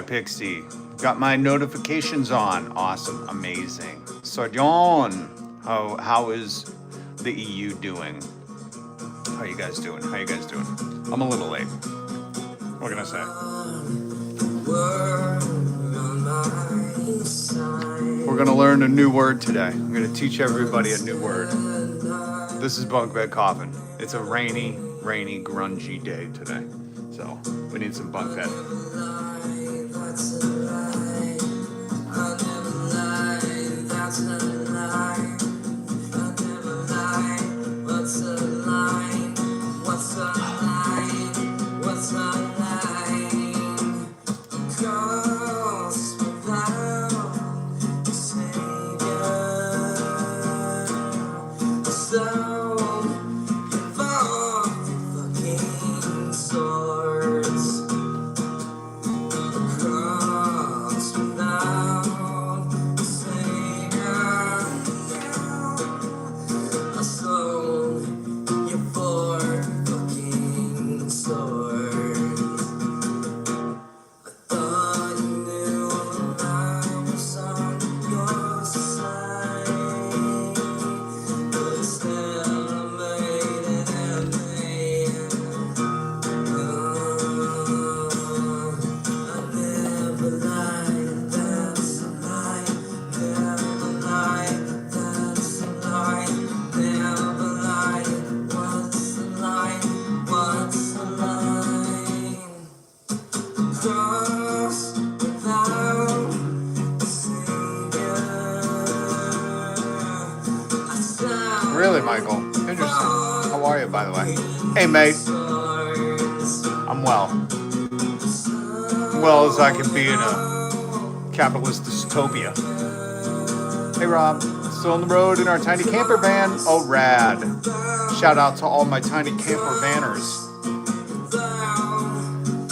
Pixie. Got my notifications on. Awesome. Amazing. Sodion. How is the EU doing? How you guys doing? How you guys doing? I'm a little late. What can I say? We're gonna learn a new word today. I'm gonna teach everybody a new word. This is Bunk Bed Coffin. It's a rainy, grungy day today. So we need some bunk bed. Really, Michael? Interesting. How are you, by the way? Hey, mate. I'm well. Well as I can be in a capitalist dystopia. Hey, Rob. Still on the road in our tiny camper van. Oh, rad. Shout out to all my tiny camper vanners.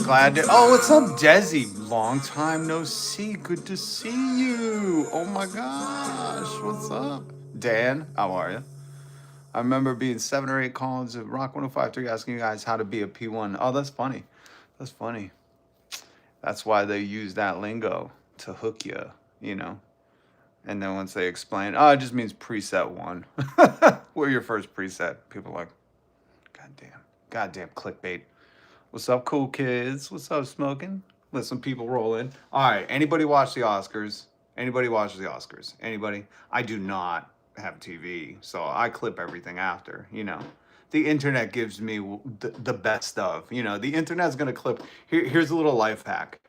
Glad to... Oh, what's up, Desi? Long time no see. Good to see you. Oh, my gosh. What's up? Dan, how are you? I remember being 7 or 8 calls at Rock 105.3 asking you guys how to be a P1. Oh, that's funny. That's funny. That's why they use that lingo to hook you, you know. And then once they explain, oh, it just means preset 1. We're your first preset. People are like, goddamn clickbait. What's up, cool kids? What's up, smoking? Let some people roll in. All right, anybody watch the Oscars? Anybody watch the Oscars? Anybody? I do not have TV, so I clip everything after, you know. The internet gives me the best of, you know. The internet's gonna clip. Here's a little life hack.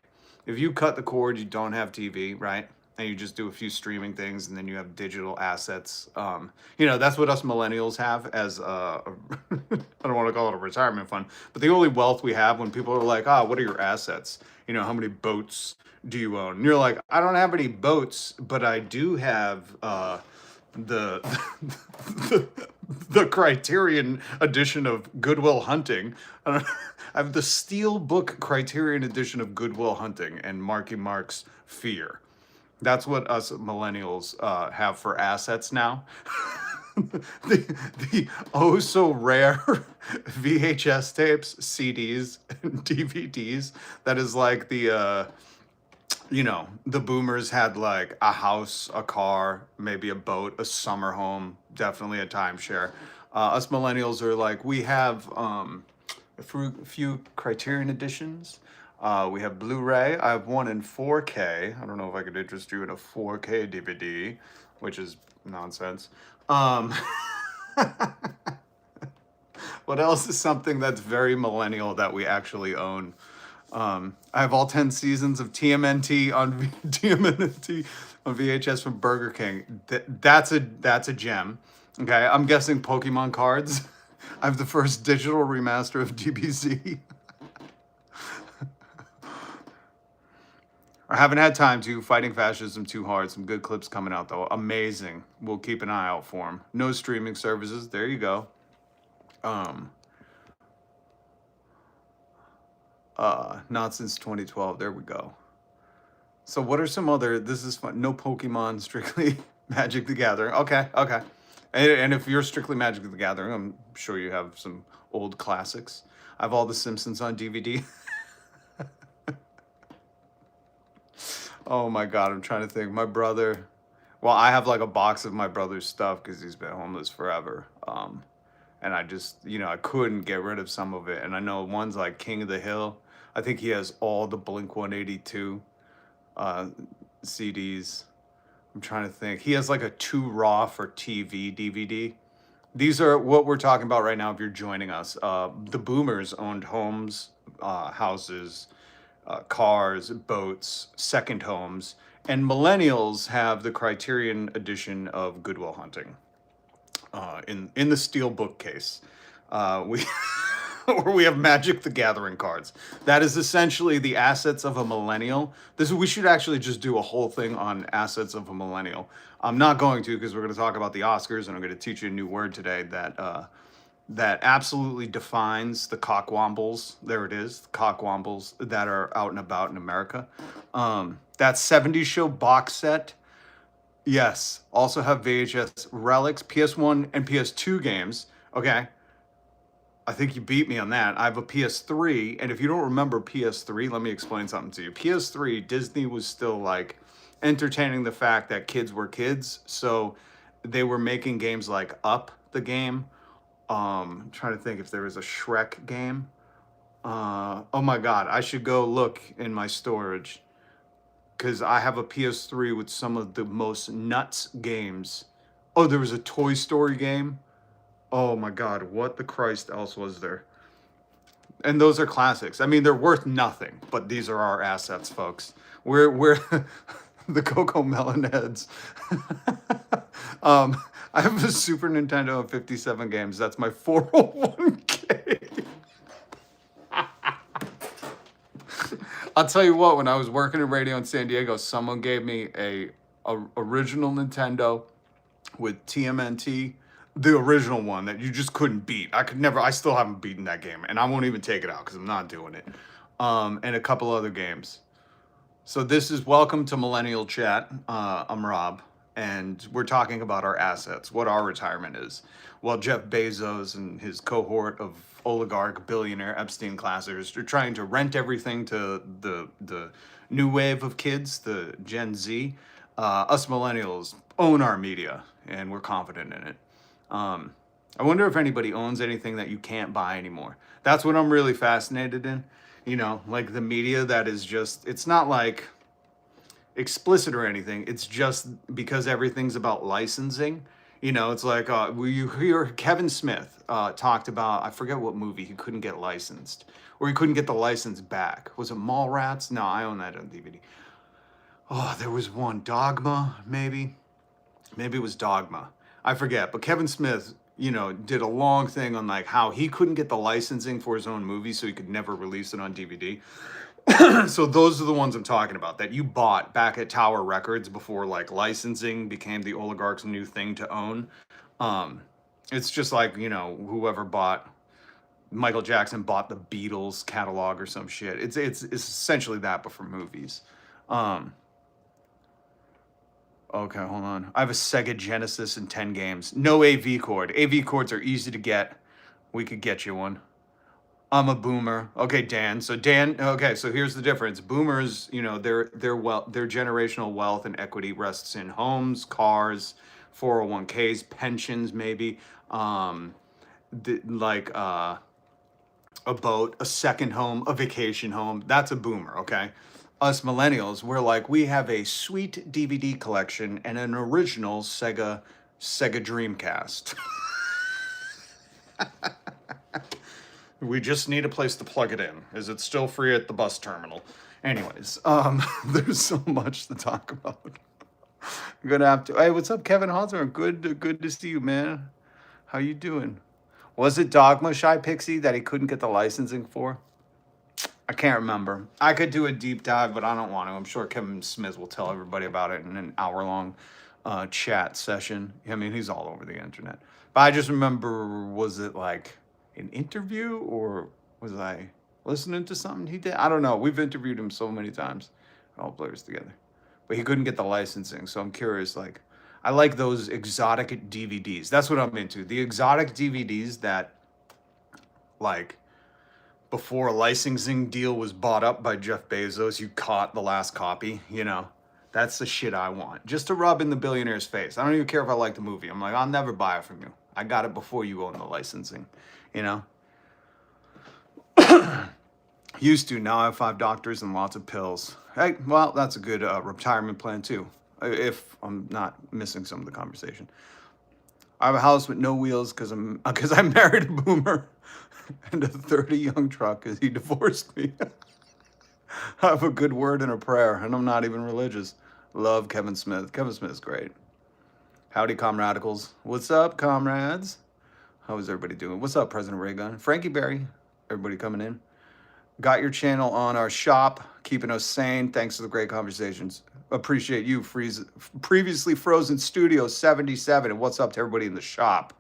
If you cut the cord, you don't have TV, right? And you just do a few streaming things, and then you have digital assets. You know, that's what us millennials have as I don't want to call it a retirement fund, but the only wealth we have when people are like, what are your assets? You know, how many boats do you own? And you're like, I don't have any boats, but I do have the the Criterion edition of Good Will Hunting. I have the Steel Book Criterion edition of Good Will Hunting and Marky Mark's Fear. That's what us millennials have for assets now. the oh so rare VHS tapes, CDs, and DVDs. That is like the you know, the boomers had like a house, a car, maybe a boat, a summer home, definitely a timeshare. Us millennials are like, we have a few Criterion editions. We have Blu-ray. I have one in 4K. I don't know if I could interest you in a 4K DVD, which is nonsense. What else is something that's very millennial that we actually own? I have all 10 seasons of TMNT on TMNT on VHS from Burger King. That's a gem. Okay, I'm guessing Pokemon cards. I have the first digital remaster of DBZ. I haven't had time to. Fighting Fascism Too Hard. Some good clips coming out, though. Amazing. We'll keep an eye out for them. No streaming services. There you go. Not since 2012. There we go. So what are some other... This is fun. No Pokemon, strictly Magic the Gathering. Okay. And if you're strictly Magic the Gathering, I'm sure you have some old classics. I have all the Simpsons on DVD. Oh my God, I'm trying to think. My brother, well, I have like a box of my brother's stuff because he's been homeless forever. And I just, I couldn't get rid of some of it. And I know one's like King of the Hill. I think he has all the Blink 182 uh, CDs. I'm trying to think. He has like a Two Raw for TV DVD. These are what we're talking about right now. If you're joining us, the boomers owned homes, houses, cars, boats, second homes, and millennials have the Criterion edition of Good Will Hunting in the steel bookcase. We where we have Magic the Gathering cards. That is essentially the assets of a millennial. We should actually just do a whole thing on assets of a millennial. I'm not going to because we're going to talk about the Oscars, and I'm going to teach you a new word today that absolutely defines the cockwombles. There it is, cockwombles that are out and about in America. That 70s show box set. Yes. Also have VHS relics, PS1 and PS2 games. Okay. I think you beat me on that. I have a PS3, and if you don't remember PS3, let me explain something to you. PS3, Disney was still like entertaining the fact that kids were kids, so they were making games like Up the game. I'm trying to think if there was a Shrek game. Oh my God, I should go look in my storage because I have a PS3 with some of the most nuts games. Oh, there was a Toy Story game. Oh my God, what the Christ else was there? And those are classics. I mean, they're worth nothing, but these are our assets, folks. We're the Coco Melon heads. I have a Super Nintendo of 57 games. That's my 401k. I'll tell you what, when I was working in radio in San Diego, someone gave me a original Nintendo with TMNT, the original one that you just couldn't beat. I still haven't beaten that game, and I won't even take it out because I'm not doing it. And a couple other games. So this is Welcome to Millennial Chat. I'm Rob, and we're talking about our assets, what our retirement is. Well, Jeff Bezos and his cohort of oligarch billionaire Epstein classers are trying to rent everything to the new wave of kids, the Gen Z. Us millennials own our media, and we're confident in it. I wonder if anybody owns anything that you can't buy anymore. That's what I'm really fascinated in. Like the media that is just, it's not like explicit or anything. It's just because everything's about licensing. It's like, you hear Kevin Smith talked about, I forget what movie he couldn't get licensed, or he couldn't get the license back. Was it Mallrats? No, I own that on DVD. Oh, there was one, Dogma, maybe. Maybe it was Dogma. I forget. But Kevin Smith, did a long thing on like how he couldn't get the licensing for his own movie, so he could never release it on DVD. So those are the ones I'm talking about that you bought back at Tower Records before like licensing became the oligarch's new thing to own. It's just like, whoever bought Michael Jackson bought the Beatles catalog or some shit. It's essentially that, but for movies. Okay, hold on. I have a Sega Genesis and 10 games. No AV cord. AV cords are easy to get. We could get you one. I'm a boomer. Okay, Dan. So here's the difference. Boomers, their generational wealth and equity rests in homes, cars, 401ks, pensions, maybe, a boat, a second home, a vacation home. That's a boomer, okay? Us millennials, we're like, we have a sweet DVD collection and an original Sega Dreamcast. We just need a place to plug it in. Is it still free at the bus terminal? Anyways, there's so much to talk about. I'm gonna have to. Hey, what's up, Kevin Hawthorne? Good to see you, man. How you doing? Was it Dogma, Shy Pixie, that he couldn't get the licensing for? I can't remember. I could do a deep dive, but I don't want to. I'm sure Kevin Smith will tell everybody about it in an hour-long chat session. I mean, he's all over the internet. But I just remember, was it like an interview, or was I listening to something he did? I don't know. We've interviewed him so many times. It all blurs together. But he couldn't get the licensing, so I'm curious, like, I like those exotic DVDs. That's what I'm into. The exotic DVDs that, like, before a licensing deal was bought up by Jeff Bezos, you caught the last copy, That's the shit I want. Just to rub in the billionaire's face. I don't even care if I like the movie. I'm like, I'll never buy it from you. I got it before you own the licensing, you know? Used to. Now I have 5 doctors and lots of pills. Hey, well, that's a good retirement plan too, if I'm not missing some of the conversation. I have a house with no wheels because I married a boomer, and a 30 young truck because he divorced me. I have a good word and a prayer, and I'm not even religious. Love Kevin Smith. Kevin Smith's great. Howdy, comradicals. What's up, comrades? How is everybody doing? What's up, President Raygun? Frankie Berry. Everybody coming in? Got your channel on our shop, keeping us sane. Thanks for the great conversations. Appreciate you, Previously Frozen Studio 77. And what's up to everybody in the shop?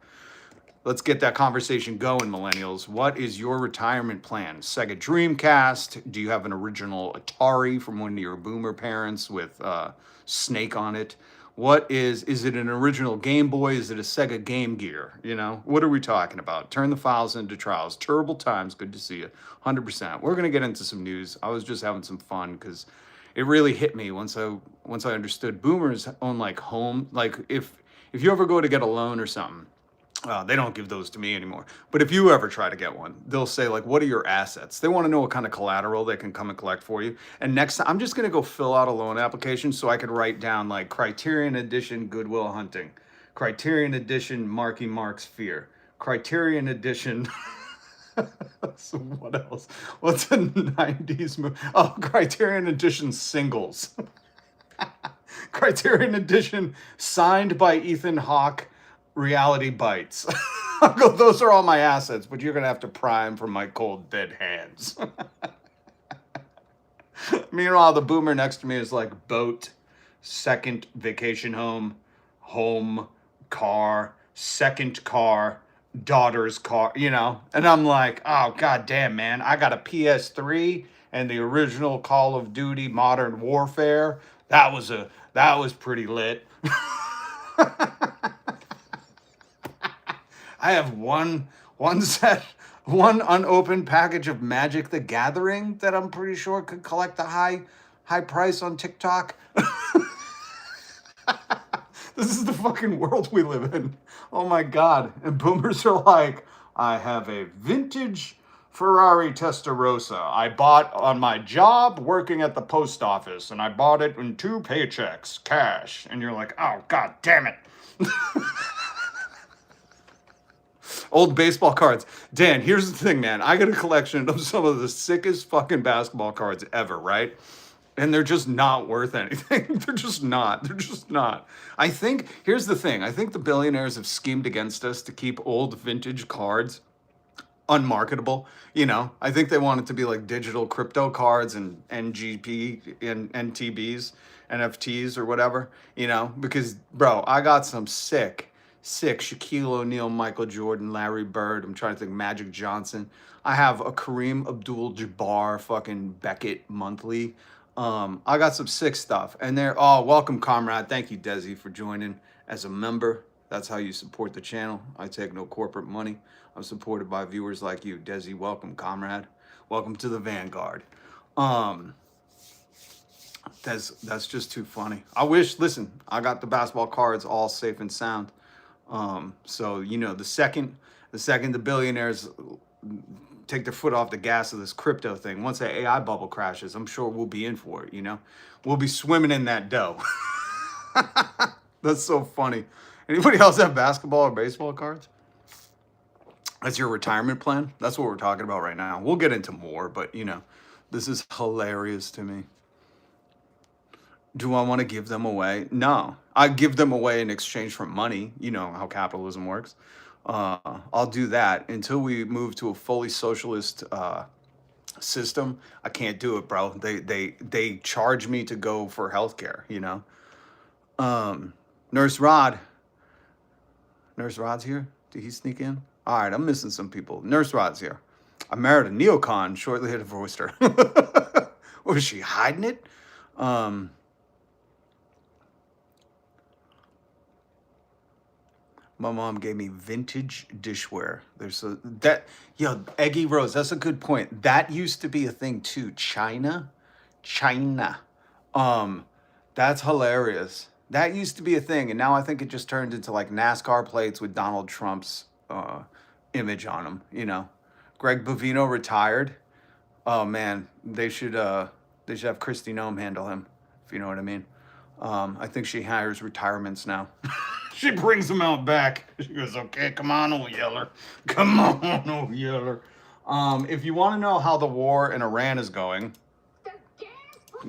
Let's get that conversation going, millennials. What is your retirement plan? Sega Dreamcast? Do you have an original Atari from one of your boomer parents with Snake on it? What is it an original Game Boy? Is it a Sega Game Gear? You know, what are we talking about? Turn the files into trials. Terrible times. Good to see you. 100%. We're going to get into some news. I was just having some fun because it really hit me once I understood boomers own like home. Like if you ever go to get a loan or something, they don't give those to me anymore. But if you ever try to get one, they'll say, like, what are your assets? They want to know what kind of collateral they can come and collect for you. And next time, I'm just going to go fill out a loan application so I could write down, like, Criterion Edition Goodwill Hunting, Criterion Edition Marky Mark's Fear, Criterion Edition... So what else? What's a 90s movie? Oh, Criterion Edition Singles. Criterion Edition signed by Ethan Hawke. Reality Bites. Those are all my assets, but you're going to have to prime from my cold, dead hands. Meanwhile, the boomer next to me is like boat, second vacation home, car, second car, daughter's car, you know? And I'm like, oh, god damn, man. I got a PS3 and the original Call of Duty Modern Warfare. That was pretty lit. I have one unopened package of Magic the Gathering that I'm pretty sure could collect a high price on TikTok. This is the fucking world we live in. Oh my god. And boomers are like, I have a vintage Ferrari Testarossa I bought on my job working at the post office, and I bought it in 2 paychecks, cash. And you're like, oh god damn it. Old baseball cards. Dan, here's the thing, man. I got a collection of some of the sickest fucking basketball cards ever, right? And they're just not worth anything. They're just not. I think, here's the thing. I think the billionaires have schemed against us to keep old vintage cards unmarketable. You know, I think they want it to be like digital crypto cards and NGP and NTBs, NFTs or whatever, you know, because, bro, I got some sick Shaquille O'Neal, Michael Jordan, Larry Bird. I'm trying to think Magic Johnson. I have a Kareem Abdul-Jabbar fucking Beckett monthly. I got some sick stuff. And welcome, comrade. Thank you, Desi, for joining as a member. That's how you support the channel. I take no corporate money. I'm supported by viewers like you. Desi, welcome, comrade. Welcome to the Vanguard. That's just too funny. Listen, I got the basketball cards all safe and sound. So, you know, the second the billionaires take their foot off the gas of this crypto thing, once the AI bubble crashes, I'm sure we'll be in for it, you know? We'll be swimming in that dough. That's so funny. Anybody else have basketball or baseball cards? That's your retirement plan? That's what we're talking about right now. We'll get into more, but, you know, this is hilarious to me. Do I want to give them away? No. I give them away in exchange for money. You know how capitalism works. I'll do that until we move to a fully socialist system. I can't do it, bro. They charge me to go for healthcare, you know. Nurse Rod's here. Did he sneak in? All right, I'm missing some people. Nurse Rod's here. I married a neocon, shortly divorced her. Was she hiding it? My mom gave me vintage dishware. Eggy Rose, that's a good point. That used to be a thing too. China. That's hilarious. That used to be a thing, and now I think it just turned into like NASCAR plates with Donald Trump's image on them. You know, Greg Bovino retired. Oh man, they should have Christy Nome handle him, if you know what I mean. I think she hires retirements now. She brings them out back. She goes, "Okay, come on, old Yeller, come on, old Yeller." If you want to know how the war in Iran is going,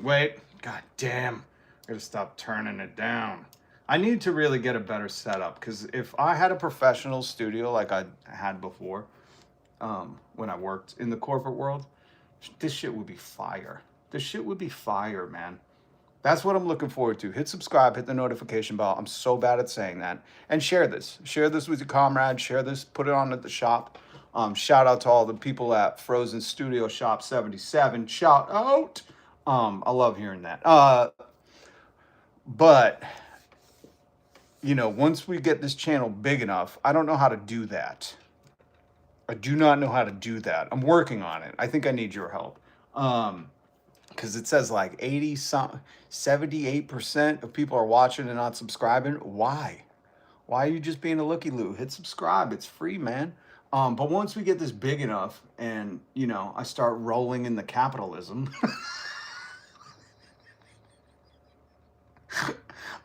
wait, god damn, I gotta stop turning it down. I need to really get a better setup because if I had a professional studio like I had before, when I worked in the corporate world, this shit would be fire. This shit would be fire, man. That's what I'm looking forward to. Hit subscribe, hit the notification bell. I'm so bad at saying that. And share this. Share this with your comrades. Share this. Put it on at the shop. Shout out to all the people at Frozen Studio Shop 77. Shout out. I love hearing that. But, you know, once we get this channel big enough, I don't know how to do that. I do not know how to do that. I'm working on it. I think I need your help. Because it says like 78% of people are watching and not subscribing. Why? Why are you just being a looky-loo? Hit subscribe. It's free, man. But once we get this big enough and, you know, I start rolling in the capitalism,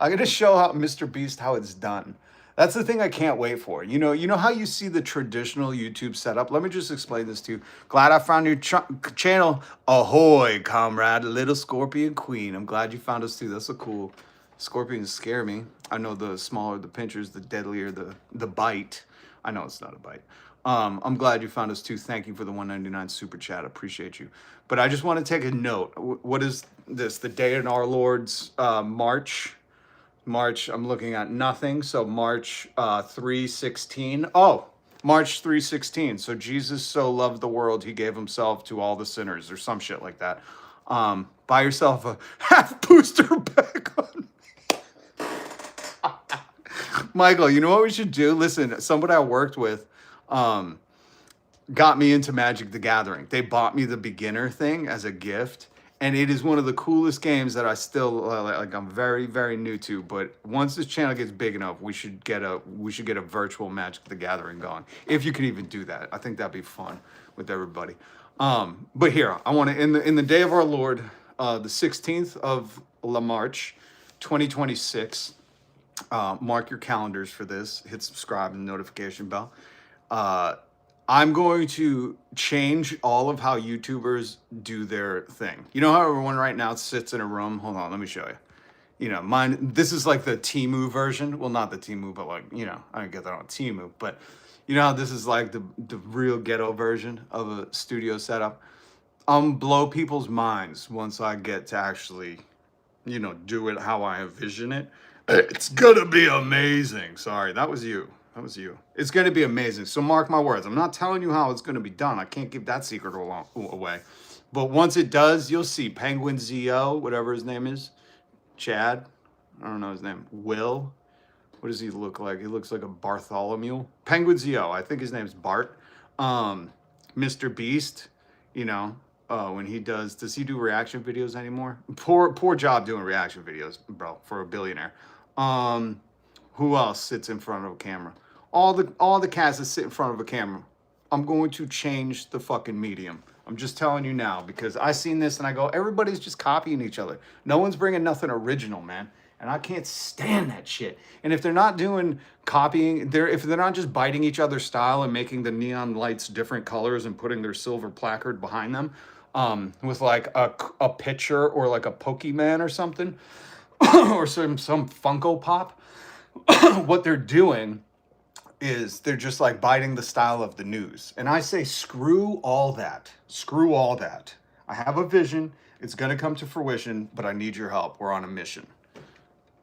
I'm going to show how Mr. Beast how it's done. That's the thing I can't wait for. You know how you see the traditional YouTube setup? Let me just explain this to you. Glad I found your channel. Ahoy, comrade, little scorpion queen. I'm glad you found us too. That's so cool. Scorpions scare me. I know the smaller the pinchers, the deadlier the bite. I know it's not a bite. I'm glad you found us too. Thank you for the 199 super chat. Appreciate you. But I just want to take a note. What is this? The day in our Lord's March. I'm looking at nothing. So March 3:16. Oh, March 3:16. So Jesus so loved the world, he gave himself to all the sinners or some shit like that. Buy yourself a half booster pack on. Michael, you know what we should do? Listen, somebody I worked with got me into Magic the Gathering. They bought me the beginner thing as a gift. And it is one of the coolest games that I still like. I'm very, very new to. But once this channel gets big enough, we should get a virtual Magic the Gathering going. If you can even do that, I think that'd be fun with everybody. But here, I want to in the day of our Lord, the 16th of March, 2026. Mark your calendars for this. Hit subscribe and notification bell. I'm going to change all of how YouTubers do their thing. You know how everyone right now sits in a room? Hold on, let me show you. You know, mine, this is like the Temu version. Well, not the Temu, but like, you know, I don't get that on Temu. But you know how this is like the real ghetto version of a studio setup? Blow people's minds once I get to actually, you know, do it how I envision it. It's gonna be amazing. Sorry, that was you. That was you. It's going to be amazing. So mark my words. I'm not telling you how it's going to be done. I can't give that secret away. But once it does, you'll see Penguin ZO, whatever his name is. Chad. I don't know his name. Will. What does he look like? He looks like a Bartholomew. Penguin ZO. I think his name's Bart. Mr. Beast. You know, when he does he do reaction videos anymore? Poor job doing reaction videos, bro, for a billionaire. Who else sits in front of a camera? All the cats that sit in front of a camera. I'm going to change the fucking medium. I'm just telling you now because I seen this and I go, everybody's just copying each other. No one's bringing nothing original, man. And I can't stand that shit. And if they're not doing copying, if they're not just biting each other's style and making the neon lights different colors and putting their silver placard behind them, with like a picture or like a Pokemon or something, or some Funko Pop. What they're doing is they're just like biting the style of the news. And I say, screw all that. Screw all that. I have a vision. It's going to come to fruition, but I need your help. We're on a mission.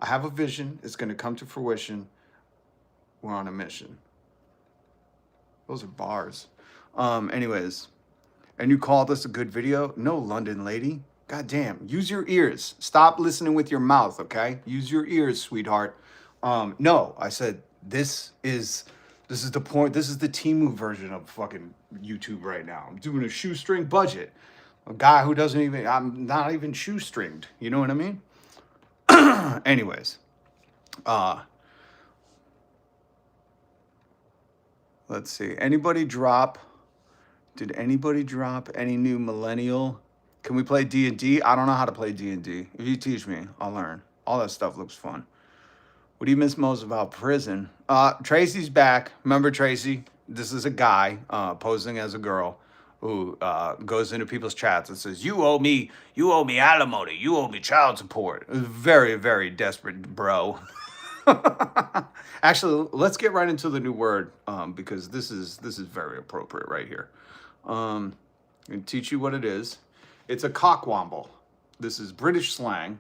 I have a vision. It's going to come to fruition. We're on a mission. Those are bars. Anyways, and you call this a good video? No, London lady. God damn. Use your ears. Stop listening with your mouth, okay? Use your ears, sweetheart. No, I said, this is the point. This is the Temu version of fucking YouTube right now. I'm doing a shoestring budget. A guy who doesn't even, I'm not even shoestringed. You know what I mean? Anyways, uh, let's see. Did anybody drop any new millennial? Can we play D&D? I don't know how to play D&D. If you teach me, I'll learn. All that stuff looks fun. What do you miss most about prison? Tracy's back. Remember Tracy? This is a guy posing as a girl who goes into people's chats and says, you owe me alimony, you owe me child support. Very, very desperate bro. Actually, let's get right into the new word because this is very appropriate right here. I'm going to teach you what it is. It's a cockwomble. This is British slang.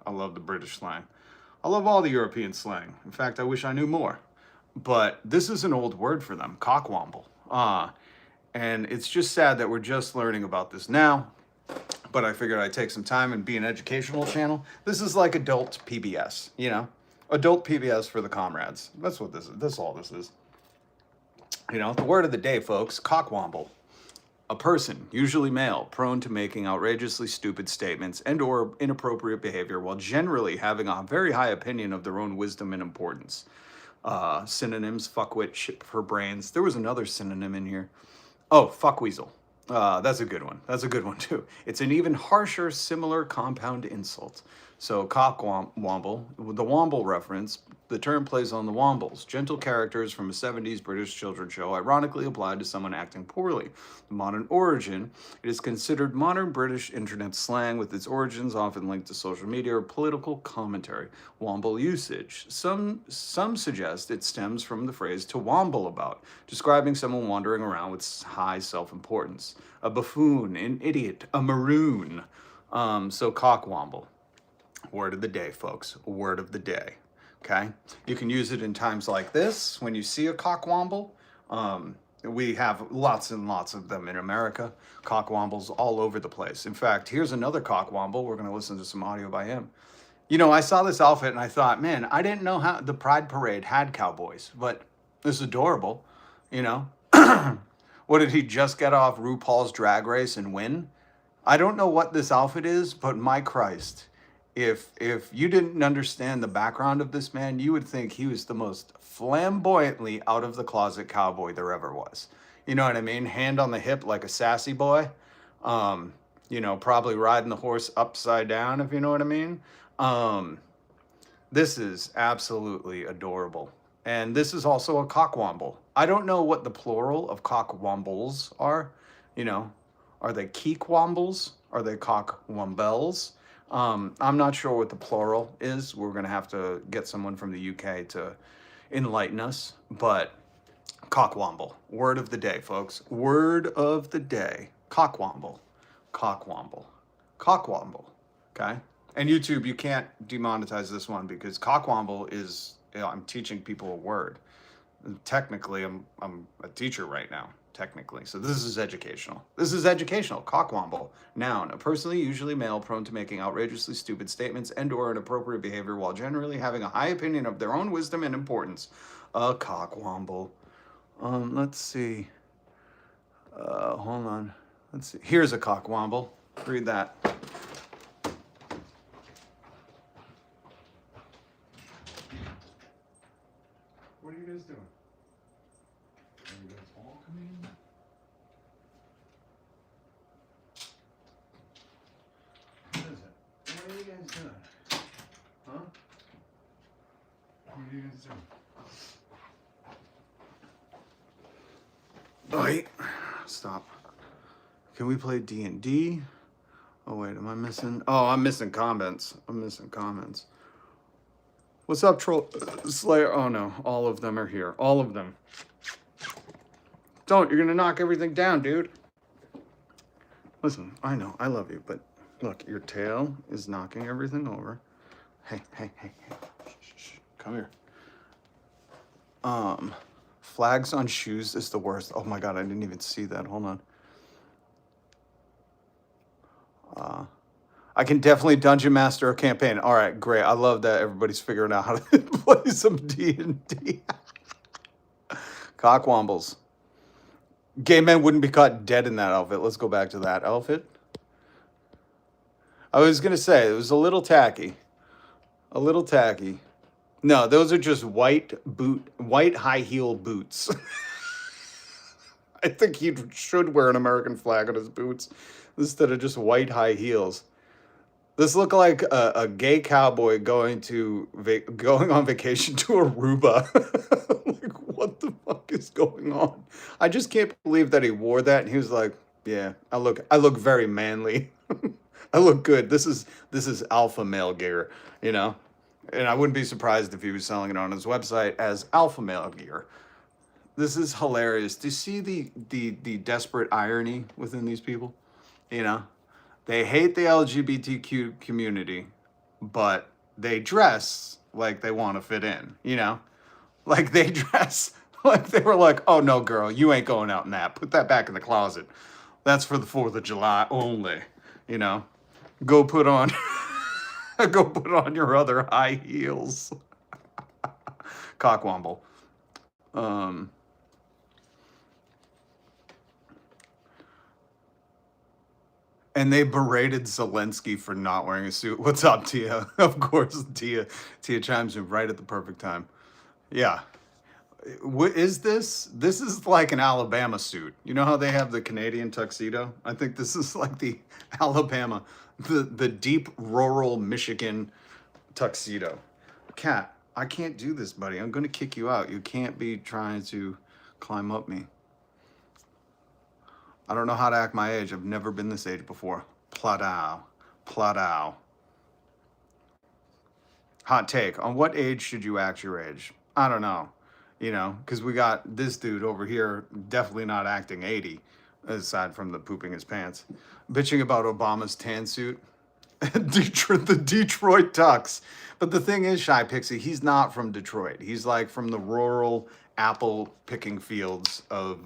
I love the British slang. I love all the European slang. In fact, I wish I knew more. But this is an old word for them, cockwomble. And it's just sad that we're just learning about this now. But I figured I'd take some time and be an educational channel. This is like adult PBS, you know? Adult PBS for the comrades. That's what this is. That's all this is. You know, the word of the day, folks, cockwomble. A person, usually male, prone to making outrageously stupid statements and or inappropriate behavior while generally having a very high opinion of their own wisdom and importance. Synonyms, fuckwit, shit for brains. There was another synonym in here. Oh, fuckweasel. That's a good one. That's a good one too. It's an even harsher, similar compound insult. So cockwomble, the womble reference, the term plays on the wombles, gentle characters from a 70s British children's show, ironically applied to someone acting poorly. The modern origin, it is considered modern British internet slang with its origins often linked to social media or political commentary. Womble usage. Some suggest it stems from the phrase to womble about, describing someone wandering around with high self-importance. A buffoon, an idiot, a maroon. So cockwomble. Word of the day, folks. Word of the day. Okay? You can use it in times like this when you see a cockwomble. We have lots and lots of them in America. Cockwombles all over the place. In fact, here's another cockwomble. We're going to listen to some audio by him. You know, I saw this outfit and I thought, man, I didn't know how the Pride Parade had cowboys, but this is adorable, you know? What, did he just get off RuPaul's Drag Race and win? I don't know what this outfit is, but my Christ. If you didn't understand the background of this man, you would think he was the most flamboyantly out of the closet cowboy there ever was. You know what I mean? Hand on the hip like a sassy boy. You know, probably riding the horse upside down, if you know what I mean. This is absolutely adorable. And this is also a cockwomble. I don't know what the plural of cockwombles are. You know, are they keekwombles? Are they cockwombles? I'm not sure what the plural is. We're going to have to get someone from the UK to enlighten us. But cockwomble. Word of the day, folks. Word of the day. Cockwomble. Cockwomble. Cockwomble. Okay? And YouTube, you can't demonetize this one because cockwomble is, you know, I'm teaching people a word. Technically, I'm a teacher right now. Technically. So this is educational. This is educational. Cockwomble. Noun. A person, usually male, prone to making outrageously stupid statements and or inappropriate behavior while generally having a high opinion of their own wisdom and importance. A cockwomble. Let's see. Hold on. Let's see. Here's a cockwomble. Read that. What are you guys doing? Are you guys all coming in? What is it? What are you guys doing? Huh? What are you guys doing? Wait. Stop. Can we play D&D? Oh, wait. Am I missing? Oh, I'm missing comments. I'm missing comments. What's up, Troll Slayer? Oh, no. All of them are here. All of them. Don't. You're going to knock everything down, dude. Listen, I know. I love you. But look, your tail is knocking everything over. Hey, hey, hey, hey. Shh, shh, shh. Come here. Flags on shoes is the worst. Oh, my God. I didn't even see that. Hold on. I can definitely Dungeon Master a campaign. All right, great. I love that everybody's figuring out how to play some D&D. Cockwombles. Gay men wouldn't be caught dead in that outfit. Let's go back to that outfit. I was going to say, it was a little tacky. A little tacky. No, those are just white high heel boots. I think he should wear an American flag on his boots instead of just white high heels. This looked like a gay cowboy going on vacation to Aruba. Like, what the fuck is going on? I just can't believe that he wore that. And he was like, "Yeah, I look very manly. I look good. This is alpha male gear, you know." And I wouldn't be surprised if he was selling it on his website as alpha male gear. This is hilarious. Do you see the desperate irony within these people? You know, they hate the LGBTQ community, but they dress like they want to fit in. You know, like they dress like they were like, "Oh no, girl, you ain't going out in that. Put that back in the closet. That's for the 4th of July only." You know, go put on go put on your other high heels. Cockwomble. Um, and they berated Zelensky for not wearing a suit. What's up, Tia? Of course, Tia chimes in right at the perfect time. Yeah. What is this? This is like an Alabama suit. You know how they have the Canadian tuxedo? I think this is like the Alabama, the deep rural Michigan tuxedo. Cat, I can't do this, buddy. I'm gonna kick you out. You can't be trying to climb up me. I don't know how to act my age. I've never been this age before. Pladow. Pladow. Hot take. On what age should you act your age? I don't know. You know, because we got this dude over here definitely not acting 80, aside from the pooping his pants. Bitching about Obama's tan suit. The Detroit Tux. But the thing is, Shy Pixie, he's not from Detroit. He's like from the rural apple picking fields of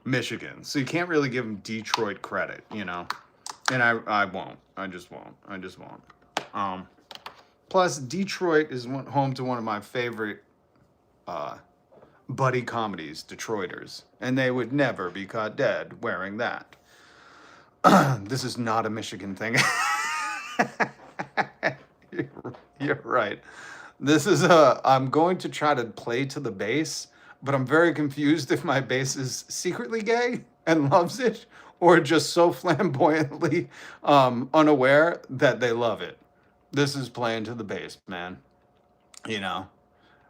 Michigan. So you can't really give him Detroit credit, you know? And I won't. I just won't. I just won't. Plus, Detroit is home to one of my favorite buddy comedies, Detroiters. And they would never be caught dead wearing that. This is not a Michigan thing. You're right. This is I'm going to try to play to the bass, but I'm very confused if my bass is secretly gay and loves it, or just so flamboyantly unaware that they love it. This is playing to the bass, man. You know,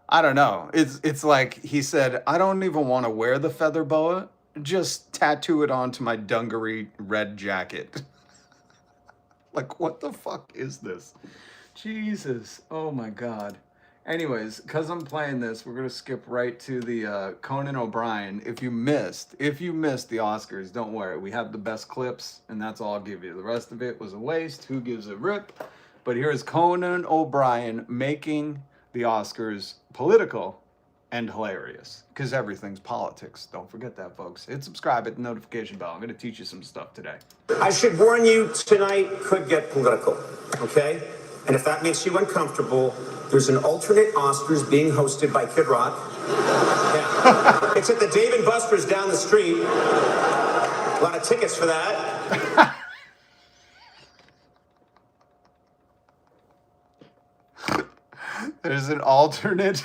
I don't know. It's like he said, I don't even want to wear the feather boa. Just tattoo it onto my dungaree red jacket. Like, what the fuck is this? Jesus. Oh my God. Anyways, because I'm playing this, we're going to skip right to the Conan O'Brien. If you missed the Oscars, don't worry. We have the best clips, and that's all I'll give you. The rest of it was a waste. Who gives a rip? But here's Conan O'Brien making the Oscars political and hilarious, because everything's politics. Don't forget that, folks. Hit subscribe, hit the notification bell. I'm going to teach you some stuff today. I should warn you, tonight could get political, okay? And if that makes you uncomfortable, there's an alternate Oscars being hosted by Kid Rock. Yeah. It's at the Dave & Buster's down the street. A lot of tickets for that. There's an alternate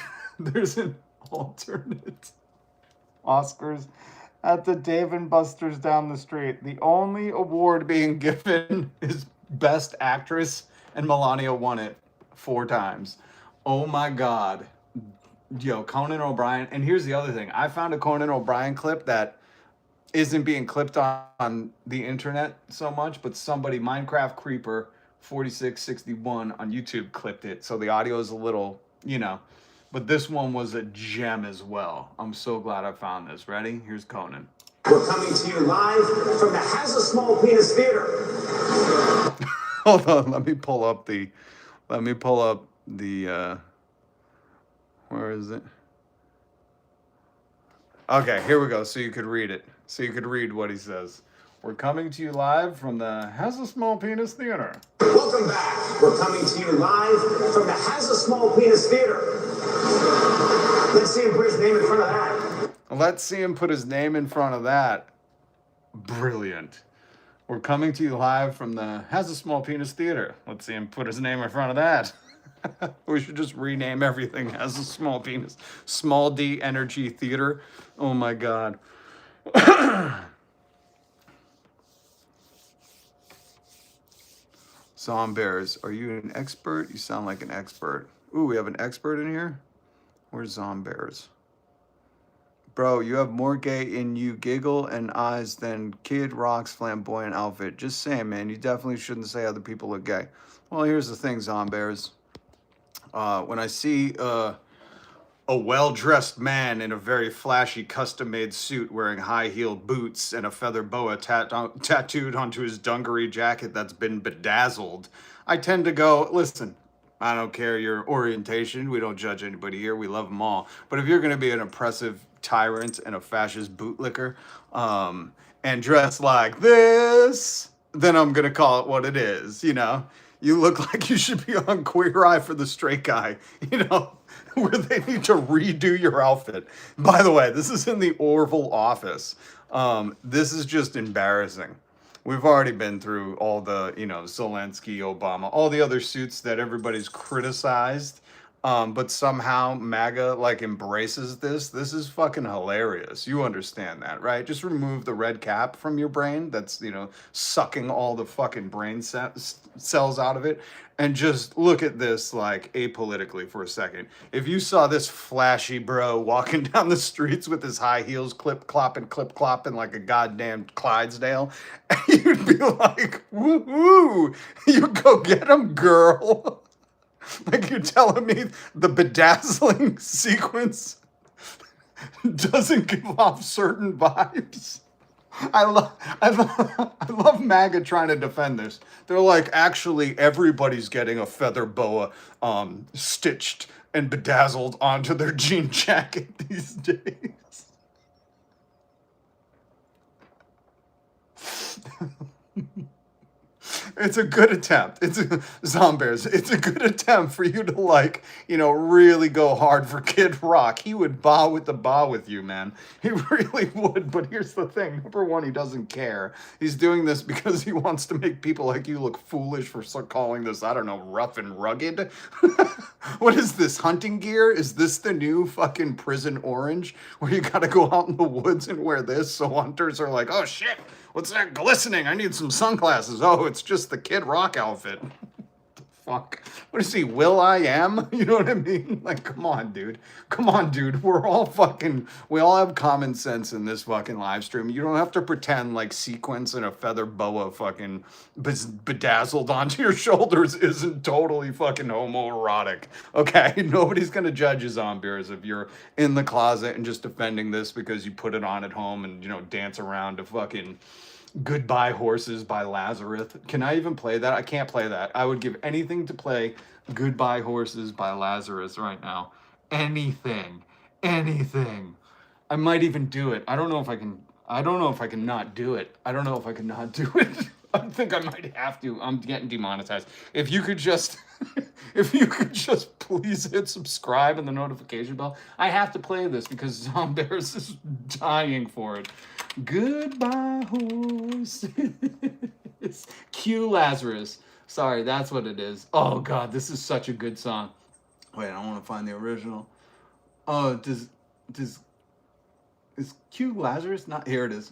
Oscars at the Dave & Buster's down the street. The only award being given is Best Actress, and Melania won it 4 times. Oh my God. Yo, Conan O'Brien. And here's the other thing. I found a Conan O'Brien clip that isn't being clipped on the internet so much, but somebody, Minecraft Creeper 4661 on YouTube, clipped it. So the audio is a little, you know, but this one was a gem as well. I'm so glad I found this. Ready? Here's Conan. We're coming to you live from the Has a Small Penis Theater. Hold on, let me pull up the where is it? Okay, here we go. So you could read it. So you could read what he says. We're coming to you live from the Has a Small Penis Theater. Welcome back. We're coming to you live from the Has a Small Penis Theater. Let's see him put his name in front of that. Let's see him put his name in front of that. Brilliant. We're coming to you live from the Has a Small Penis Theater. Let's see him put his name in front of that. We should just rename everything Has a Small Penis. Small D Energy Theater. Oh my God. Zombears, are you an expert? You sound like an expert. Ooh, we have an expert in here? Where's Zombears? Bro, you have more gay in you giggle and eyes than Kid Rock's flamboyant outfit. Just saying, man, you definitely shouldn't say other people are gay. Well, here's the thing, Zombears. When I see a well-dressed man in a very flashy custom-made suit wearing high-heeled boots and a feather boa tattooed onto his dungaree jacket that's been bedazzled, I tend to go, listen, I don't care your orientation. We don't judge anybody here. We love them all. But if you're going to be an oppressive tyrant and a fascist bootlicker and dress like this, then I'm going to call it what it is, you know? You look like you should be on Queer Eye for the Straight Guy, you know, where they need to redo your outfit. By the way, this is in the Orville office. This is just embarrassing. We've already been through all the, you know, Zelensky, Obama, all the other suits that everybody's criticized. But somehow MAGA like embraces this. This is fucking hilarious. You understand that, right? Just remove the red cap from your brain that's, you know, sucking all the fucking brain cells out of it. And just look at this like apolitically for a second. If you saw this flashy bro walking down the streets with his high heels clip clopping like a goddamn Clydesdale, you'd be like, woo woo, you go get him, girl. Like you're telling me the bedazzling sequence doesn't give off certain vibes. I love MAGA trying to defend this. They're like, actually, everybody's getting a feather boa stitched and bedazzled onto their jean jacket these days. It's a good attempt. Zombears. It's a good attempt for you to like, you know, really go hard for Kid Rock. He would bow with you, man. He really would. But here's the thing. Number one, he doesn't care. He's doing this because he wants to make people like you look foolish for calling this, I don't know, rough and rugged. What is this, hunting gear? Is this the new fucking prison orange where you gotta go out in the woods and wear this so hunters are like, oh shit, what's that glistening? I need some sunglasses. Oh, it's just the Kid Rock outfit. Fuck. What is he, Will.I.am? You know what I mean? Like, come on, dude. Come on, dude. We all have common sense in this fucking live stream. You don't have to pretend like sequins and a feather boa fucking bedazzled onto your shoulders isn't totally fucking homoerotic. Okay? Nobody's gonna judge you, Zombears, if you're in the closet and just defending this because you put it on at home and, you know, dance around to fucking Goodbye Horses by Lazarus. Can I even play that? I can't play that. I would give anything to play Goodbye Horses by Lazarus right now. Anything. Anything. I might even do it. I don't know if I can not do it. I don't know if I can not do it. I think I might have to. I'm getting demonetized. If you could just please hit subscribe and the notification bell. I have to play this because Zombears is dying for it. Goodbye horse. Cue Lazarus. Sorry, that's what it is. Oh god, this is such a good song. Wait, I want to find the original. Oh, is Cue Lazarus not here? It is.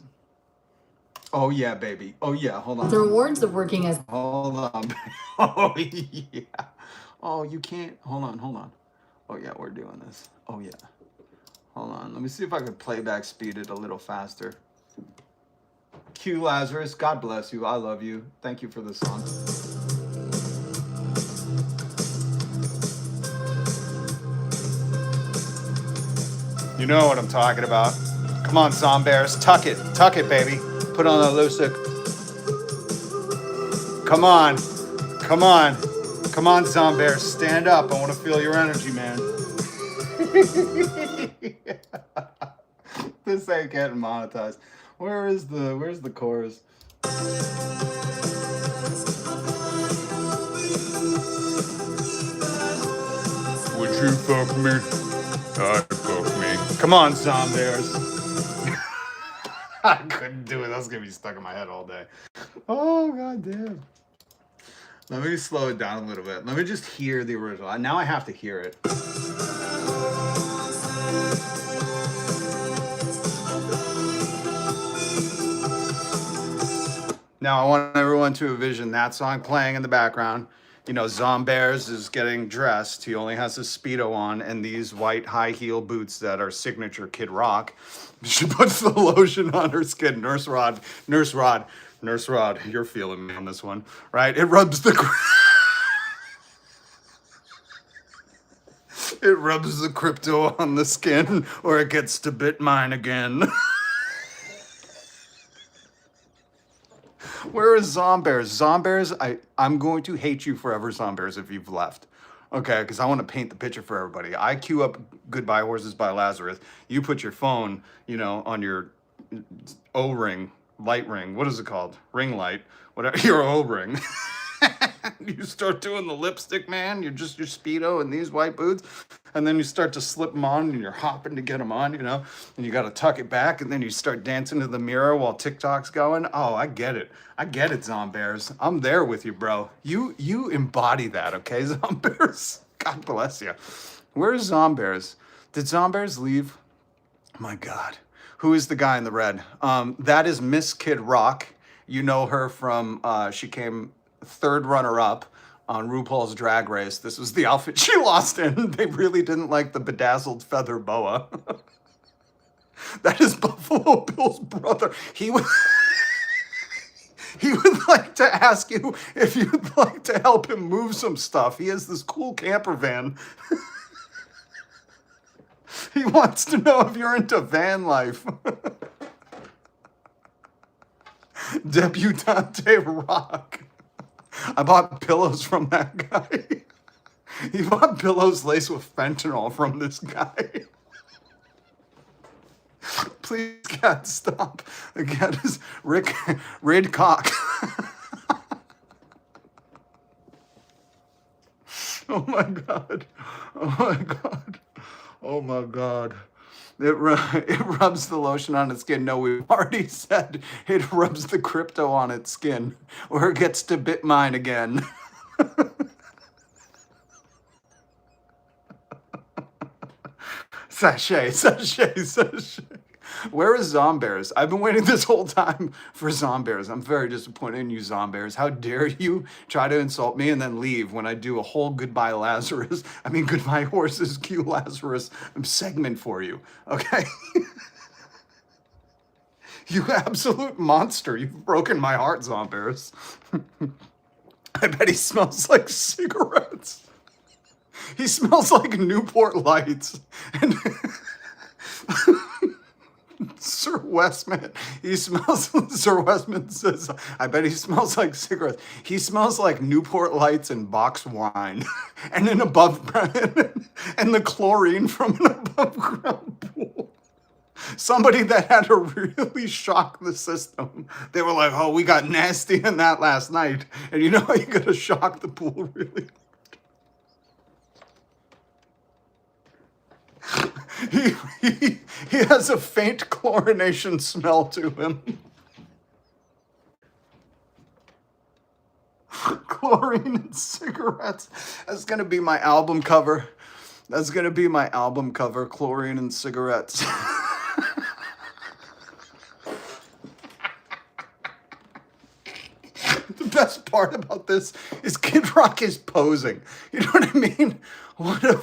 Oh yeah, baby. Oh yeah, hold on. The rewards of working as Hold on. Oh yeah. Oh, you can't. Hold on. Oh yeah, we're doing this. Oh yeah. Hold on. Let me see if I can playback speed it a little faster. Q Lazarus, God bless you. I love you. Thank you for the song. You know what I'm talking about. Come on, Zombears. Tuck it, baby. Put on a lipstick. Come on, Zombears. Stand up. I want to feel your energy, man. This ain't getting monetized. Where's the chorus? Would you fuck me? I'd fuck me. Come on, Zombears. I couldn't do it. That's gonna be stuck in my head all day. Oh, god damn. Let me slow it down a little bit. Let me just hear the original. Now I have to hear it. Now I want everyone to envision that song playing in the background. You know, Zombears is getting dressed. He only has his Speedo on and these white high heel boots that are signature Kid Rock. She puts the lotion on her skin. Nurse Rod, you're feeling me on this one, right? It rubs the it rubs the crypto on the skin, or it gets to bit mine again. Where is Zombears? Zombears, I'm going to hate you forever, Zombears, if you've left. Okay, because I want to paint the picture for everybody. I queue up Goodbye Horses by Lazarus. You put your phone, you know, on your O-ring, light ring. What is it called? Ring light. Whatever, your O-ring. You start doing the lipstick, man. You're just your Speedo and these white boots. And then you start to slip them on and you're hopping to get them on, you know. And you got to tuck it back. And then you start dancing to the mirror while TikTok's going. Oh, I get it. I get it, Zombears. I'm there with you, bro. You embody that, okay, Zombears? God bless you. Where's Zombears? Did Zombears leave? My God. Who is the guy in the red? That is Miss Kid Rock. You know her from, she came third runner-up on RuPaul's Drag Race. This was the outfit she lost in. They really didn't like the bedazzled feather boa. That is Buffalo Bill's brother. He would like to ask you if you'd like to help him move some stuff. He has this cool camper van. He wants to know if you're into van life. Debutante Rock. I bought pillows from that guy. He bought pillows laced with fentanyl from this guy. Please, cat, stop. The cat is Rid Cock. Oh my God. Oh my God. Oh my God. It rubs the lotion on its skin. No, we've already said it rubs the crypto on its skin, or it gets to bit mine again. Sachet. Where is Zombears? I've been waiting this whole time for Zombears. I'm very disappointed in you, Zombears. How dare you try to insult me and then leave when I do a whole Goodbye Horses, Q Lazarus segment for you, okay? You absolute monster. You've broken my heart, Zombears. I bet he smells like cigarettes. He smells like Newport Lights. And Sir Westman says, I bet he smells like cigarettes. He smells like Newport Lights and boxed wine. And an above ground, and the chlorine from an above ground pool. Somebody that had to really shock the system. They were like, oh, we got nasty in that last night. And you know how you gotta shock the pool really? He has a faint chlorination smell to him. Chlorine and cigarettes. That's gonna be my album cover. Chlorine and cigarettes. The best part about this is Kid Rock is posing. You know what I mean? What a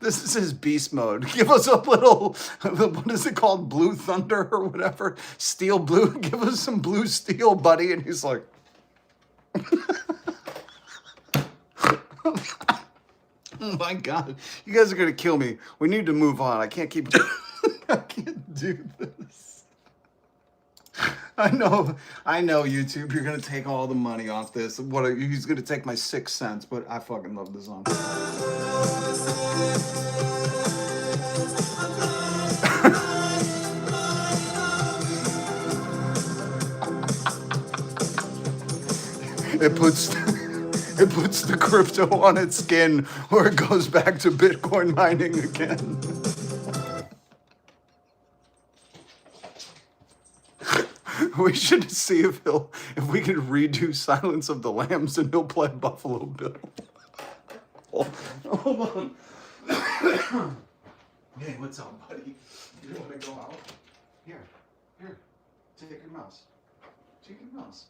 This is his beast mode. Give us a little, what is it called? Blue Thunder or whatever? Steel Blue. Give us some blue steel, buddy. And he's like, oh my God. You guys are going to kill me. We need to move on. I can't keep I can't do this. I know, YouTube. You're going to take all the money off this. He's going to take my 6 cents, but I fucking love this song. It puts the crypto on its skin, or it goes back to Bitcoin mining again. We should see if we can redo Silence of the Lambs and he'll play Buffalo Bill. Hold on. Hey, what's up, buddy? You want to go out? Here, take your mouse. Take your mouse.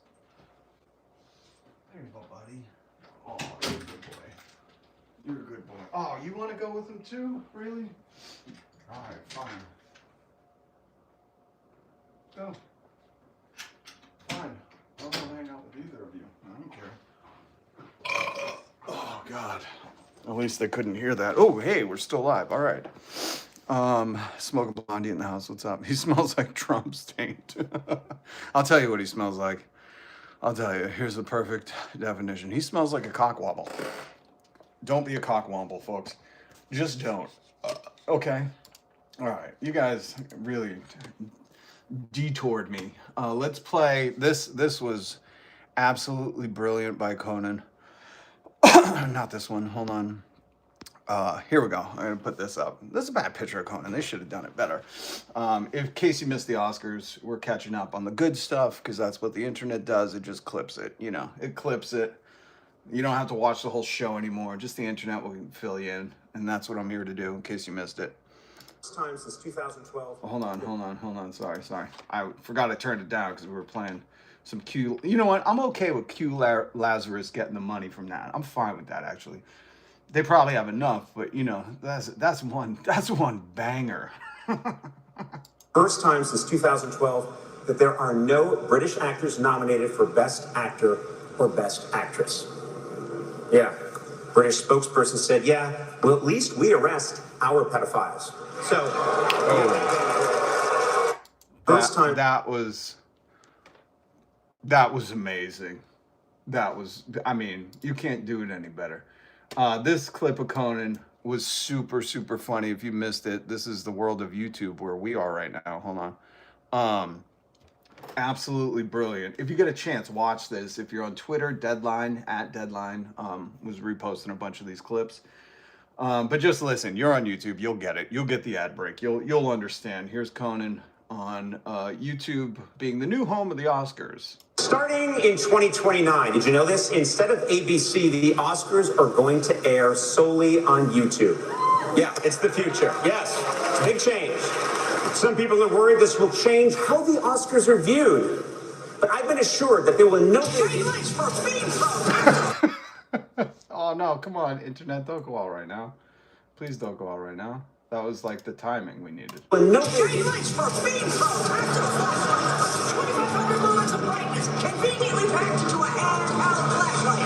There you go, buddy. Oh, you're a good boy. You're a good boy. Oh, you want to go with him too? Really? All right, fine. Go. Fine. I don't want to hang out with either of you. I don't care. Oh, God. At least they couldn't hear that. Oh, hey, we're still live. All right. Smoking Blondie in the house. What's up? He smells like Trump stained. I'll tell you what he smells like. I'll tell you. Here's the perfect definition. He smells like a cockwobble. Don't be a cockwomble, folks. Just don't. Okay. All right. You guys really detoured me. Let's play. This was absolutely brilliant by Conan. Not this one. Hold on. Here we go. I'm going to put this up. This is a bad picture of Conan. They should have done it better. In case you missed the Oscars, we're catching up on the good stuff because that's what the internet does. It just clips it. You know, it clips it. You don't have to watch the whole show anymore. Just the internet will fill you in. And that's what I'm here to do in case you missed it. First time since 2012. Hold on. Sorry. I forgot I turned it down because we were playing some Q. You know what? I'm okay with Q Lazarus getting the money from that. I'm fine with that, actually. They probably have enough, but you know, that's one banger. First time since 2012 that there are no British actors nominated for Best Actor or Best Actress. Yeah. British spokesperson said, yeah, well, at least we arrest our pedophiles. So, first time. That was amazing. I mean, you can't do it any better. This clip of Conan was super, super funny. If you missed it, this is the world of YouTube where we are right now. Hold on. Absolutely brilliant. If you get a chance, watch this. If you're on Twitter, Deadline was reposting a bunch of these clips. But just listen, you're on YouTube, you'll get it. You'll get the ad break. You'll understand. Here's Conan on YouTube being the new home of the Oscars. Starting in 2029, did you know this? Instead of ABC, the Oscars are going to air solely on YouTube. Yeah, it's the future. Yes, it's a big change. Some people are worried this will change how the Oscars are viewed. But I've been assured that there will no be... Oh, no, come on, internet, don't go out right now. Please don't go out right now. That was like the timing we needed. No Trade lights for beam throw. Tactical flashlight. 2,500 lumens of brightness. Conveniently packed into a handheld flashlight.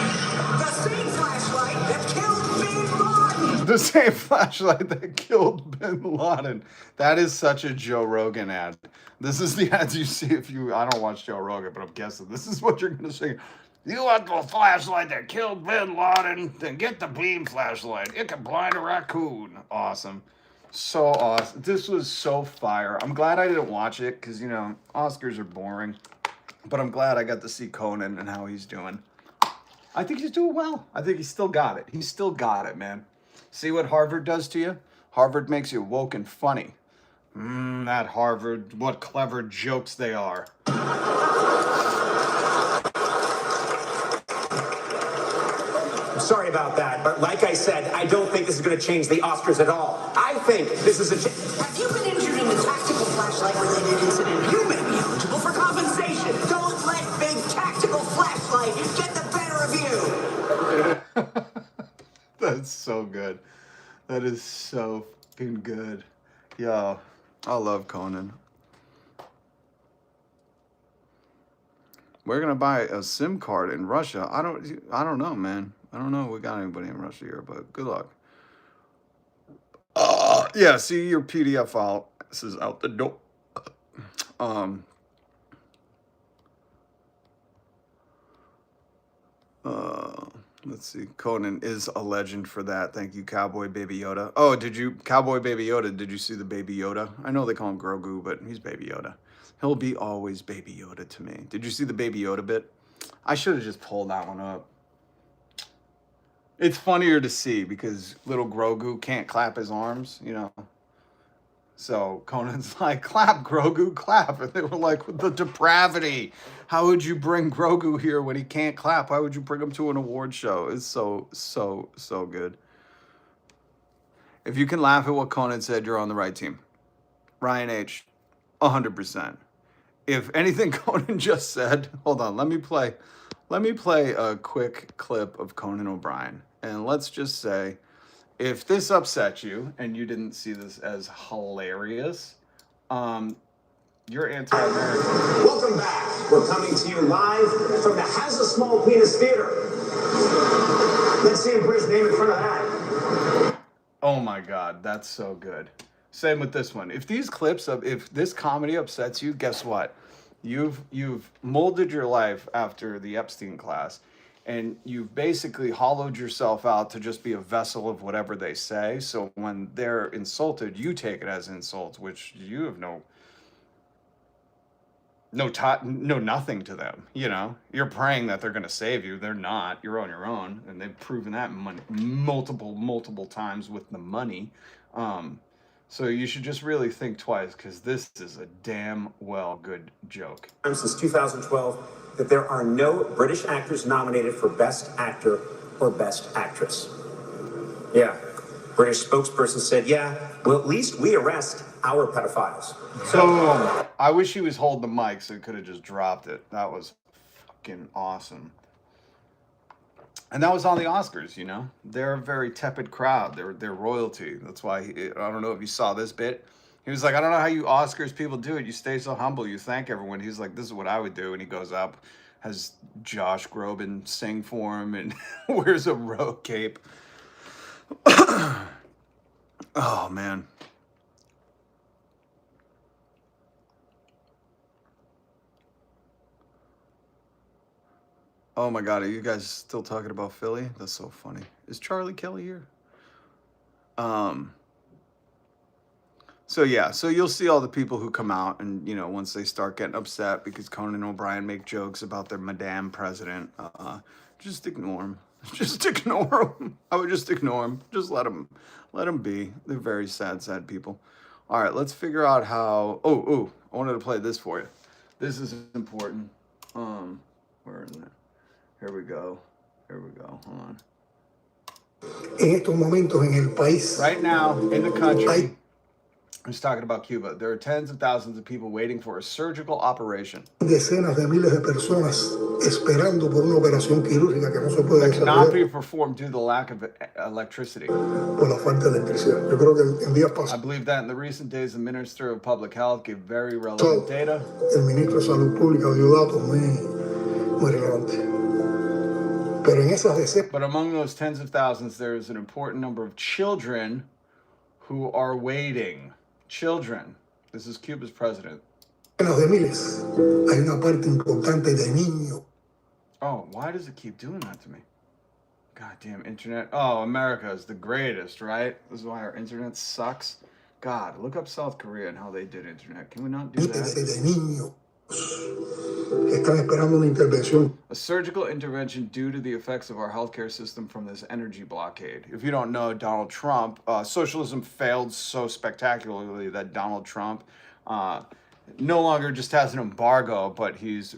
The same flashlight that killed Bin Laden. The same flashlight that killed Bin Laden. That is such a Joe Rogan ad. This is the ads you see if you... I don't watch Joe Rogan, but I'm guessing this is what you're going to say. You want the flashlight that killed Bin Laden? Then get the beam flashlight. It can blind a raccoon. Awesome. So awesome. This was so fire. I'm glad I didn't watch it because, you know, Oscars are boring. But I'm glad I got to see Conan and how he's doing. I think he's doing well. I think he's still got it. He's still got it, man. See what Harvard does to you? Harvard makes you woke and funny. That Harvard, what clever jokes they are. Sorry about that, but like I said, I don't think this is going to change the Oscars at all. I think this is a... Have you been injured in a tactical flashlight-related incident? You may be eligible for compensation. Don't let big tactical flashlight get the better of you. That's so good. That is so fucking good. Yo, I love Conan. We're gonna buy a SIM card in Russia. I don't know, man. I don't know if we got anybody in Russia here, but good luck. Yeah, see your PDF file. This is out the door. Let's see. Conan is a legend for that. Thank you, Cowboy Baby Yoda. Oh, Cowboy Baby Yoda, did you see the Baby Yoda? I know they call him Grogu, but he's Baby Yoda. He'll be always Baby Yoda to me. Did you see the Baby Yoda bit? I should have just pulled that one up. It's funnier to see because little Grogu can't clap his arms, you know. So Conan's like, clap, Grogu, clap. And they were like, the depravity. How would you bring Grogu here when he can't clap? Why would you bring him to an award show? It's so, so, so good. If you can laugh at what Conan said, you're on the right team. Ryan H, 100%. If anything Conan just said, hold on, let me play a quick clip of Conan O'Brien. And let's just say, if this upset you and you didn't see this as hilarious, you're anti-American. Welcome back. We're coming to you live from the Has a Small Penis Theater. Let's see him put his name in front of that. Oh my God, that's so good. Same with this one. If these clips of, if this comedy upsets you, guess what? You've molded your life after the Epstein class, and you've basically hollowed yourself out to just be a vessel of whatever they say. So when they're insulted, you take it as insults, which you have no nothing to them. You know, you're praying that they're going to save you. They're not. You're on your own, and they've proven that multiple times with the money. So you should just really think twice, because this is a damn well good joke. Since 2012, that there are no British actors nominated for Best Actor or Best Actress. Yeah. British spokesperson said, yeah, well, at least we arrest our pedophiles. So I wish he was holding the mic so he could have just dropped it. That was fucking awesome. And that was on the Oscars, you know. They're a very tepid crowd. They're royalty. That's why I don't know if you saw this bit. He was like, I don't know how you Oscars people do it. You stay so humble. You thank everyone. He's like, this is what I would do. And he goes up, has Josh Groban sing for him, and wears a robe cape. Oh, man. Oh my God, are you guys still talking about Philly? That's so funny. Is Charlie Kelly here? So yeah, so you'll see all the people who come out, and you know, once they start getting upset because Conan O'Brien make jokes about their Madame President, just ignore them. Just ignore them. I would just ignore them. Just let them be. They're very sad people. All right, let's figure out how. Oh, I wanted to play this for you. This is important. Where is it? Here we go. Hold on. En estos momentos en el país. Right now, in the country, I was talking about Cuba. There are tens of thousands of people waiting for a surgical operation. Decenas de miles de personas esperando por una operación quirúrgica que no se puede That cannot be desarrollar performed due to the lack of electricity. por la falta de electricidad. Yo creo que en días I pasados believe that in the recent days, the Minister of Public Health gave very relevant data. el ministro de Salud Pública dio datos muy relevantes. Pero en esas decenas But among those tens of thousands, there is an important number of children who are waiting. Children. This is Cuba's president. de miles hay una parte importante de niños. Oh, why does it keep doing that to me? Goddamn internet. Oh, America is the greatest, right? This is why our internet sucks. God, look up South Korea and how they did internet. Can we not do Miles that? de niños que están esperando una intervención. A surgical intervention due to the effects of our healthcare system from this energy blockade. If you don't know, Donald Trump, socialism failed so spectacularly that Donald Trump no longer just has an embargo, but he's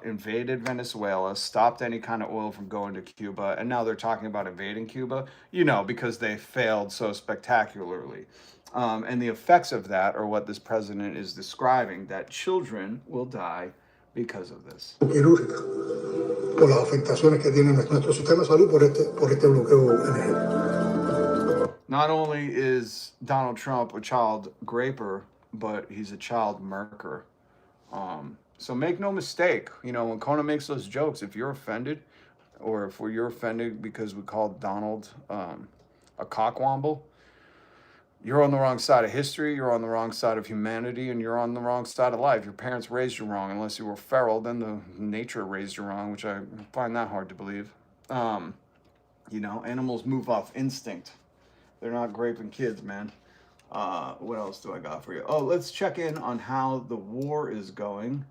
invaded Venezuela, stopped any kind of oil from going to Cuba, and now they're talking about invading Cuba, you know, because they failed so spectacularly. And the effects of that are what this president is describing, that children will die because of this. Quirúrgica por las afectaciones que tiene nuestro sistema de salud por este bloqueo energético. Not only is Donald Trump a child graper, but he's a child murker. So make no mistake, you know, when Conan makes those jokes, if you're offended, or if you're offended because we called Donald a cockwomble, you're on the wrong side of history, you're on the wrong side of humanity, and you're on the wrong side of life. Your parents raised you wrong. Unless you were feral, then the nature raised you wrong, which I find that hard to believe. You know, animals move off instinct. They're not graping kids, man. What else do I got for you? Oh, let's check in on how the war is going.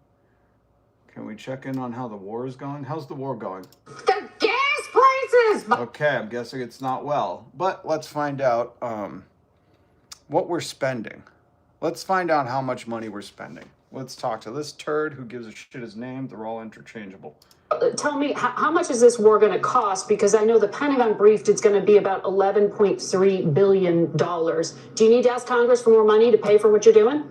Can we check in on how the war is going? How's the war going? The gas prices! Okay, I'm guessing it's not well. But let's find out what we're spending. Let's find out how much money we're spending. Let's talk to this turd who gives a shit his name. They're all interchangeable. Tell me, how much is this war going to cost? Because I know the Pentagon briefed it's going to be about $11.3 billion. Do you need to ask Congress for more money to pay for what you're doing?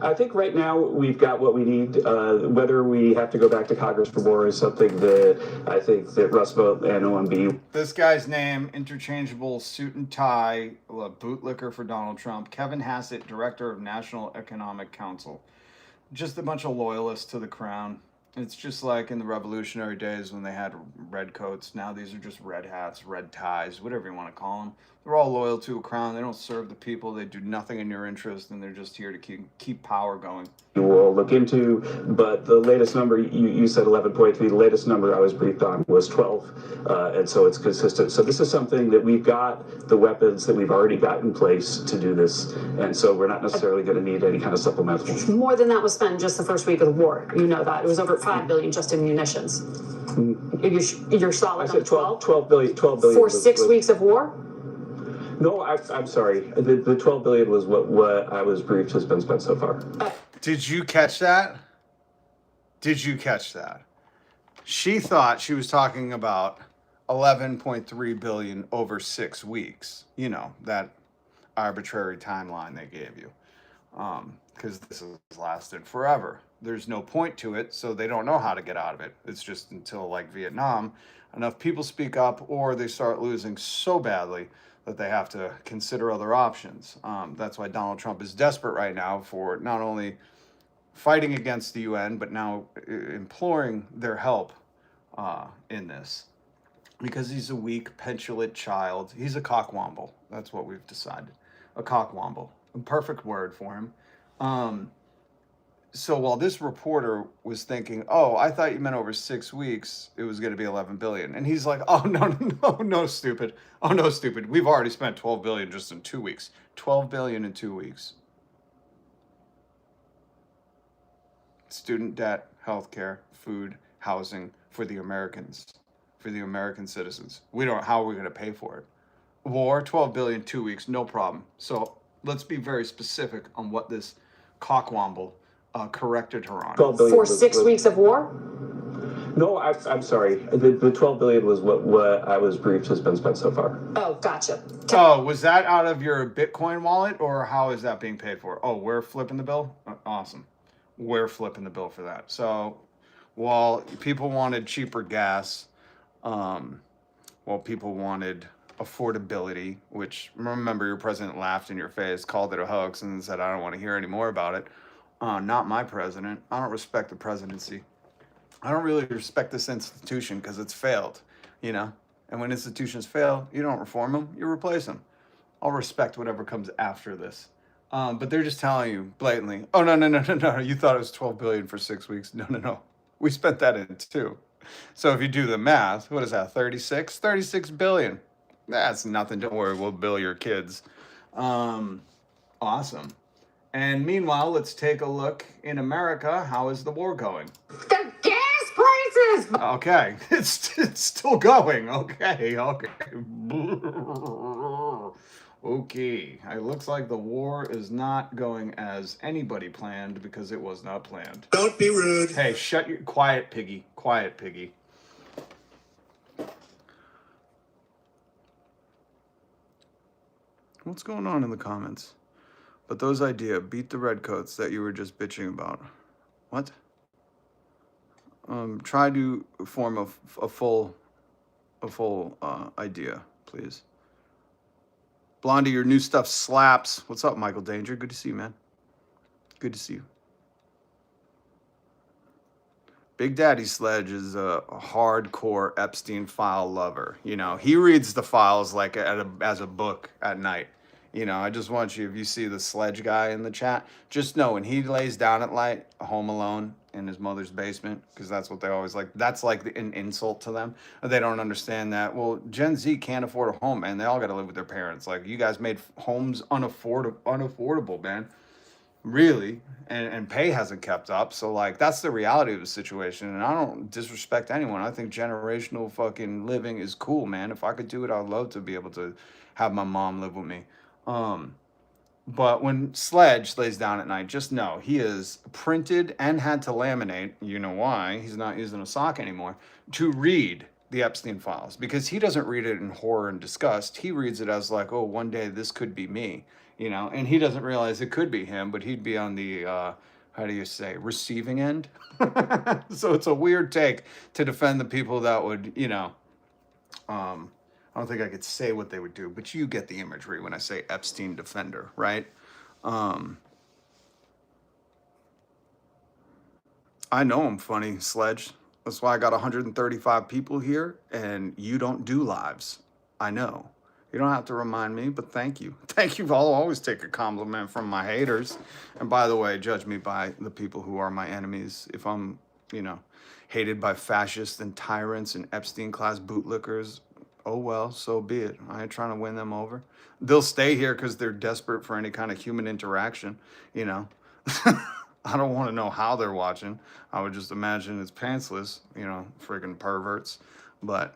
I think right now we've got what we need. Whether we have to go back to Congress for more is something that I think that Russ Vogt and OMB. This guy's name, interchangeable suit and tie, bootlicker for Donald Trump. Kevin Hassett, Director of National Economic Council. Just a bunch of loyalists to the crown. It's just like in the Revolutionary days when they had red coats. Now these are just red hats, red ties, whatever you want to call them. They're all loyal to a crown. They don't serve the people. They do nothing in your interest, and they're just here to keep power going. We'll look into, but the latest number, you said 11.3. The latest number I was briefed on was 12, and so it's consistent. So this is something that we've got the weapons that we've already got in place to do this, and so we're not necessarily going to need any kind of supplemental. More than that was spent just the first week of the war. You know that. It was over $5 billion just in munitions. You're solid on 12? 12 billion. For 6 weeks of war? No, I'm sorry. The 12 billion was what I was briefed has been spent so far. Did you catch that? Did you catch that? She thought she was talking about 11.3 billion over 6 weeks. You know, that arbitrary timeline they gave you. Because this has lasted forever. There's no point to it, so they don't know how to get out of it. It's just until, like Vietnam, enough people speak up or they start losing so badly that they have to consider other options. That's why Donald Trump is desperate right now for not only fighting against the UN, but now imploring their help in this. Because he's a weak, petulant child. He's a cockwomble. That's what we've decided. A cockwomble. A perfect word for him. So while this reporter was thinking, oh, I thought you meant over 6 weeks, it was going to be 11 billion. And he's like, oh, no, stupid. Oh, no, stupid. We've already spent 12 billion just in 2 weeks. 12 billion in 2 weeks. Student debt, healthcare, food, housing for the Americans, for the American citizens. How are we going to pay for it? War, 12 billion, 2 weeks, no problem. So let's be very specific on what this cockwomble corrected her on. For 6 weeks of war? No, I'm sorry. The 12 billion was what I was briefed has been spent so far. Oh, gotcha. Oh, was that out of your Bitcoin wallet, or how is that being paid for? Oh, we're flipping the bill? Awesome. We're flipping the bill for that. So while people wanted cheaper gas, while people wanted affordability, which, remember, your president laughed in your face, called it a hoax, and said, I don't want to hear any more about it. Not my president. I don't respect the presidency. I don't really respect this institution because it's failed, you know? And when institutions fail, you don't reform them, you replace them. I'll respect whatever comes after this. But they're just telling you blatantly, oh, no, you thought it was 12 billion for 6 weeks. No. We spent that in 2. So if you do the math, what is that, 36? 36 billion. That's nothing. Don't worry, we'll bill your kids. Awesome. And meanwhile, let's take a look in America. How is the war going? The gas prices! Okay, it's still going. Okay. Okay, it looks like the war is not going as anybody planned because it was not planned. Don't be rude. Hey, quiet, piggy. Quiet, piggy. What's going on in the comments? But those beat the redcoats that you were just bitching about. What? Try to form a full idea, please. Blondie, your new stuff slaps. What's up, Michael Danger? Good to see you, man. Good to see you. Big Daddy Sledge is a hardcore Epstein file lover. You know, he reads the files like as a book at night. You know, I just want you, if you see the Sledge guy in the chat, just know when he lays down at night, home alone in his mother's basement, because that's what they always like. That's like an insult to them. They don't understand that. Well, Gen Z can't afford a home, man. They all got to live with their parents. Like, you guys made homes unaffordable, man. Really. And pay hasn't kept up. So, like, that's the reality of the situation. And I don't disrespect anyone. I think generational fucking living is cool, man. If I could do it, I'd love to be able to have my mom live with me. But when Sledge lays down at night, just know he is printed and had to laminate. You know why? He's not using a sock anymore to read the Epstein files, because he doesn't read it in horror and disgust. He reads it as like, oh, one day this could be me, and he doesn't realize it could be him, but he'd be on the, how do you say, receiving end. So it's a weird take to defend the people that would, I don't think I could say what they would do, but you get the imagery when I say Epstein defender, right? I know I'm funny, Sledge. That's why I got 135 people here, and you don't do lives. I know. You don't have to remind me, but thank you. Thank you. I'll always take a compliment from my haters. And by the way, judge me by the people who are my enemies. If I'm, hated by fascists and tyrants and Epstein-class bootlickers, oh well, so be it. I ain't trying to win them over. They'll stay here because they're desperate for any kind of human interaction, I don't want to know how they're watching. I would just imagine it's pantsless, friggin' perverts. But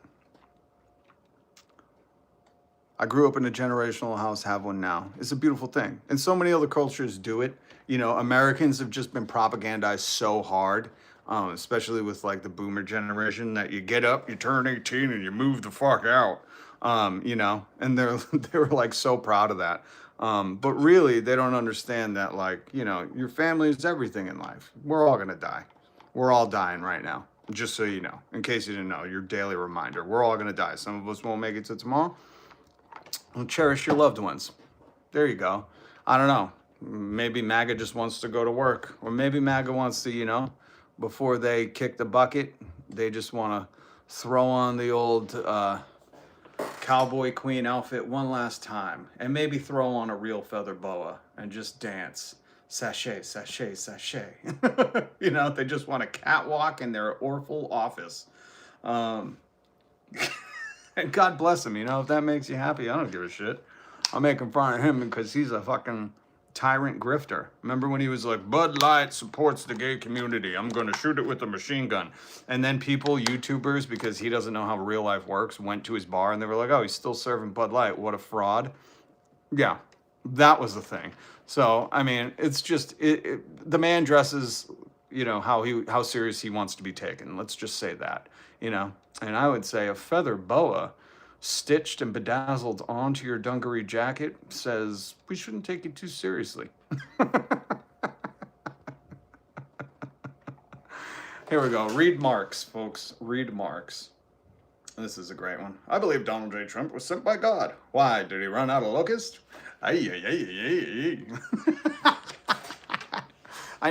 I grew up in a generational house, have one now. It's a beautiful thing. And so many other cultures do it. Americans have just been propagandized so hard, especially with like the boomer generation, that you get up, you turn 18 and you move the fuck out, and they were like so proud of that. But really, they don't understand that, like, your family is everything in life. We're all going to die. We're all dying right now, just so you know. In case you didn't know, your daily reminder. We're all going to die. Some of us won't make it to tomorrow. Well, cherish your loved ones. There you go. I don't know. Maybe MAGA just wants to go to work. Or maybe MAGA wants to, before they kick the bucket, they just want to throw on the old cowboy queen outfit one last time, and maybe throw on a real feather boa and just dance. Sashay, sashay, sashay. They just want a catwalk in their Orphle office. And God bless him, if that makes you happy, I don't give a shit. I'm making fun of him because he's a fucking tyrant grifter. Remember when he was like, Bud Light supports the gay community, I'm going to shoot it with a machine gun. And then people, YouTubers, because he doesn't know how real life works, went to his bar and they were like, oh, he's still serving Bud Light. What a fraud. Yeah, that was the thing. So, I mean, it's just, the man dresses, how serious he wants to be taken. Let's just say that, And I would say a feather boa stitched and bedazzled onto your dungaree jacket says we shouldn't take it too seriously. Here we go. Read Marx, folks. Read Marx. This is a great one. I believe Donald J. Trump was sent by God. Why? Did he run out of locusts? I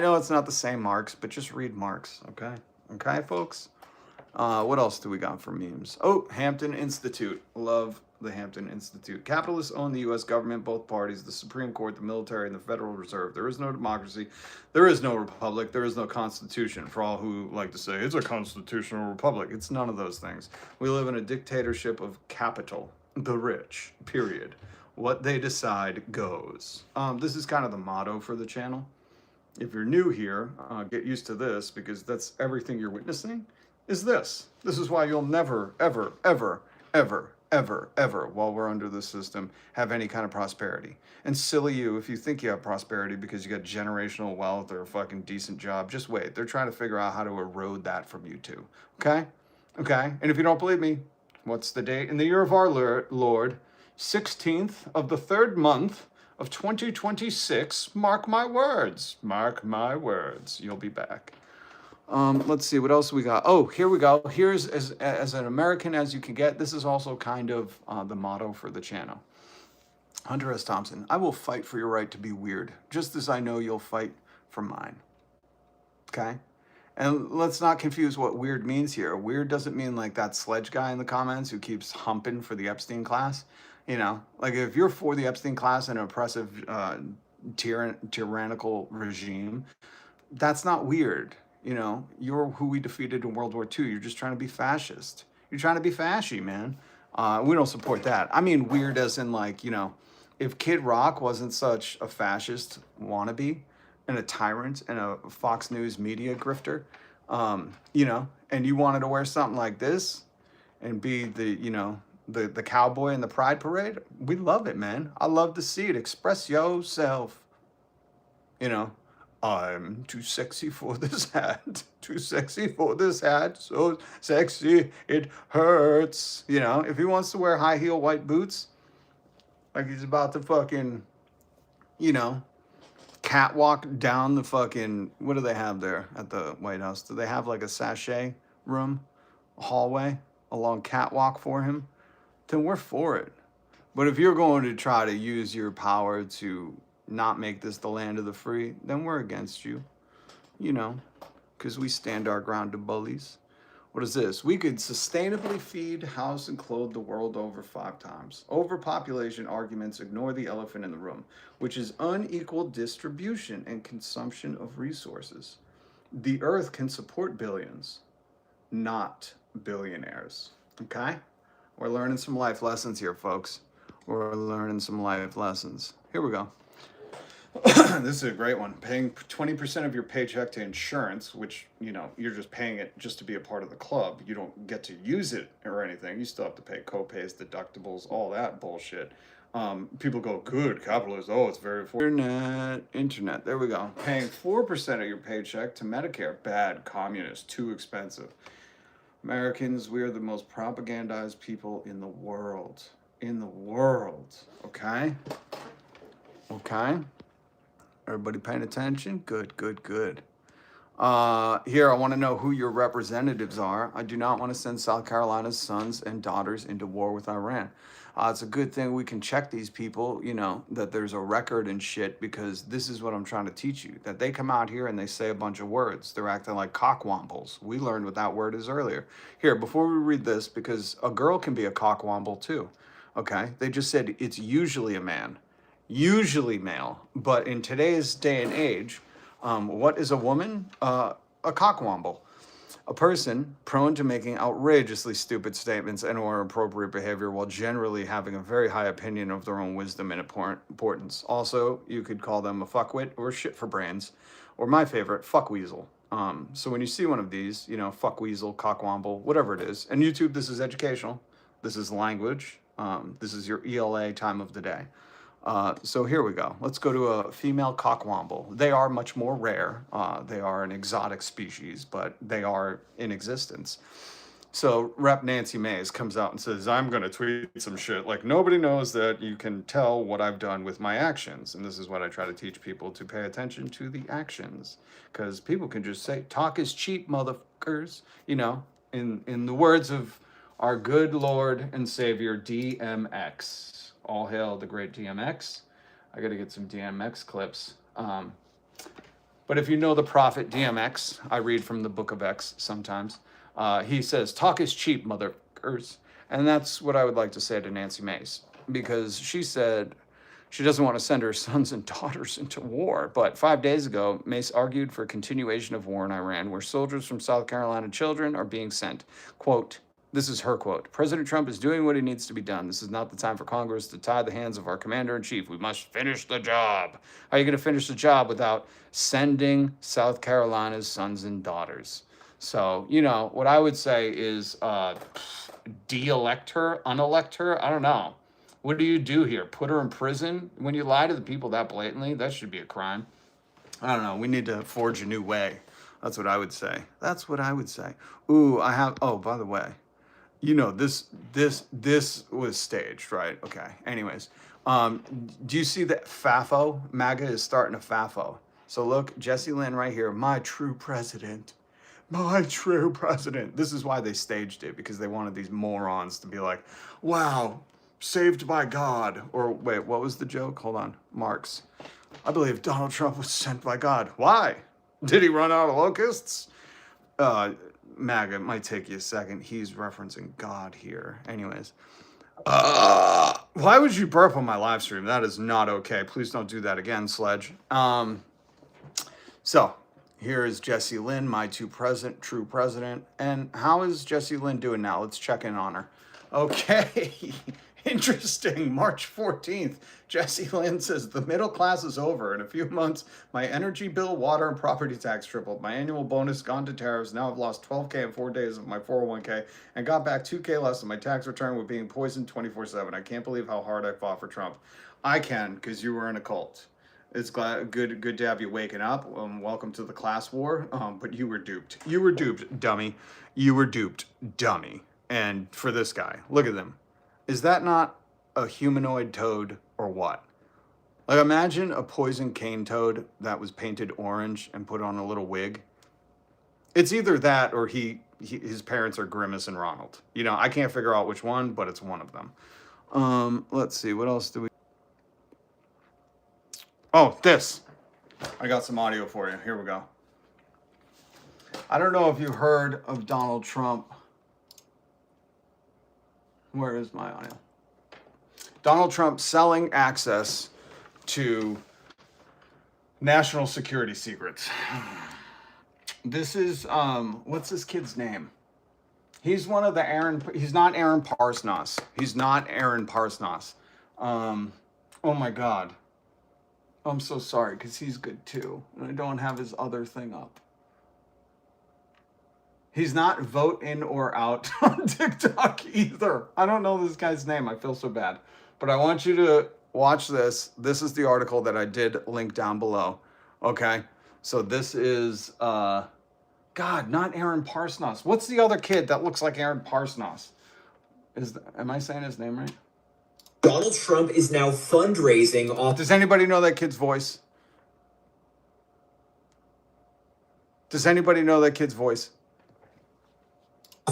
know it's not the same Marx, but just read Marx, okay? Okay, folks? What else do we got for memes? Oh, Hampton Institute. Love the Hampton Institute. Capitalists own the U.S. government, both parties, the Supreme Court, the military, and the Federal Reserve. There is no democracy. There is no republic. There is no constitution. For all who like to say it's a constitutional republic, it's none of those things. We live in a dictatorship of capital, the rich, period. What they decide goes. This is kind of the motto for the channel. If you're new here, get used to this, because that's everything you're witnessing. Is this. This is why you'll never, ever, ever, ever, ever, ever, while we're under this system, have any kind of prosperity. And silly you, if you think you have prosperity because you got generational wealth or a fucking decent job, just wait. They're trying to figure out how to erode that from you too. Okay? Okay? And if you don't believe me, what's the date? In the year of our Lord, 16th of the 3rd month of 2026, mark my words. Mark my words. You'll be back. Let's see, what else we got? Oh, here we go. Here's, as an American as you can get, this is also kind of the motto for the channel. Hunter S. Thompson, I will fight for your right to be weird, just as I know you'll fight for mine. Okay? And let's not confuse what weird means here. Weird doesn't mean like that Sledge guy in the comments who keeps humping for the Epstein class. Like if you're for the Epstein class and an oppressive, tyrannical regime, that's not weird. You're who we defeated in World War II. You're just trying to be fascist. You're trying to be fashy, man. We don't support that. I mean, weird as in like, if Kid Rock wasn't such a fascist wannabe and a tyrant and a Fox News media grifter, and you wanted to wear something like this and be the, the cowboy in the pride parade. We love it, man. I love to see it. Express yourself. You know, I'm too sexy for this hat. Too sexy for this hat. So sexy it hurts. You know, if he wants to wear high heel white boots, like he's about to fucking, you know, catwalk down the fucking, what do they have there at the White House? Do they have like a sachet room, a hallway, a long catwalk for him? Then we're for it. But if you're going to try to use your power to not make this the land of the free, then we're against you, you know, because we stand our ground to bullies. What is this? We could sustainably feed, house, and clothe the world over 5 times. Overpopulation arguments ignore the elephant in the room, which is unequal distribution and consumption of resources. The earth can support billions, not billionaires. Okay? We're learning some life lessons here, folks. We're learning some life lessons. Here we go. This is a great one. Paying 20% of your paycheck to insurance, which, you know, you're just paying it just to be a part of the club. You don't get to use it or anything. You still have to pay co-pays, deductibles, all that bullshit. People go, good, capitalist, oh, it's very affordable. Internet, there we go. Paying 4% of your paycheck to Medicare, bad, communist, too expensive. Americans, we are the most propagandized people in the world. In the world, okay? Okay? Everybody paying attention? Good, good, good. Here, I want to know who your representatives are. I do not want to send South Carolina's sons and daughters into war with Iran. It's a good thing we can check these people, you know, that there's a record and shit, because this is what I'm trying to teach you. That they come out here and they say a bunch of words. They're acting like cockwombles. We learned what that word is earlier. Here, before we read this, because a girl can be a cockwomble too, okay? They just said it's usually a man. Usually male, but in today's day and age, what is a woman? A cockwomble. A person prone to making outrageously stupid statements and or inappropriate behavior while generally having a very high opinion of their own wisdom and importance. Also, you could call them a fuckwit or shit for brains, or my favorite, fuckweasel. So when you see one of these, you know, fuckweasel, cockwomble, whatever it is, and YouTube, this is educational. This is language. This is your ELA time of the day. So here we go. Let's go to a female cockwomble. They are much more rare. They are an exotic species, but they are in existence. So Rep. Nancy Mays comes out and says, I'm going to tweet some shit. Like, nobody knows that you can tell what I've done with my actions. And this is what I try to teach people, to pay attention to the actions. Because people can just say, talk is cheap, motherfuckers. You know, in the words of our good Lord and Savior, DMX. All hail the great DMX. I got to get some DMX clips. But if you know the prophet DMX, I read from the book of X sometimes. He says, talk is cheap, motherfuckers. And that's what I would like to say to Nancy Mace, because she said she doesn't want to send her sons and daughters into war. But 5 days ago, Mace argued for a continuation of war in Iran, where soldiers from South Carolina children are being sent. Quote, this is her quote. President Trump is doing what he needs to be done. This is not the time for Congress to tie the hands of our commander-in-chief. We must finish the job. How are you going to finish the job without sending South Carolina's sons and daughters? So, you know, what I would say is de-elect her, unelect her. I don't know. What do you do here? Put her in prison? When you lie to the people that blatantly, that should be a crime. I don't know. We need to forge a new way. That's what I would say. That's what I would say. Ooh, I have, oh, by the way. You know, this was staged, right? Okay. Anyways, do you see that FAFO? MAGA is starting a FAFO. So look, Jesse Lynn right here, my true president. My true president. This is why they staged it, because they wanted these morons to be like, wow, saved by God. Or wait, what was the joke? Hold on. Marx. I believe Donald Trump was sent by God. Why? Did he run out of locusts? MAGA, it might take you a second. He's referencing God here. Anyways. Why would you burp on my live stream? That is not okay. Please don't do that again, Sledge. So, here is Jesse Lynn, my true president. And how is Jesse Lynn doing now? Let's check in on her. Okay. Interesting. March 14th. Jesse Lynn says the middle class is over. In a few months, my energy bill, water, and property tax tripled. My annual bonus gone to tariffs. Now I've lost $12K in 4 days of my 401K and got back $2K less in my tax return with being poisoned 24/7. I can't believe how hard I fought for Trump. I can, because you were in a cult. It's good to have you waking up. Welcome to the class war. But you were duped. You were duped, dummy. You were duped, dummy. And for this guy, look at them. Is that not a humanoid toad or what? Like, imagine a poison cane toad that was painted orange and put on a little wig. It's either that or his parents are Grimace and Ronald. You know, I can't figure out which one, but it's one of them. Let's see, what else do we... Oh, this. I got some audio for you. Here we go. I don't know if you heard of Donald Trump. Where is my audio? Donald Trump selling access to national security secrets. This is, what's this kid's name? He's one of the he's not Aaron Parsons. He's not Aaron Parsons. Oh my God. I'm so sorry, because he's good too. And I don't have his other thing up. He's not vote in or out on TikTok either. I don't know this guy's name. I feel so bad. But I want you to watch this. This is the article that I did link down below. Okay? So this is, God, not Aaron Parsons. What's the other kid that looks like Aaron Parsons? Am I saying his name right? Donald Trump is now fundraising off. Does anybody know that kid's voice? Does anybody know that kid's voice?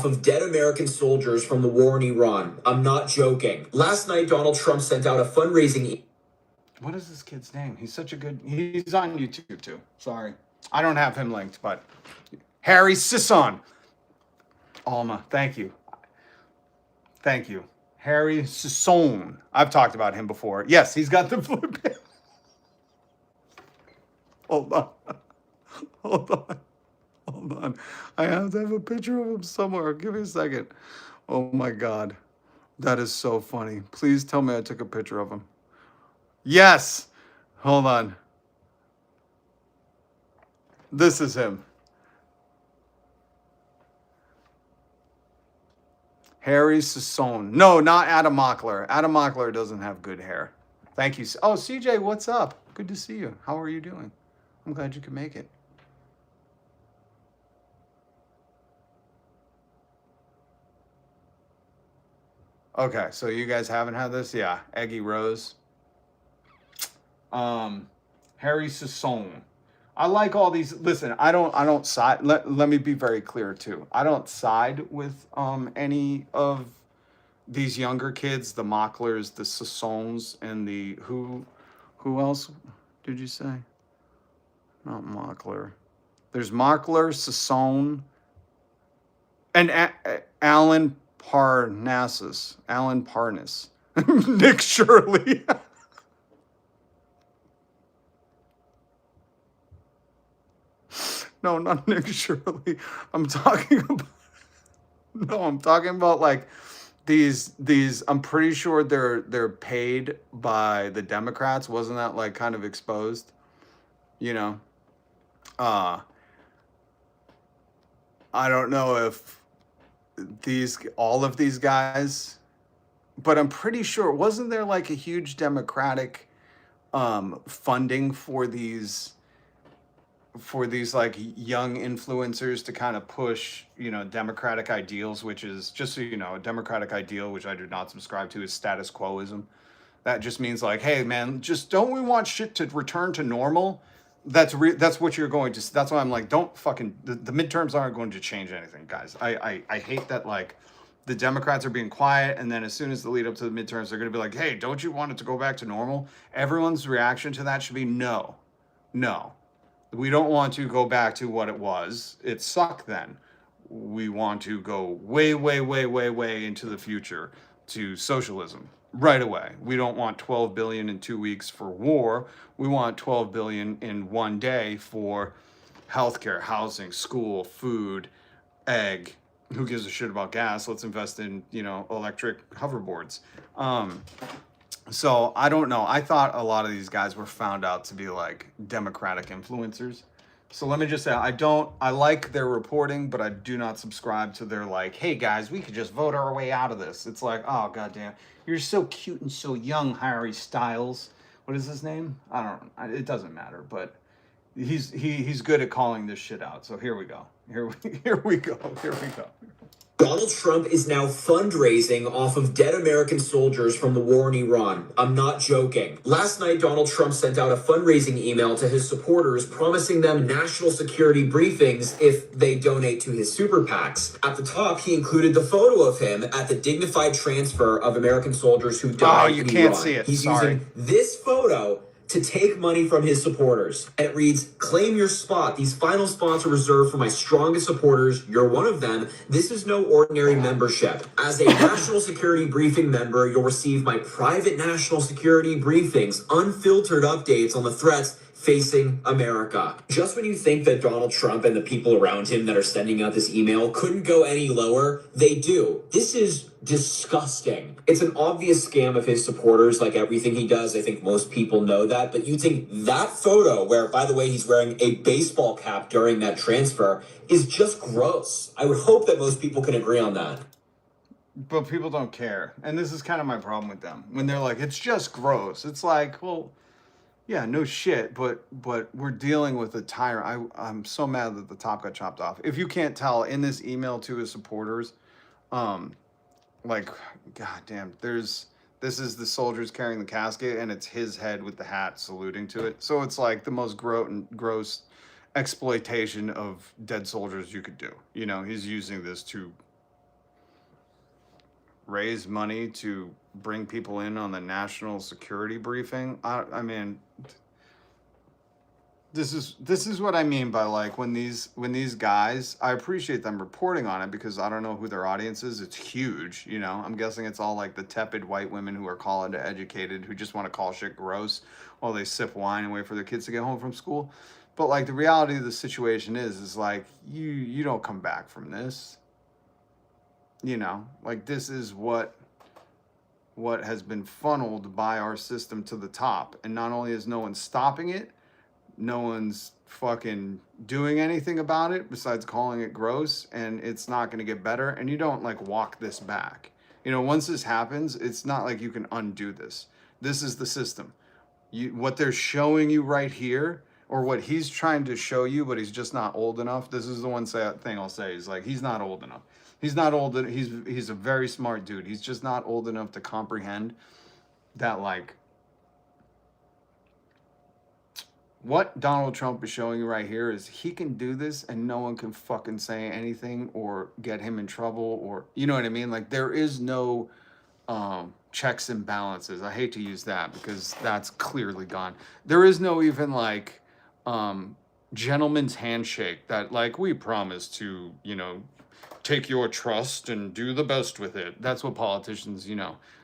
Of dead American soldiers from the war in Iran. I'm not joking. Last night, Donald Trump sent out a fundraising. What is this kid's name? He's such a good... He's on YouTube too. Sorry. I don't have him linked, but... Harry Sisson. Alma, thank you. Thank you. Harry Sisson. I've talked about him before. Yes, he's got the blue pen. Hold on. Hold on. Hold on. I have to have a picture of him somewhere. Give me a second. Oh my God. That is so funny. Please tell me I took a picture of him. Yes. Hold on. This is him. Harry Sisson. No, not Adam Mockler. Adam Mockler doesn't have good hair. Thank you. Oh, CJ, what's up? Good to see you. How are you doing? I'm glad you could make it. Okay, so you guys haven't had this? Yeah, Eggy Rose. Harry Sisson. I like all these. Listen, I don't side. Let me be very clear too. I don't side with any of these younger kids, the Mocklers, the Sissons, and the who else did you say? Not Mockler. There's Mockler, Sisson, and Alan Parnassus. Alan Parnas. Nick Shirley. No, not Nick Shirley. I'm talking about like these I'm pretty sure they're paid by the Democrats. Wasn't that like kind of exposed? You know? I don't know if all of these guys, but I'm pretty sure, wasn't there like a huge Democratic funding for these like young influencers to kind of push, you know, Democratic ideals, which is, just so you know, a Democratic ideal, which I do not subscribe to, is status quoism. That just means like, hey man, just don't we want shit to return to normal? That's what you're going to, that's why I'm like, don't fucking, the midterms aren't going to change anything, guys. I hate that like the Democrats are being quiet, and then as soon as the lead up to the midterms, they're going to be like, hey, don't you want it to go back to normal? Everyone's reaction to that should be no. We don't want to go back to what it was. It sucked then. We want to go way, way, way, way, way into the future to socialism right away. We don't want 12 billion in 2 weeks for war. We want 12 billion in 1 day for healthcare, housing, school, food, egg, who gives a shit about gas? Let's invest in, electric hoverboards. So I don't know. I thought a lot of these guys were found out to be like Democratic influencers. So let me just say, I like their reporting, but I do not subscribe to their like, hey guys, we could just vote our way out of this. It's like, oh goddamn, you're so cute and so young, Harry Styles. What is his name? I don't. It doesn't matter, but he's good at calling this shit out. So here we go. Here we go. Here we go. Donald Trump is now fundraising off of dead American soldiers from the war in Iran. I'm not joking. Last night, Donald Trump sent out a fundraising email to his supporters promising them national security briefings if they donate to his super PACs. At the top, he included the photo of him at the dignified transfer of American soldiers who died you in can't Iran. see it. He's Sorry. using this photo to take money from his supporters. And it reads, claim your spot. These final spots are reserved for my strongest supporters. You're one of them. This is no ordinary membership. As a national security briefing member, you'll receive my private national security briefings, unfiltered updates on the threats facing America. Just when you think that Donald Trump and the people around him that are sending out this email couldn't go any lower, they do. This is disgusting. It's an obvious scam of his supporters, like everything he does. I think most people know that. But you think that photo, where, by the way, he's wearing a baseball cap during that transfer, is just gross. I would hope that most people can agree on that. But people don't care. And this is kind of my problem with them. When they're like, it's just gross. It's like, well, yeah, no shit, but we're dealing with a tyrant. I'm so mad that the top got chopped off. If you can't tell, in this email to his supporters, like, goddamn, this is the soldiers carrying the casket, and it's his head with the hat saluting to it. So it's like the most gross exploitation of dead soldiers you could do. He's using this to raise money to bring people in on the national security briefing. I mean, this is what I mean by like when these guys, I appreciate them reporting on it because I don't know who their audience is. It's huge, I'm guessing it's all like the tepid white women who are college educated who just want to call shit gross while they sip wine and wait for their kids to get home from school. But like the reality of the situation is like you don't come back from this. Like this is what has been funneled by our system to the top. And not only is no one stopping it, no one's fucking doing anything about it besides calling it gross, and it's not going to get better. And you don't like walk this back. Once this happens, it's not like you can undo this. This is the system. What they're showing you right here, or what he's trying to show you, but he's just not old enough. This is the one thing I'll say is like, he's not old enough. He's not old. He's a very smart dude. He's just not old enough to comprehend that, like, what Donald Trump is showing you right here is he can do this and no one can fucking say anything or get him in trouble, or, you know what I mean? Like, there is no checks and balances. I hate to use that because that's clearly gone. There is no even like gentleman's handshake that like we promise to, take your trust and do the best with it. That's what politicians,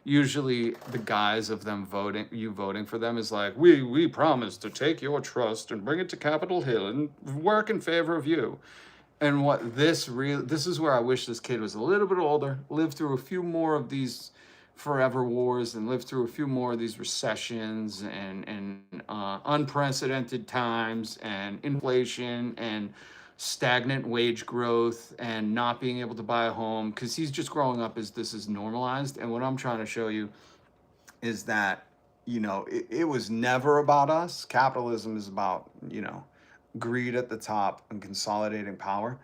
usually the guise of them voting for them is like, we promise to take your trust and bring it to Capitol Hill and work in favor of you. And what this is where I wish this kid was a little bit older, lived through a few more of these forever wars and lived through a few more of these recessions and unprecedented times and inflation and stagnant wage growth and not being able to buy a home, because he's just growing up as this is normalized. And what I'm trying to show you is that, it was never about us. Capitalism is about, greed at the top and consolidating power.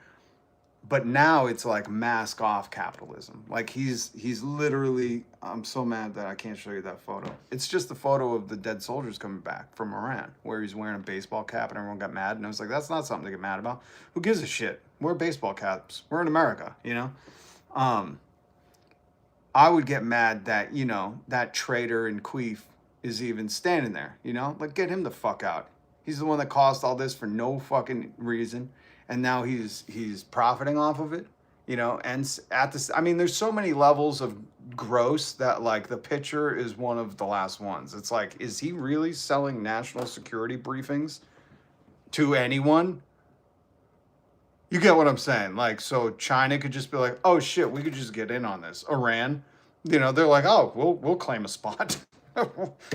But now it's like mask off capitalism. Like he's literally, I'm so mad that I can't show you that photo. It's just the photo of the dead soldiers coming back from Iran, where he's wearing a baseball cap and everyone got mad. And I was like, that's not something to get mad about. Who gives a shit? Wear baseball caps. We're in America, I would get mad that, that traitor in Queef is even standing there, like get him the fuck out. He's the one that caused all this for no fucking reason. And now he's profiting off of it, and at this, I mean, there's so many levels of gross that like the picture is one of the last ones. It's like, is he really selling national security briefings to anyone? You get what I'm saying? Like, so China could just be like, oh shit, we could just get in on this. Iran, they're like, oh, we'll claim a spot.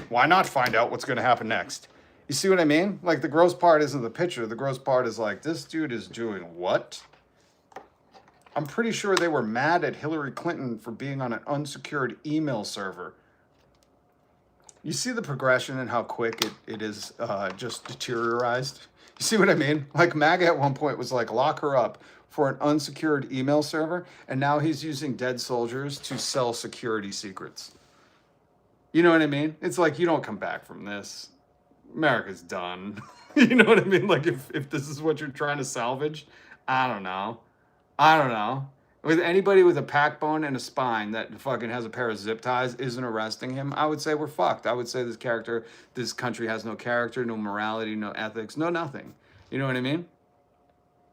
Why not find out what's going to happen next? You see what I mean? Like, the gross part isn't the picture. The gross part is like, this dude is doing what? I'm pretty sure they were mad at Hillary Clinton for being on an unsecured email server. You see the progression and how quick it is just deteriorized? You see what I mean? Like, MAGA at one point was like, lock her up for an unsecured email server, and now he's using dead soldiers to sell security secrets. You know what I mean? It's like, you don't come back from this. America's done. You know what I mean? Like, if this is what you're trying to salvage, I don't know. With anybody with a backbone and a spine that fucking has a pair of zip ties isn't arresting him, I would say we're fucked. I would say this country has no character, no morality, no ethics, no nothing. You know what I mean?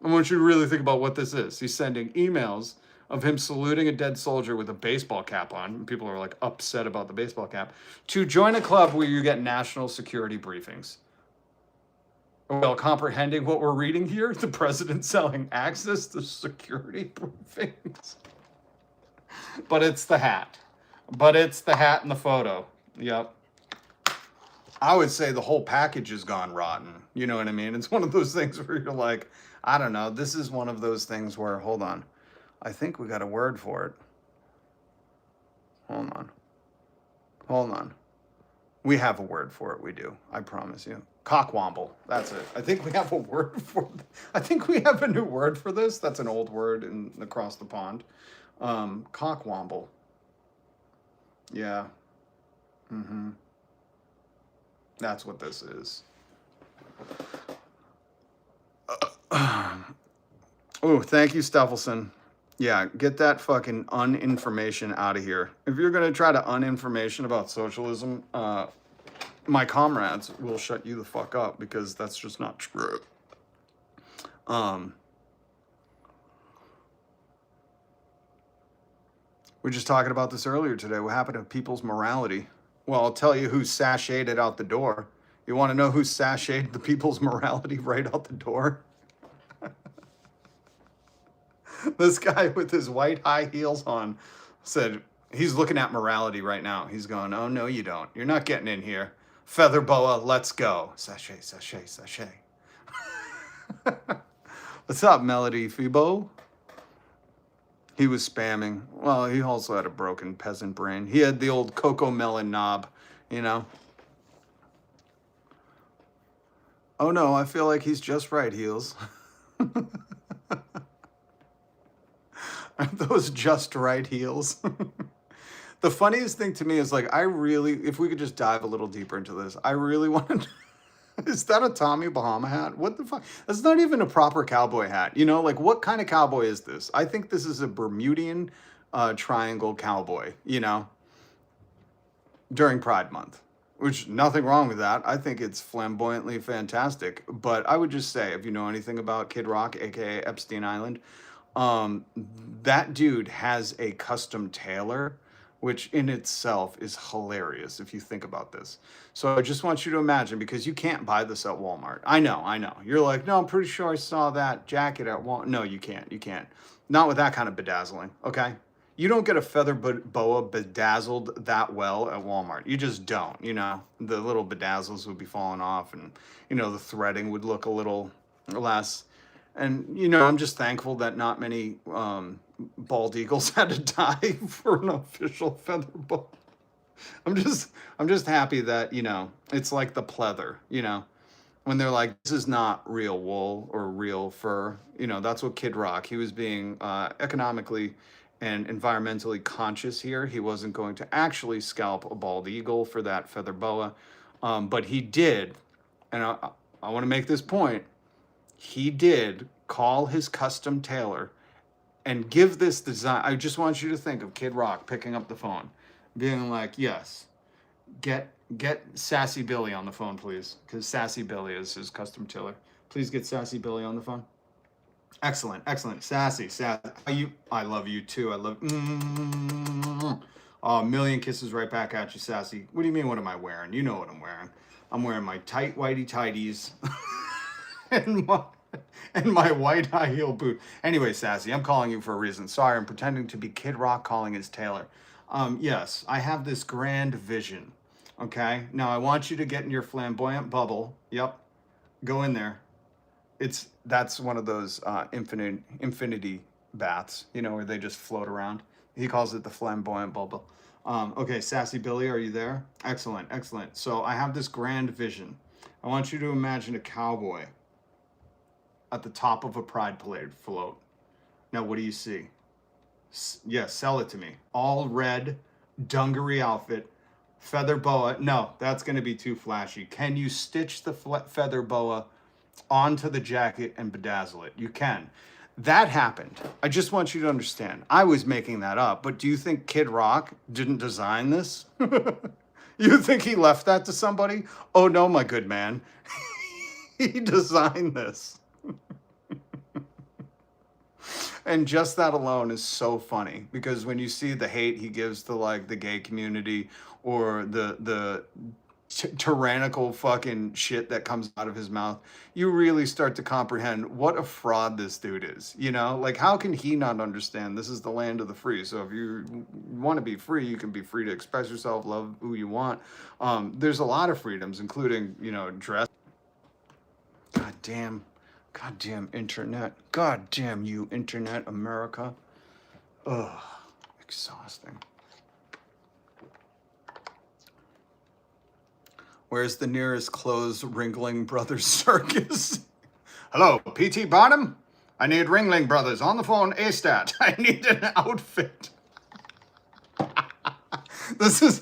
I want you to really think about what this is. He's sending emails of him saluting a dead soldier with a baseball cap on, and people are like upset about the baseball cap, to join a club where you get national security briefings. Well, comprehending what we're reading here, the president selling access to security briefings. But it's the hat. But it's the hat and the photo. Yep. I would say the whole package has gone rotten. You know what I mean? It's one of those things where you're like, I don't know. This is one of those things where, hold on. I think we got a word for it. Hold on. We have a word for it. We do. I promise you. Cockwomble. That's it. I think we have a word for it. I think we have a new word for this. That's an old word across the pond. Cockwomble. Yeah. That's what this is. Oh, thank you, Steffelson. Yeah, get that fucking uninformation out of here. If you're going to try to uninformation about socialism, my comrades will shut you the fuck up, because that's just not true. We were just talking about this earlier today. What happened to people's morality? Well, I'll tell you who sashayed it out the door. You want to know who sashayed the people's morality right out the door? This guy with his white high heels on said, he's looking at morality right now. He's going, oh, no, you don't. You're not getting in here. Feather boa, let's go. Sashay, sashay, sashay. What's up, Melody Fibo? He was spamming. Well, he also had a broken peasant brain. He had the old cocoa melon knob, you know? Oh, no, I feel like he's just right, heels. Aren't those just right heels? The funniest thing to me is, like, if we could just dive a little deeper into this, I really want to... Is that a Tommy Bahama hat? What the fuck? That's not even a proper cowboy hat. You know, like, what kind of cowboy is this? I think this is a Bermudian triangle cowboy, you know, during Pride Month, which nothing wrong with that. I think it's flamboyantly fantastic. But I would just say, if you know anything about Kid Rock, aka Epstein Island, that dude has a custom tailor, which in itself is hilarious if you think about this. So I just want you to imagine, because you can't buy this at Walmart. I know. You're like, no, I'm pretty sure I saw that jacket at Walmart. No, you can't. Not with that kind of bedazzling, okay? You don't get a feather boa bedazzled that well at Walmart. You just don't, you know? The little bedazzles would be falling off, and, you know, the threading would look a little less. And, you know, I'm just thankful that not many bald eagles had to die for an official feather boa. I'm just happy that, you know, it's like the pleather, you know, when they're like, this is not real wool or real fur. You know, that's what Kid Rock, he was being economically and environmentally conscious here. He wasn't going to actually scalp a bald eagle for that feather boa. But he did, and I want to make this point, he did call his custom tailor and give this design. I just want you to think of Kid Rock picking up the phone, being like, yes, get Sassy Billy on the phone, please, because Sassy Billy is his custom tailor. Please get Sassy Billy on the phone. Excellent. Sassy. I love you too. I love... Oh, a million kisses right back at you, Sassy. What do you mean, what am I wearing? You know what I'm wearing. I'm wearing my tight whitey tighties. And And my white high heel boot. Anyway, Sassy, I'm calling you for a reason. Sorry, I'm pretending to be Kid Rock calling as Taylor. Yes, I have this grand vision. Okay, now I want you to get in your flamboyant bubble. Yep, go in there. That's one of those infinity baths, you know, where they just float around. He calls it the flamboyant bubble. Okay, Sassy Billy, are you there? Excellent, excellent. So I have this grand vision. I want you to imagine a cowboy at the top of a pride parade float. Now, what do you see? Yeah, sell it to me. All red, dungaree outfit, feather boa. No, that's going to be too flashy. Can you stitch the feather boa onto the jacket and bedazzle it? You can. That happened. I just want you to understand. I was making that up, but do you think Kid Rock didn't design this? You think he left that to somebody? Oh no, my good man. He designed this. And just that alone is so funny, because when you see the hate he gives to like the gay community, or the tyrannical fucking shit that comes out of his mouth, you really start to comprehend what a fraud this dude is. You know, like, how can he not understand this is the land of the free? So if you want to be free, you can be free to express yourself, love who you want. There's a lot of freedoms, including, you know, dress. Goddamn internet. Goddamn you, internet America. Ugh, exhausting. Where's the nearest closed Ringling Brothers circus? Hello, P.T. Barnum? I need Ringling Brothers on the phone ASTAT. I need an outfit. This is...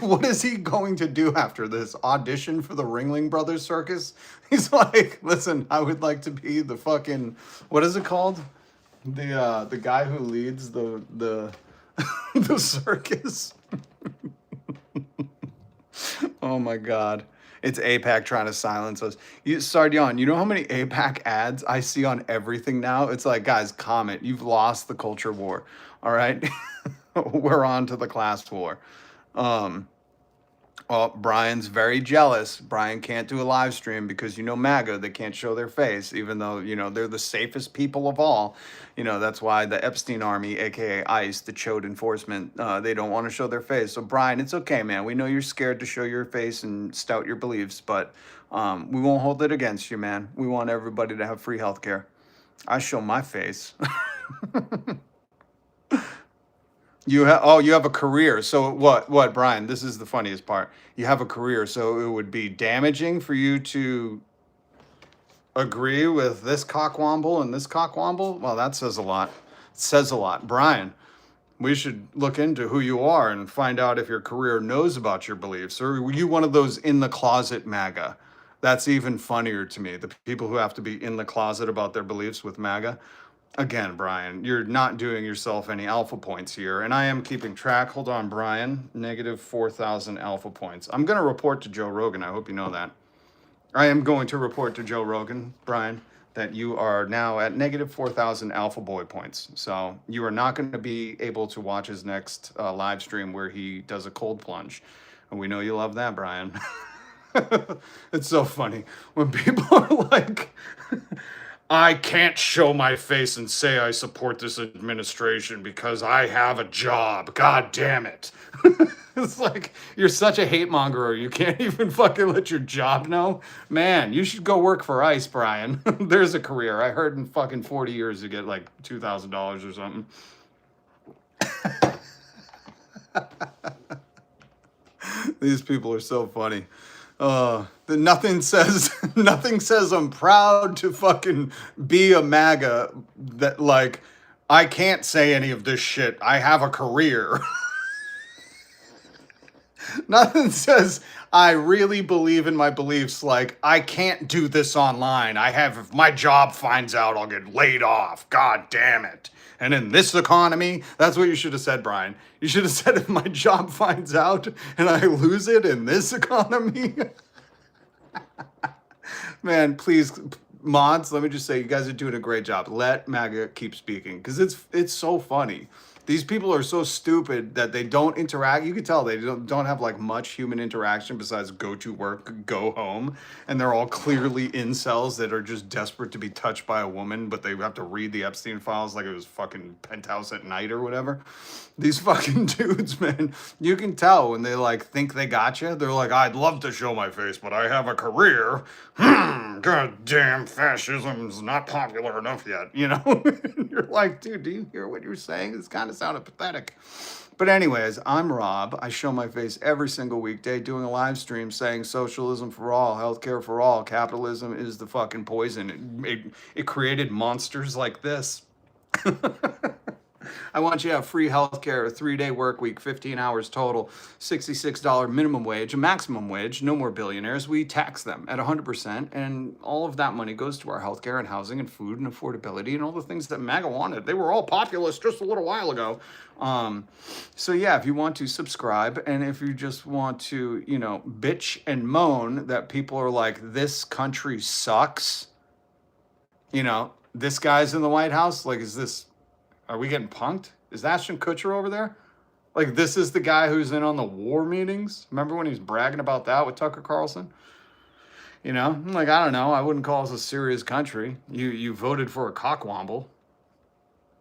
What is he going to do after this? Audition for the Ringling Brothers circus? He's like, listen, I would like to be the fucking... What is it called? The guy who leads the the circus. Oh my God. It's APAC trying to silence us. Sardion, you know how many APAC ads I see on everything now? It's like, guys, comment. You've lost the culture war. All right? We're on to the class war. Well, Brian's very jealous. Brian can't do a live stream because, you know, MAGA, they can't show their face, even though, you know, they're the safest people of all. You know, that's why the Epstein Army, aka ICE, the Chode enforcement, they don't want to show their face. So, Brian, it's okay, man. We know you're scared to show your face and stout your beliefs, but we won't hold it against you, man. We want everybody to have free healthcare. I show my face. You have a career. So what, Brian? This is the funniest part. You have a career, so it would be damaging for you to agree with this cockwomble and this cockwomble? Well, that says a lot. It says a lot. Brian, we should look into who you are and find out if your career knows about your beliefs. Or were you one of those in the closet MAGA? That's even funnier to me. The people who have to be in the closet about their beliefs with MAGA. Again, Brian, you're not doing yourself any alpha points here, and I am keeping track. Hold on, Brian. Negative 4,000 alpha points. I'm going to report to Joe Rogan. I hope you know that. I am going to report to Joe Rogan, Brian, that you are now at negative 4,000 alpha boy points. So you are not going to be able to watch his next live stream where he does a cold plunge. And we know you love that, Brian. It's so funny when people are like... I can't show my face and say I support this administration because I have a job. God damn it. It's like, you're such a hate mongerer. You can't even fucking let your job know. Man, you should go work for ICE, Brian. There's a career. I heard in fucking 40 years you get like $2,000 or something. These people are so funny. Nothing says I'm proud to fucking be a MAGA that, like, I can't say any of this shit. I have a career. Nothing says I really believe in my beliefs, like, I can't do this online. If my job finds out, I'll get laid off. God damn it. And in this economy, that's what you should have said, Brian. You should have said, if my job finds out and I lose it in this economy. Man, please, mods, let me just say, you guys are doing a great job. Let MAGA keep speaking, because it's so funny. These people are so stupid that they don't interact. You can tell they don't have like much human interaction besides go to work, go home. And they're all clearly incels that are just desperate to be touched by a woman, but they have to read the Epstein files like it was fucking Penthouse at Night or whatever. These fucking dudes, man, you can tell when they like think they got you. They're like, I'd love to show my face, but I have a career. God damn, fascism's not popular enough yet, you know? You're like, dude, do you hear what you're saying? This kind of sounded pathetic. But anyways, I'm Rob. I show my face every single weekday doing a live stream saying socialism for all, healthcare for all, capitalism is the fucking poison. It created monsters like this. I want you to have free healthcare, a 3-day work week, 15 hours total, $66 minimum wage, a maximum wage, no more billionaires. We tax them at 100%, and all of that money goes to our healthcare and housing and food and affordability and all the things that MAGA wanted. They were all populist just a little while ago. So yeah, if you want to subscribe, and if you just want to, you know, bitch and moan that people are like, this country sucks, you know, this guy's in the White House, like, are we getting punked? Is Ashton Kutcher over there? Like, this is the guy who's in on the war meetings? Remember when he was bragging about that with Tucker Carlson? You know, I'm like, I don't know. I wouldn't call us a serious country. You voted for a cockwomble.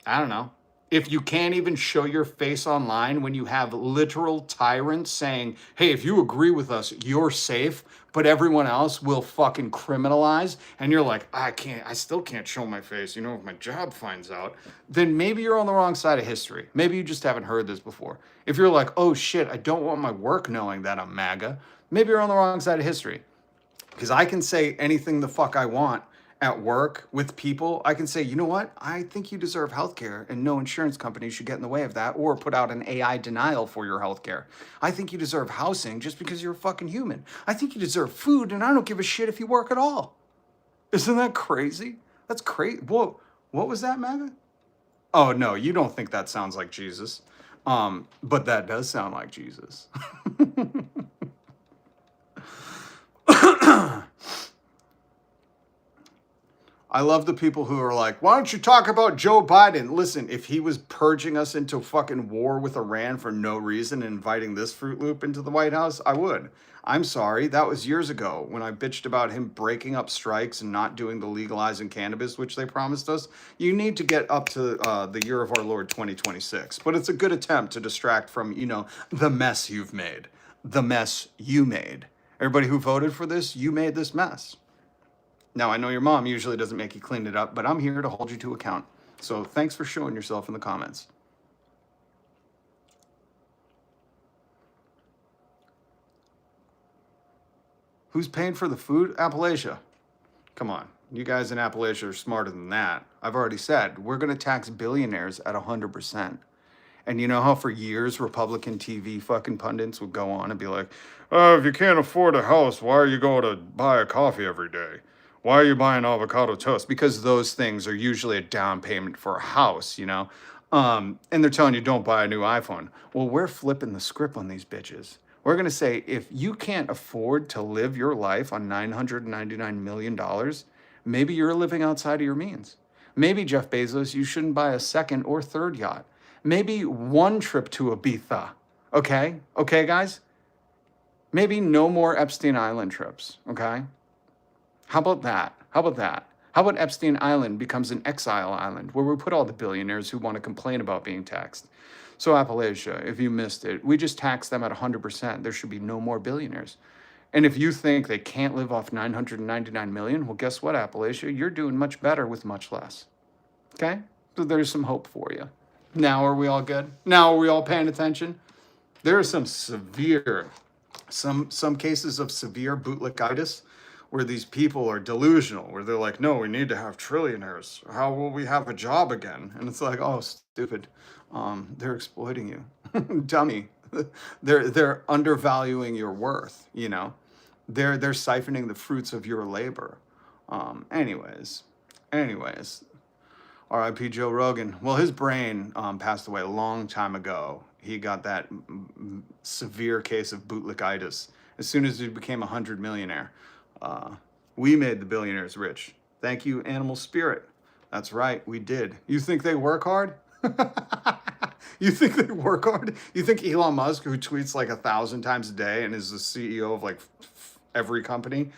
I don't know. If you can't even show your face online when you have literal tyrants saying, hey, if you agree with us, you're safe, but everyone else will fucking criminalize, and you're like, I still can't show my face, you know, if my job finds out, then maybe you're on the wrong side of history. Maybe you just haven't heard this before. If you're like, oh shit, I don't want my work knowing that I'm MAGA, maybe you're on the wrong side of history. Because I can say anything the fuck I want at work with people. I can say, you know what? I think you deserve healthcare, and no insurance company should get in the way of that or put out an AI denial for your healthcare. I think you deserve housing just because you're a fucking human. I think you deserve food, and I don't give a shit if you work at all. Isn't that crazy? That's crazy. Whoa, what was that, MAGA? Oh no, you don't think that sounds like Jesus. But that does sound like Jesus. I love the people who are like, why don't you talk about Joe Biden? Listen, if he was purging us into fucking war with Iran for no reason and inviting this Fruit Loop into the White House, I would. I'm sorry, that was years ago when I bitched about him breaking up strikes and not doing the legalizing cannabis, which they promised us. You need to get up to the year of our Lord 2026. But it's a good attempt to distract from, you know, the mess you've made. The mess you made. Everybody who voted for this, you made this mess. Now, I know your mom usually doesn't make you clean it up, but I'm here to hold you to account. So thanks for showing yourself in the comments. Who's paying for the food? Appalachia. Come on. You guys in Appalachia are smarter than that. I've already said, we're going to tax billionaires at 100%. And you know how for years Republican TV fucking pundits would go on and be like, oh, if you can't afford a house, why are you going to buy a coffee every day? Why are you buying avocado toast? Because those things are usually a down payment for a house, you know? And they're telling you don't buy a new iPhone. Well, we're flipping the script on these bitches. We're going to say, if you can't afford to live your life on $999 million, maybe you're living outside of your means. Maybe, Jeff Bezos, you shouldn't buy a second or third yacht. Maybe one trip to Ibiza. Okay? Okay, guys? Maybe no more Epstein Island trips. Okay? How about that? How about that? How about Epstein Island becomes an exile island where we put all the billionaires who want to complain about being taxed? So Appalachia, if you missed it, we just tax them at 100%. There should be no more billionaires. And if you think they can't live off 999 million, well, guess what, Appalachia? You're doing much better with much less. Okay? So there's some hope for you. Now are we all good? Now are we all paying attention? There are some severe, some cases of severe bootlickitis where these people are delusional, where they're like, no, we need to have trillionaires. How will we have a job again? And it's like, oh, stupid. They're exploiting you. Dummy. They're undervaluing your worth, you know? They're siphoning the fruits of your labor. Anyways. R.I.P. Joe Rogan. Well, his brain passed away a long time ago. He got that severe case of bootlickitis as soon as he became a 100 millionaire. We made the billionaires rich. Thank you, animal spirit. That's right, we did. You think they work hard? You think they work hard? You think Elon Musk, who tweets like 1,000 times a day and is the CEO of like every company,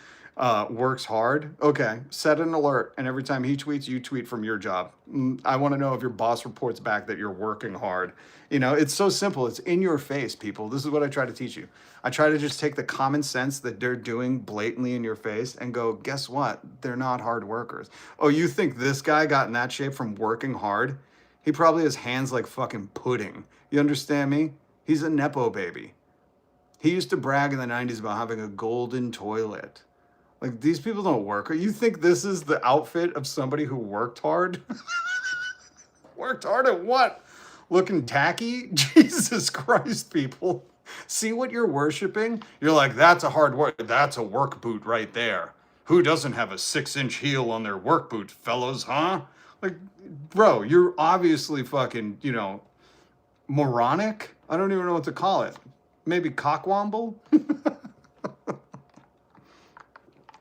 works hard? Okay, set an alert, and every time he tweets, you tweet from your job. I want to know if your boss reports back that you're working hard. You know, it's so simple. It's in your face, people. This is what I try to teach you. I try to just take the common sense that they're doing blatantly in your face and go, guess what? They're not hard workers. Oh, you think this guy got in that shape from working hard? He probably has hands like fucking pudding. You understand me? He's a Nepo baby. He used to brag in the 90s about having a golden toilet. Like, these people don't work. You think this is the outfit of somebody who worked hard? Worked hard at what? Looking tacky? Jesus Christ, people. See what you're worshiping? You're like, that's a hard work. That's a work boot right there. Who doesn't have a 6-inch heel on their work boot, fellas, huh? Like, bro, you're obviously fucking, you know, moronic. I don't even know what to call it. Maybe cockwomble?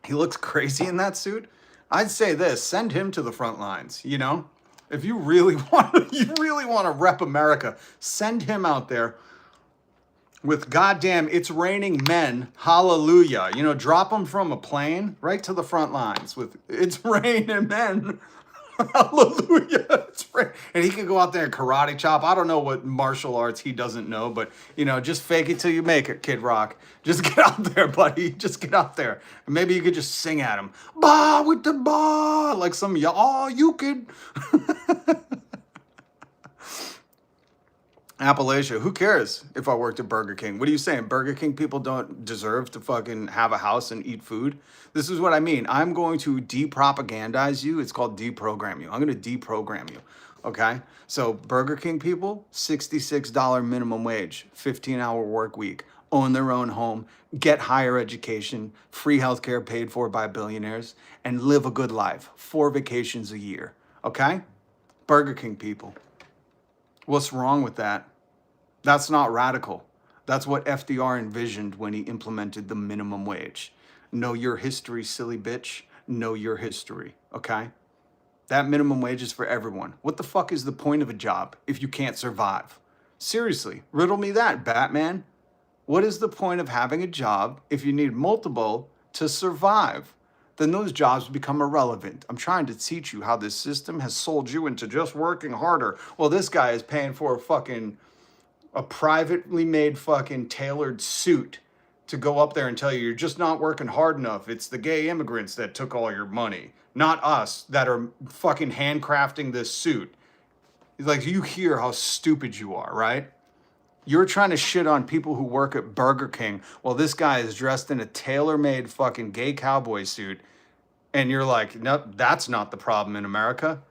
He looks crazy in that suit. I'd say this, send him to the front lines, you know? If you really want to rep America, send him out there with goddamn It's Raining Men, hallelujah. You know, drop him from a plane right to the front lines with It's Raining Men. Hallelujah. It's right. And he could go out there and karate chop. I don't know what martial arts he doesn't know, but, you know, just fake it till you make it, Kid Rock. Just get out there, buddy. Just get out there. And maybe you could just sing at him. Bah with the bah. Like some, oh, you could. Appalachia, who cares if I worked at Burger King? What are you saying? Burger King people don't deserve to fucking have a house and eat food? This is what I mean. I'm going to depropagandize you. It's called deprogram you. I'm going to deprogram you. Okay? So Burger King people, $66 minimum wage, 15-hour work week, own their own home, get higher education, free healthcare paid for by billionaires, and live a good life. 4 vacations a year. Okay? Burger King people. What's wrong with that? That's not radical. That's what FDR envisioned when he implemented the minimum wage. Know your history, silly bitch. Know your history, okay? That minimum wage is for everyone. What the fuck is the point of a job if you can't survive? Seriously, riddle me that, Batman. What is the point of having a job if you need multiple to survive? Then those jobs become irrelevant. I'm trying to teach you how this system has sold you into just working harder. Well, this guy is paying for a privately made fucking tailored suit to go up there and tell you you're just not working hard enough. It's the gay immigrants that took all your money, not us that are fucking handcrafting this suit. Like, you hear how stupid you are, right? You're trying to shit on people who work at Burger King while this guy is dressed in a tailor-made fucking gay cowboy suit. And you're like, no, that's not the problem in America.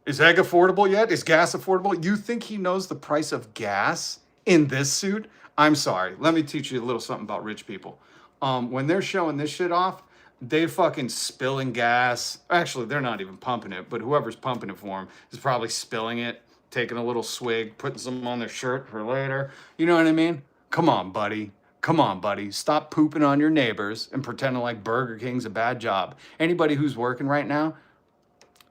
Is egg affordable yet? Is gas affordable? You think he knows the price of gas in this suit? I'm sorry. Let me teach you a little something about rich people. When they're showing this shit off, they fucking spilling gas. Actually, they're not even pumping it, but whoever's pumping it for them is probably spilling it, taking a little swig, putting some on their shirt for later. You know what I mean? Come on, buddy. Come on, buddy. Stop pooping on your neighbors and pretending like Burger King's a bad job. Anybody who's working right now,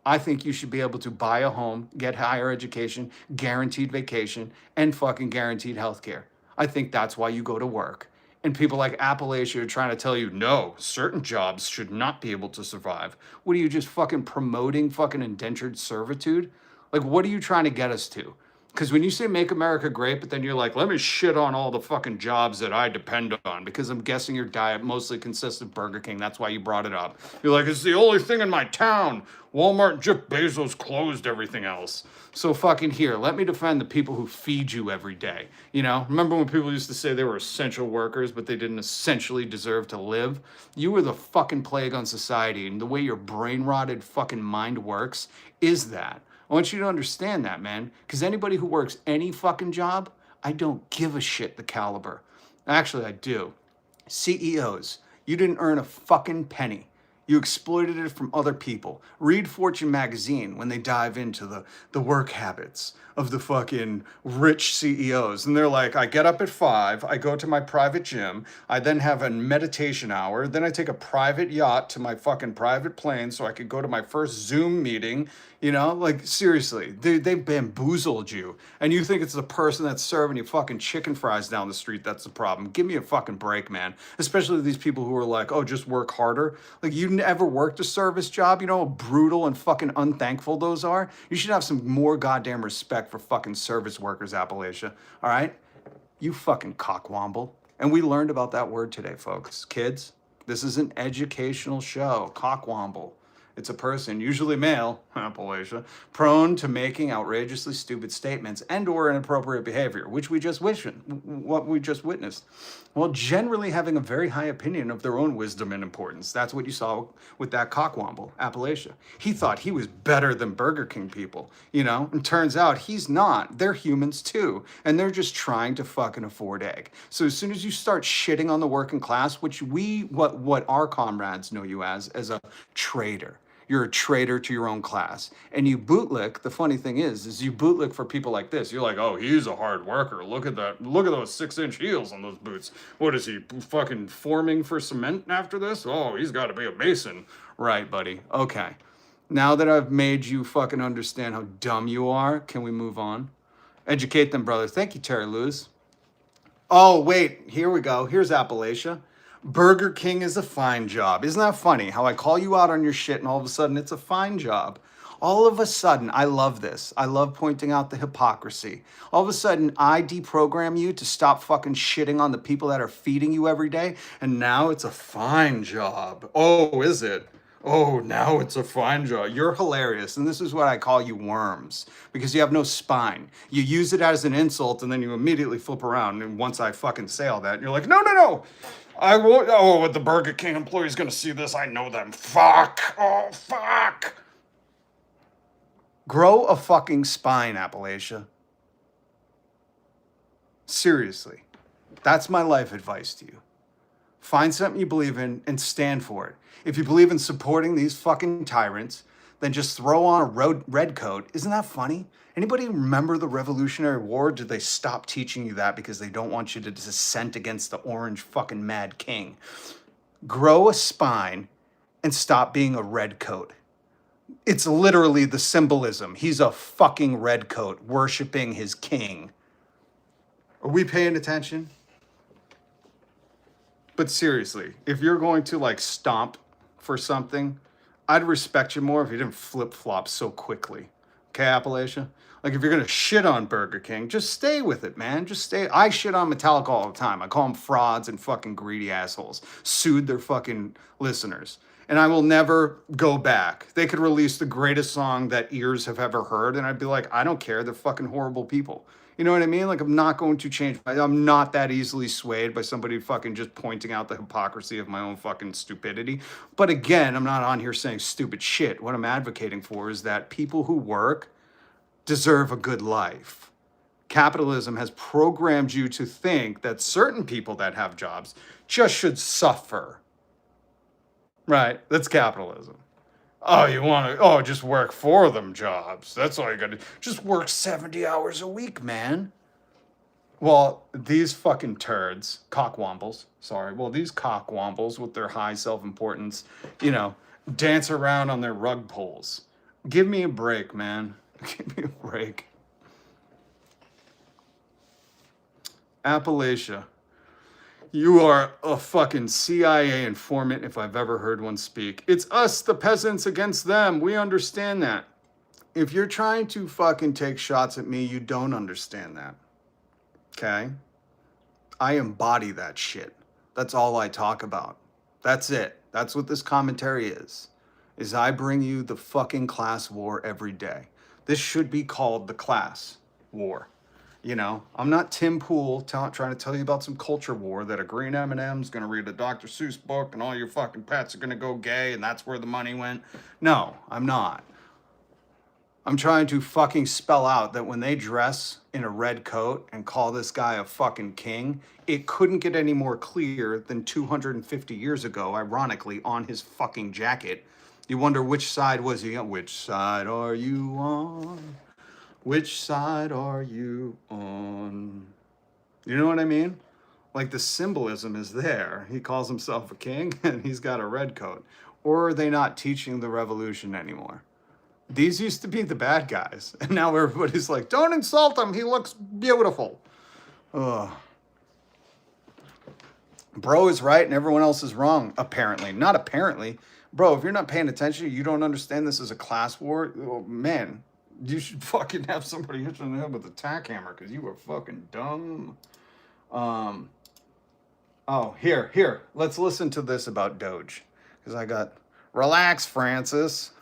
I think you should be able to buy a home, get higher education, guaranteed vacation, and fucking guaranteed healthcare. I think that's why you go to work. And people like Appalachia are trying to tell you, no, certain jobs should not be able to survive. What are you, just fucking promoting fucking indentured servitude? Like, what are you trying to get us to? Because when you say make America great, but then you're like, let me shit on all the fucking jobs that I depend on, because I'm guessing your diet mostly consists of Burger King. That's why you brought it up. You're like, it's the only thing in my town. Walmart and Jeff Bezos closed everything else. So fucking here, let me defend the people who feed you every day. You know, remember when people used to say they were essential workers, but they didn't essentially deserve to live? You were the fucking plague on society, and the way your brain-rotted fucking mind works is that. I want you to understand that, man, because anybody who works any fucking job, I don't give a shit the caliber. Actually, I do. CEOs, you didn't earn a fucking penny. You exploited it from other people. Read Fortune magazine when they dive into the work habits of the fucking rich CEOs. And they're like, I get up at 5, I go to my private gym, I then have a meditation hour, then I take a private yacht to my fucking private plane so I could go to my first Zoom meeting, You know, like seriously, they bamboozled you, and you think it's the person that's serving you fucking chicken fries down the street that's the problem. Give me a fucking break, man. Especially these people who are like, oh, just work harder. Like, you never worked a service job. You know how brutal and fucking unthankful those are? You should have some more goddamn respect for fucking service workers, Appalachia. All right? You fucking cockwomble. And we learned about that word today, folks. Kids, this is an educational show. Cockwomble. It's a person, usually male, Appalachia, prone to making outrageously stupid statements and or inappropriate behavior, which what we just witnessed, while generally having a very high opinion of their own wisdom and importance. That's what you saw with that cockwomble, Appalachia. He thought he was better than Burger King people, you know? And turns out he's not. They're humans too, and they're just trying to fucking afford egg. So as soon as you start shitting on the working class, which what our comrades know you as a traitor. You're a traitor to your own class. And you bootlick, the funny thing is you bootlick for people like this. You're like, oh, he's a hard worker. Look at that. Look at those 6-inch heels on those boots. What is he, fucking forming for cement after this? Oh, he's got to be a mason. Right, buddy. Okay. Now that I've made you fucking understand how dumb you are, can we move on? Educate them, brother. Thank you, Terry Lewis. Oh, wait. Here we go. Here's Appalachia. Burger King is a fine job. Isn't that funny how I call you out on your shit and all of a sudden it's a fine job? All of a sudden, I love this. I love pointing out the hypocrisy. All of a sudden, I deprogram you to stop fucking shitting on the people that are feeding you every day, and now it's a fine job. Oh, is it? Oh, now it's a fine job. You're hilarious. And this is what I call you worms, because you have no spine. You use it as an insult and then you immediately flip around. And once I fucking say all that, you're like, no, no, no. I won't. Oh, the Burger King employee's gonna see this. I know them. Fuck. Oh, fuck. Grow a fucking spine, Appalachia. Seriously. That's my life advice to you. Find something you believe in and stand for it. If you believe in supporting these fucking tyrants, then just throw on a red coat. Isn't that funny? Anybody remember the Revolutionary War? Did they stop teaching you that because they don't want you to dissent against the orange fucking mad king? Grow a spine and stop being a red coat. It's literally the symbolism. He's a fucking red coat worshiping his king. Are we paying attention? But seriously, if you're going to like stomp for something, I'd respect you more if you didn't flip-flop so quickly. Okay, Appalachia? Like, if you're going to shit on Burger King, just stay with it, man. Just stay. I shit on Metallica all the time. I call them frauds and fucking greedy assholes. Sued their fucking listeners. And I will never go back. They could release the greatest song that ears have ever heard, and I'd be like, I don't care. They're fucking horrible people. You know what I mean? Like, I'm not going to change. I'm not that easily swayed by somebody fucking just pointing out the hypocrisy of my own fucking stupidity. But again, I'm not on here saying stupid shit. What I'm advocating for is that people who work deserve a good life. Capitalism has programmed you to think that certain people that have jobs just should suffer. Right? That's capitalism. Oh, you want to, just work for them jobs. That's all you got to do. Just work 70 hours a week, man. Well, these fucking turds, cockwombles, these cockwombles with their high self-importance, dance around on their rug poles. Give me a break, man. Give me a break. Appalachia. You are a fucking CIA informant if I've ever heard one speak. It's us, the peasants, against them. We understand that. If you're trying to fucking take shots at me, you don't understand that. Okay? I embody that shit. That's all I talk about. That's it. That's what this commentary is I bring you the fucking class war every day. This should be called the class war. I'm not Tim Pool trying to tell you about some culture war that a green M&M's going to read a Dr. Seuss book and all your fucking pets are going to go gay and that's where the money went. No, I'm not. I'm trying to fucking spell out that when they dress in a red coat and call this guy a fucking king, it couldn't get any more clear than 250 years ago, ironically, on his fucking jacket. You wonder which side was he on? Which side are you on? Which side are you on? You know what I mean? Like, the symbolism is there. He calls himself a king and he's got a red coat. Or are they not teaching the revolution anymore? These used to be the bad guys. And now everybody's like, don't insult him. He looks beautiful. Ugh. Bro is right and everyone else is wrong, apparently. Not apparently. Bro, if you're not paying attention, you don't understand this is a class war, oh, man, you should fucking have somebody hit you in the head with a tack hammer because you are fucking dumb. Oh, here. Let's listen to this about Doge. Because I got, relax, Francis.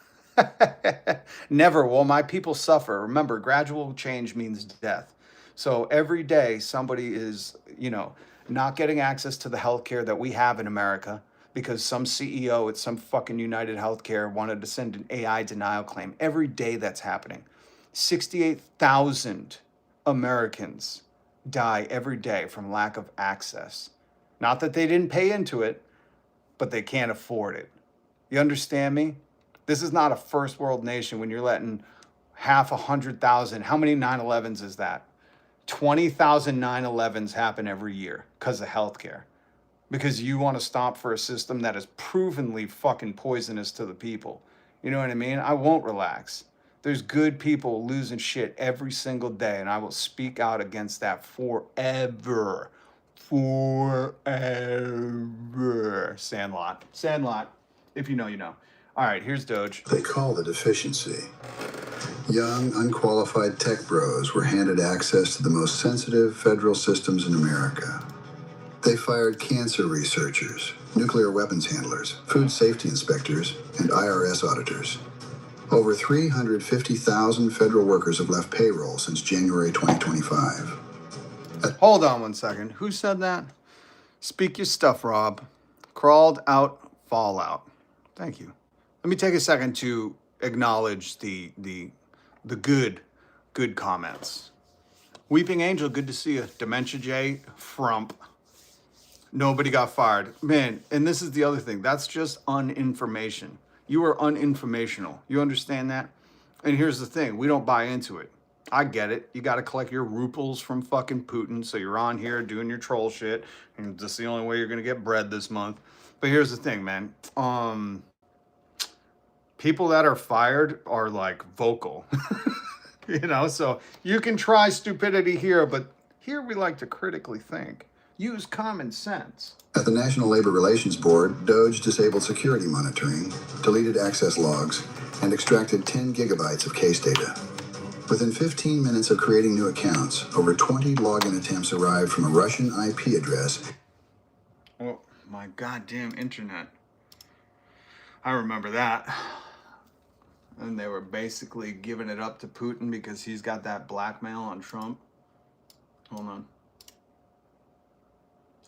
Never will my people suffer. Remember, gradual change means death. So every day somebody is, not getting access to the healthcare that we have in America because some CEO at some fucking United Healthcare wanted to send an AI denial claim. Every day that's happening. 68,000 Americans die every day from lack of access. Not that they didn't pay into it, but they can't afford it. You understand me? This is not a first world nation when you're letting 100,000, how many 9/11s is that? 20,000 9/11s happen every year because of healthcare. Because you want to stop for a system that is provenly fucking poisonous to the people. You know what I mean? I won't relax. There's good people losing shit every single day, and I will speak out against that forever. Forever. Sandlot. If you know, you know. All right, here's Doge. They call the deficiency. Young, unqualified tech bros were handed access to the most sensitive federal systems in America. They fired cancer researchers, nuclear weapons handlers, food safety inspectors, and IRS auditors. Over 350,000 federal workers have left payroll since January 2025. Hold on one second. Who said that? Speak your stuff, Rob. Crawled out, fallout. Thank you. Let me take a second to acknowledge the good comments. Weeping Angel, good to see you. Dementia J, Frump. Nobody got fired. Man, and this is the other thing. That's just uninformation. You are uninformational. You understand that? And here's the thing. We don't buy into it. I get it. You got to collect your ruples from fucking Putin. So you're on here doing your troll shit. And that's the only way you're going to get bread this month. But here's the thing, man. People that are fired are like vocal. So you can try stupidity here, but here we like to critically think. Use common sense. At the National Labor Relations Board, Doge disabled security monitoring, deleted access logs, and extracted 10 gigabytes of case data. Within 15 minutes of creating new accounts, over 20 login attempts arrived from a Russian IP address. Oh, my goddamn internet. I remember that. And they were basically giving it up to Putin because he's got that blackmail on Trump. Hold on.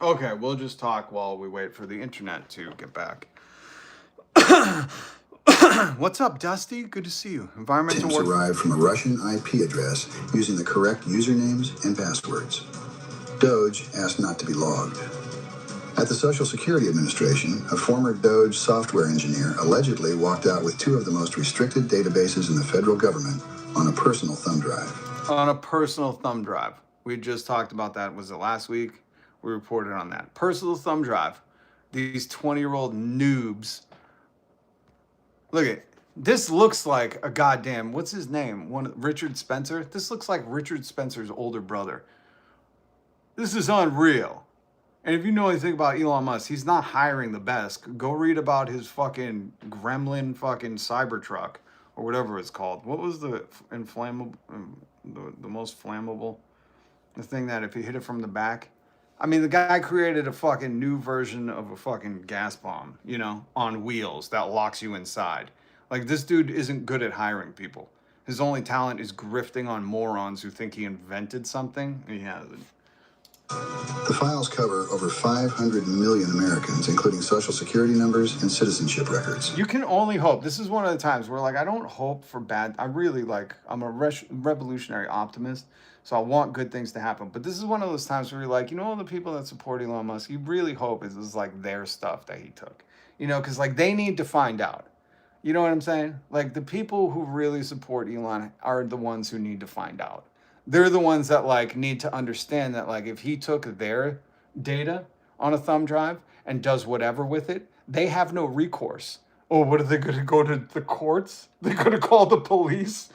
Okay, we'll just talk while we wait for the internet to get back. What's up, Dusty? Good to see you. Environmental Attempts arrived from a Russian IP address using the correct usernames and passwords. Doge asked not to be logged. At the Social Security Administration, a former Doge software engineer allegedly walked out with 2 of the most restricted databases in the federal government on a personal thumb drive. On a personal thumb drive. We just talked about that. Was it last week? We reported on that. Personal thumb drive. These 20-year-old noobs. Look at this. Looks like a goddamn, what's his name? Richard Spencer. This looks like Richard Spencer's older brother. This is unreal. And if you know anything about Elon Musk, he's not hiring the best. Go read about his fucking gremlin fucking Cybertruck or whatever it's called. What was the inflammable, the most flammable? The thing that if you hit it from the back. I mean, the guy created a fucking new version of a fucking gas bomb, on wheels that locks you inside. Like, this dude isn't good at hiring people. His only talent is grifting on morons who think he invented something. He hasn't. The files cover over 500 million Americans, including social security numbers and citizenship records. You can only hope. This is one of the times where, I don't hope for bad. I'm a revolutionary optimist, so I want good things to happen. But this is one of those times where you're all the people that support Elon Musk, you really hope this is their stuff that he took. Because they need to find out. You know what I'm saying? The people who really support Elon are the ones who need to find out. They're the ones that need to understand that if he took their data on a thumb drive and does whatever with it, they have no recourse. Oh, what are they going to go to the courts? They're going to call the police?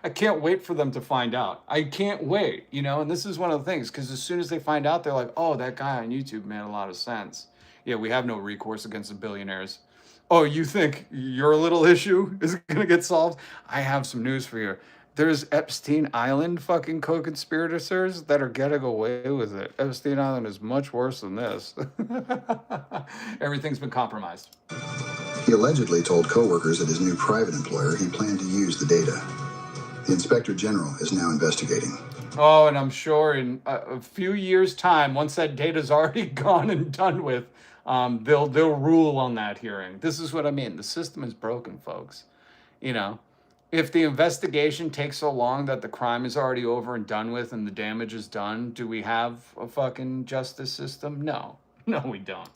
I can't wait for them to find out. I can't wait, you know? And this is one of the things, because as soon as they find out, they're like, oh, that guy on YouTube made a lot of sense. Yeah, we have no recourse against the billionaires. Oh, you think your little issue is going to get solved? I have some news for you. There's Epstein Island fucking co-conspirators that are getting away with it. Epstein Island is much worse than this. Everything's been compromised. He allegedly told coworkers at his new private employer he planned to use the data. The Inspector General is now investigating. Oh, and I'm sure in a few years' time, once that data's already gone and done with, they'll rule on that hearing. This is what I mean. The system is broken, folks. You know, if the investigation takes so long that the crime is already over and done with and the damage is done, do we have a fucking justice system? No. No, we don't.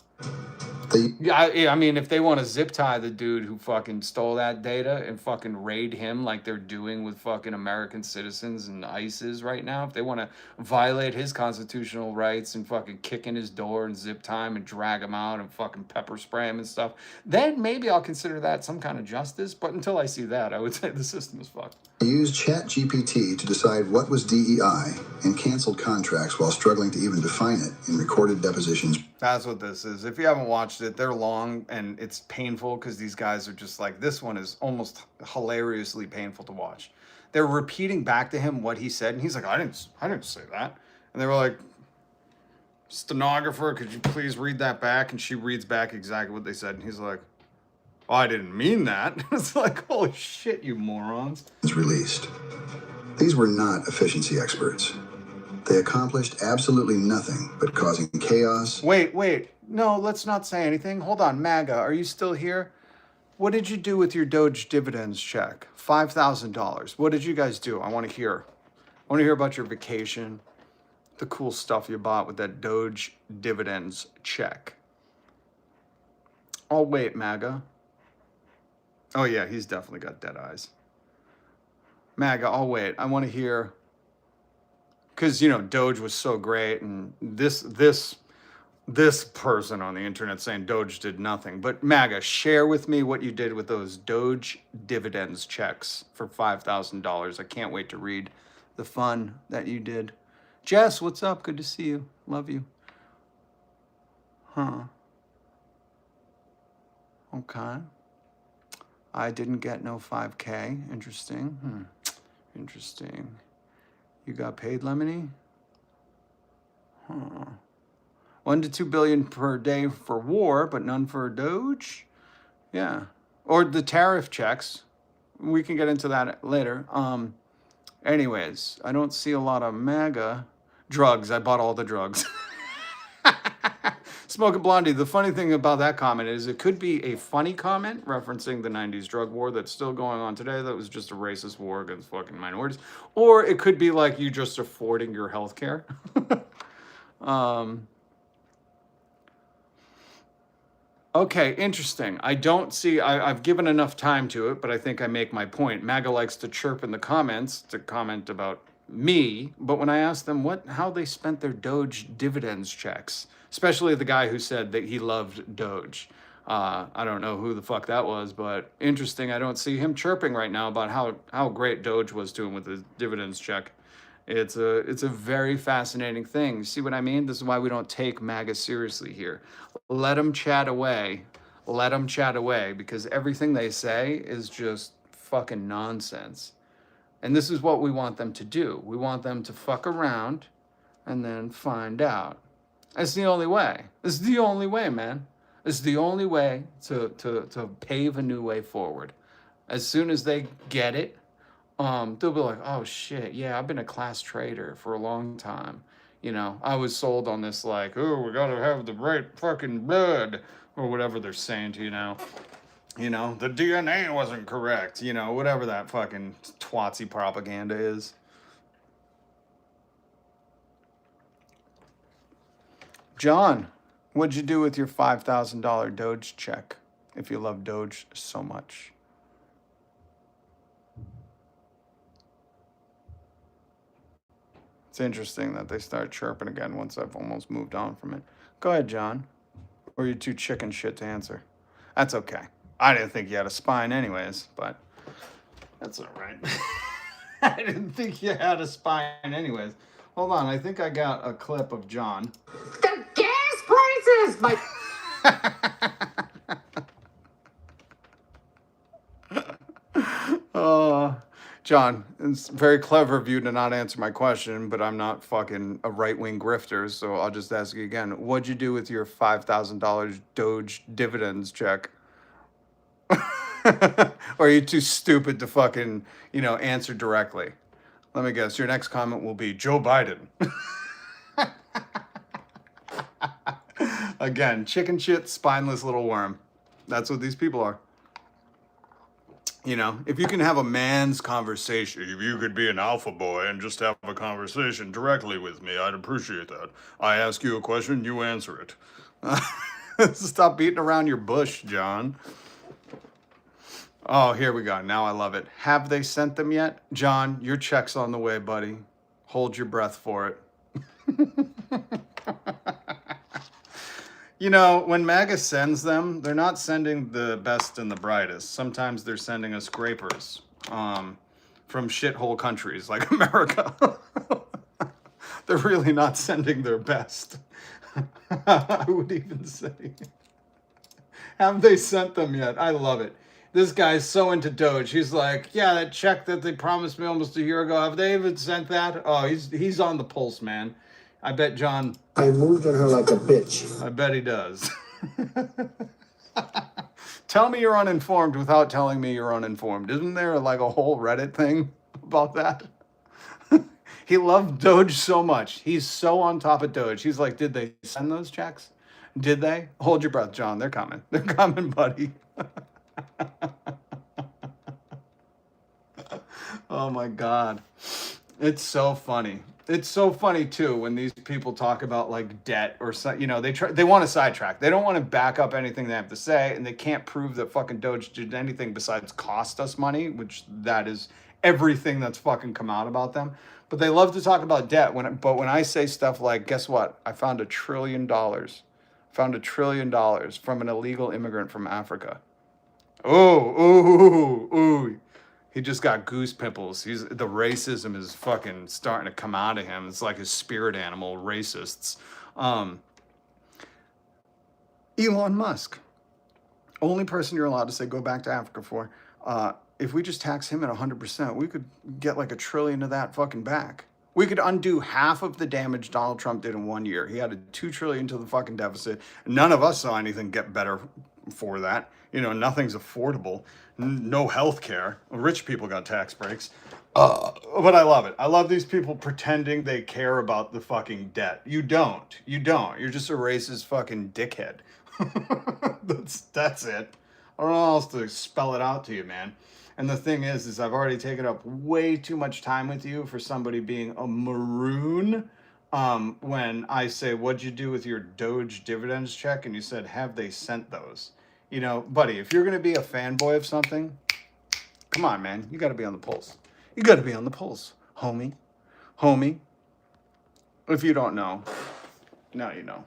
I mean, if they want to zip tie the dude who fucking stole that data and fucking raid him like they're doing with fucking American citizens and ISIS right now, if they want to violate his constitutional rights and fucking kick in his door and zip tie him and drag him out and fucking pepper spray him and stuff, then maybe I'll consider that some kind of justice. But until I see that, I would say the system is fucked. He used ChatGPT to decide what was DEI and canceled contracts while struggling to even define it in recorded depositions. That's what this is. If you haven't watched it, they're long and it's painful because these guys are just like, this one is almost hilariously painful to watch. They're repeating back to him what he said, and he's like, I didn't say that. And they were like, stenographer, could you please read that back? And she reads back exactly what they said, and he's like, oh, I didn't mean that. It's like, holy shit, you morons. Was released. These were not efficiency experts. They accomplished absolutely nothing but causing chaos. Wait. No, let's not say anything. Hold on, MAGA, are you still here? What did you do with your Doge dividends check? $5,000. What did you guys do? I want to hear. I want to hear about your vacation, the cool stuff you bought with that Doge dividends check. Oh, wait, MAGA. Oh, yeah, he's definitely got dead eyes. MAGA, I'll wait. I want to hear. Because, you know, Doge was so great, and this person on the internet saying Doge did nothing. But MAGA, share with me what you did with those Doge dividends checks for $5,000. I can't wait to read the fun that you did. Jess, what's up? Good to see you. Love you. Huh. Okay. I didn't get no 5K. Interesting. Interesting. You got paid, Lemony? Huh. 1 to 2 billion per day for war, but none for Doge? Yeah. Or the tariff checks. We can get into that later. Anyways, I don't see a lot of MAGA drugs. I bought all the drugs. Smoking Blondie, the funny thing about that comment is it could be a funny comment referencing the 90s drug war that's still going on today that was just a racist war against fucking minorities. Or it could be like you just affording your health care. Okay, interesting. I don't see, I've given enough time to it, but I think I make my point. MAGA likes to chirp in the comments to comment about me, but when I asked them how they spent their Doge dividends checks, especially the guy who said that he loved Doge. I don't know who the fuck that was, but interesting. I don't see him chirping right now about how great Doge was to him with his dividends check. It's a very fascinating thing. See what I mean? This is why we don't take MAGA seriously here. Let them chat away. Let them chat away, because everything they say is just fucking nonsense. And this is what we want them to do. We want them to fuck around and then find out. It's the only way. It's the only way, man. It's the only way to pave a new way forward. As soon as they get it, they'll be like, oh shit, yeah, I've been a class trader for a long time. You know, I was sold on this like, oh, we gotta have the right fucking blood, or whatever they're saying to you now. You know, the DNA wasn't correct, you know, whatever that fucking twatsy propaganda is. John, what'd you do with your $5,000 Doge check, if you love Doge so much? It's interesting that they start chirping again once I've almost moved on from it. Go ahead, John. Or you're too chicken shit to answer. That's okay. I didn't think you had a spine anyways, but that's all right. I didn't think you had a spine anyways. Hold on, I think I got a clip of John. The gas prices! My John, it's very clever of you to not answer my question, but I'm not fucking a right-wing grifter, so I'll just ask you again. What'd you do with your $5,000 Doge dividends check? Or are you too stupid to fucking, answer directly? Let me guess. Your next comment will be Joe Biden. Again, chicken shit, spineless little worm. That's what these people are. If you can have a man's conversation, if you could be an alpha boy and just have a conversation directly with me, I'd appreciate that. I ask you a question, you answer it. Stop beating around your bush, John. Oh, here we go. Now I love it. Have they sent them yet? John, your check's on the way, buddy. Hold your breath for it. When MAGA sends them, they're not sending the best and the brightest. Sometimes they're sending us scrapers from shithole countries like America. They're really not sending their best. I would even say. Have they sent them yet? I love it. This guy's so into Doge. He's like, yeah, that check that they promised me almost a year ago, have they even sent that? Oh, he's on the pulse, man. I bet John... I moved on her like a bitch. I bet he does. Tell me you're uninformed without telling me you're uninformed. Isn't there like a whole Reddit thing about that? He loved Doge so much. He's so on top of Doge. He's like, did they send those checks? Did they? Hold your breath, John. They're coming. They're coming, buddy. Oh my God. It's so funny. It's so funny too when these people talk about like debt or something. They want to sidetrack. They don't want to back up anything they have to say, and they can't prove that fucking Doge did anything besides cost us money, which that is everything that's fucking come out about them. But they love to talk about debt. But when I say stuff like, guess what? I found $1 trillion. Found $1 trillion from an illegal immigrant from Africa. Ooh. He just got goose pimples. The racism is fucking starting to come out of him. It's like his spirit animal, racists. Elon Musk, only person you're allowed to say go back to Africa for. If we just tax him at 100%, we could get like $1 trillion of that fucking back. We could undo half of the damage Donald Trump did in 1 year. He added $2 trillion to the fucking deficit. None of us saw anything get better for that. Nothing's affordable. No health care. Rich people got tax breaks. But I love it. I love these people pretending they care about the fucking debt. You don't. You're just a racist fucking dickhead. That's it. I don't know how else to spell it out to you, man. And the thing is I've already taken up way too much time with you for somebody being a maroon. When I say, what'd you do with your Doge dividends check? And you said, have they sent those? Buddy, if you're going to be a fanboy of something, come on, man. You got to be on the pulse. You got to be on the pulse, homie. If you don't know, now you know.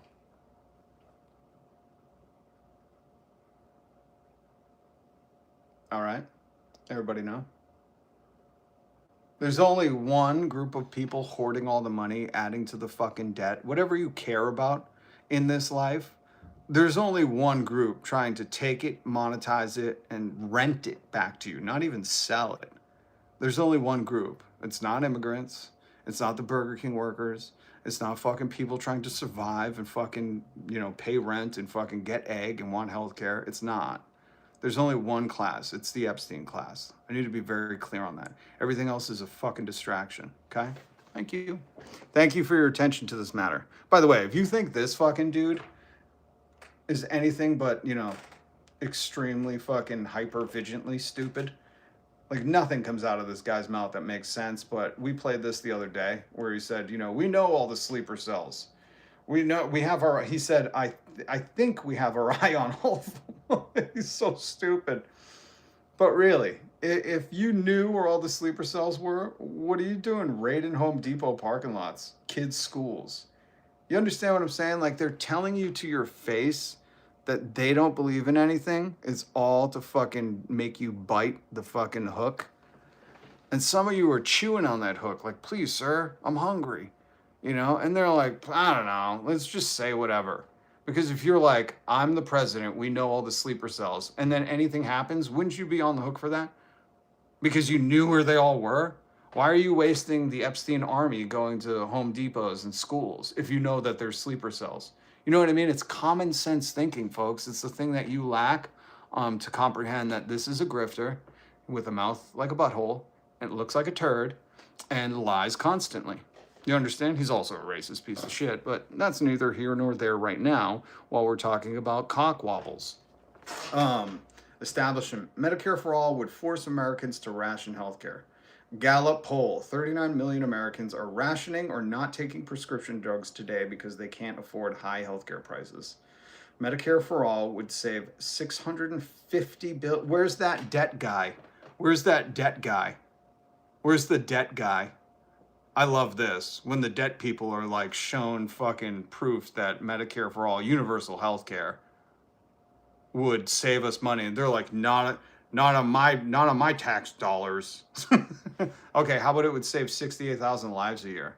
All right. Everybody know? There's only one group of people hoarding all the money, adding to the fucking debt. Whatever you care about in this life, there's only one group trying to take it, monetize it, and rent it back to you, not even sell it. There's only one group. It's not immigrants. It's not the Burger King workers. It's not fucking people trying to survive and fucking, pay rent and fucking get egg and want healthcare. It's not. There's only one class. It's the Epstein class. I need to be very clear on that. Everything else is a fucking distraction, okay? Thank you. Thank you for your attention to this matter. By the way, if you think this fucking dude is anything but, extremely fucking hyper-vigilantly stupid, like nothing comes out of this guy's mouth that makes sense, but we played this the other day where he said, we know all the sleeper cells. He said, I think we have our eye on all of them. He's so stupid. But really, if you knew where all the sleeper cells were, what are you doing raiding Home Depot parking lots, kids' schools? You understand what I'm saying? Like, they're telling you to your face that they don't believe in anything. It's all to fucking make you bite the fucking hook. And some of you are chewing on that hook, like, please, sir, I'm hungry. You know, and they're like, I don't know, let's just say whatever. Because if you're like, I'm the president, we know all the sleeper cells, and then anything happens, wouldn't you be on the hook for that? Because you knew where they all were? Why are you wasting the Epstein army going to Home Depots and schools if you know that they're sleeper cells? You know what I mean? It's common sense thinking, folks. It's the thing that you lack to comprehend that this is a grifter with a mouth like a butthole, and it looks like a turd, and lies constantly. You understand? He's also a racist piece of shit, but that's neither here nor there right now while we're talking about cock wobbles. Establishment. Medicare for all would force Americans to ration healthcare. Gallup poll. 39 million Americans are rationing or not taking prescription drugs today because they can't afford high healthcare prices. Medicare for all would save $650 billion. Where's that debt guy? Where's that debt guy? Where's the debt guy? I love this. When the debt people are like shown fucking proof that Medicare for all, universal health care, would save us money, and they're like, not on my tax dollars. Okay, how about it would save 68,000 lives a year?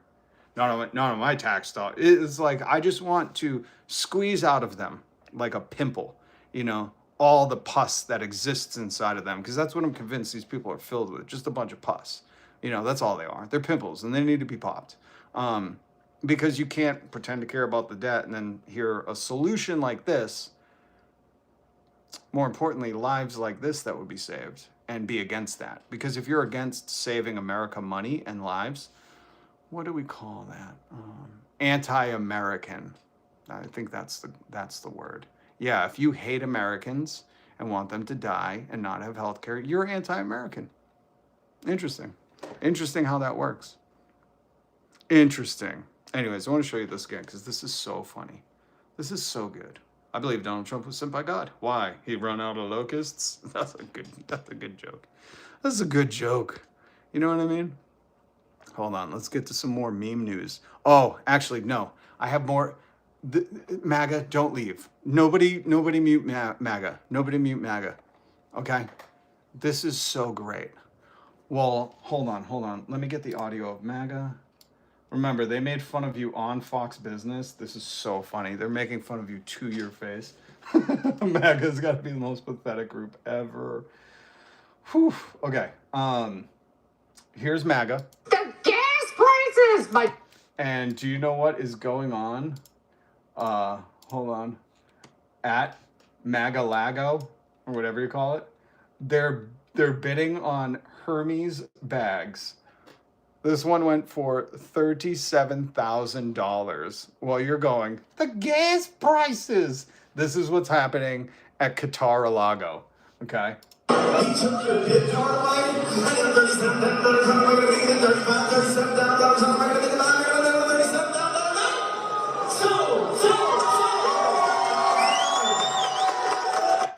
Not on my tax dollars. It's like, I just want to squeeze out of them like a pimple, you know, all the pus that exists inside of them, because that's what I'm convinced these people are filled with, just a bunch of pus. You know, that's all they are. They're pimples, and they need to be popped. Because you can't pretend to care about the debt and then hear a solution like this. More importantly, lives like this that would be saved, and be against that. Because if you're against saving America money and lives, what do we call that? Anti-American. I think that's the word. Yeah, if you hate Americans and want them to die and not have health care, you're anti-American. Interesting. Interesting how that works. Interesting. Anyways, I want to show you this again because this is so funny. This is so good. I believe Donald Trump was sent by God. Why? He run out of locusts? That's a good joke. That's a good joke. You know what I mean? Hold on. Let's get to some more meme news. Oh, actually, no. I have more. MAGA, don't leave. Nobody mute MAGA. Nobody mute MAGA. Okay? This is so great. Well, hold on. Let me get the audio of MAGA. Remember, they made fun of you on Fox Business. This is so funny. They're making fun of you to your face. MAGA's got to be the most pathetic group ever. Whew. Okay. Here's MAGA. The gas prices! And do you know what is going on? Hold on. At MAGA Lago, or whatever you call it. They're bidding on Hermes bags. This one went for $37,000. Well, you're going, the gas prices. This is what's happening at Qatar Lago. Okay.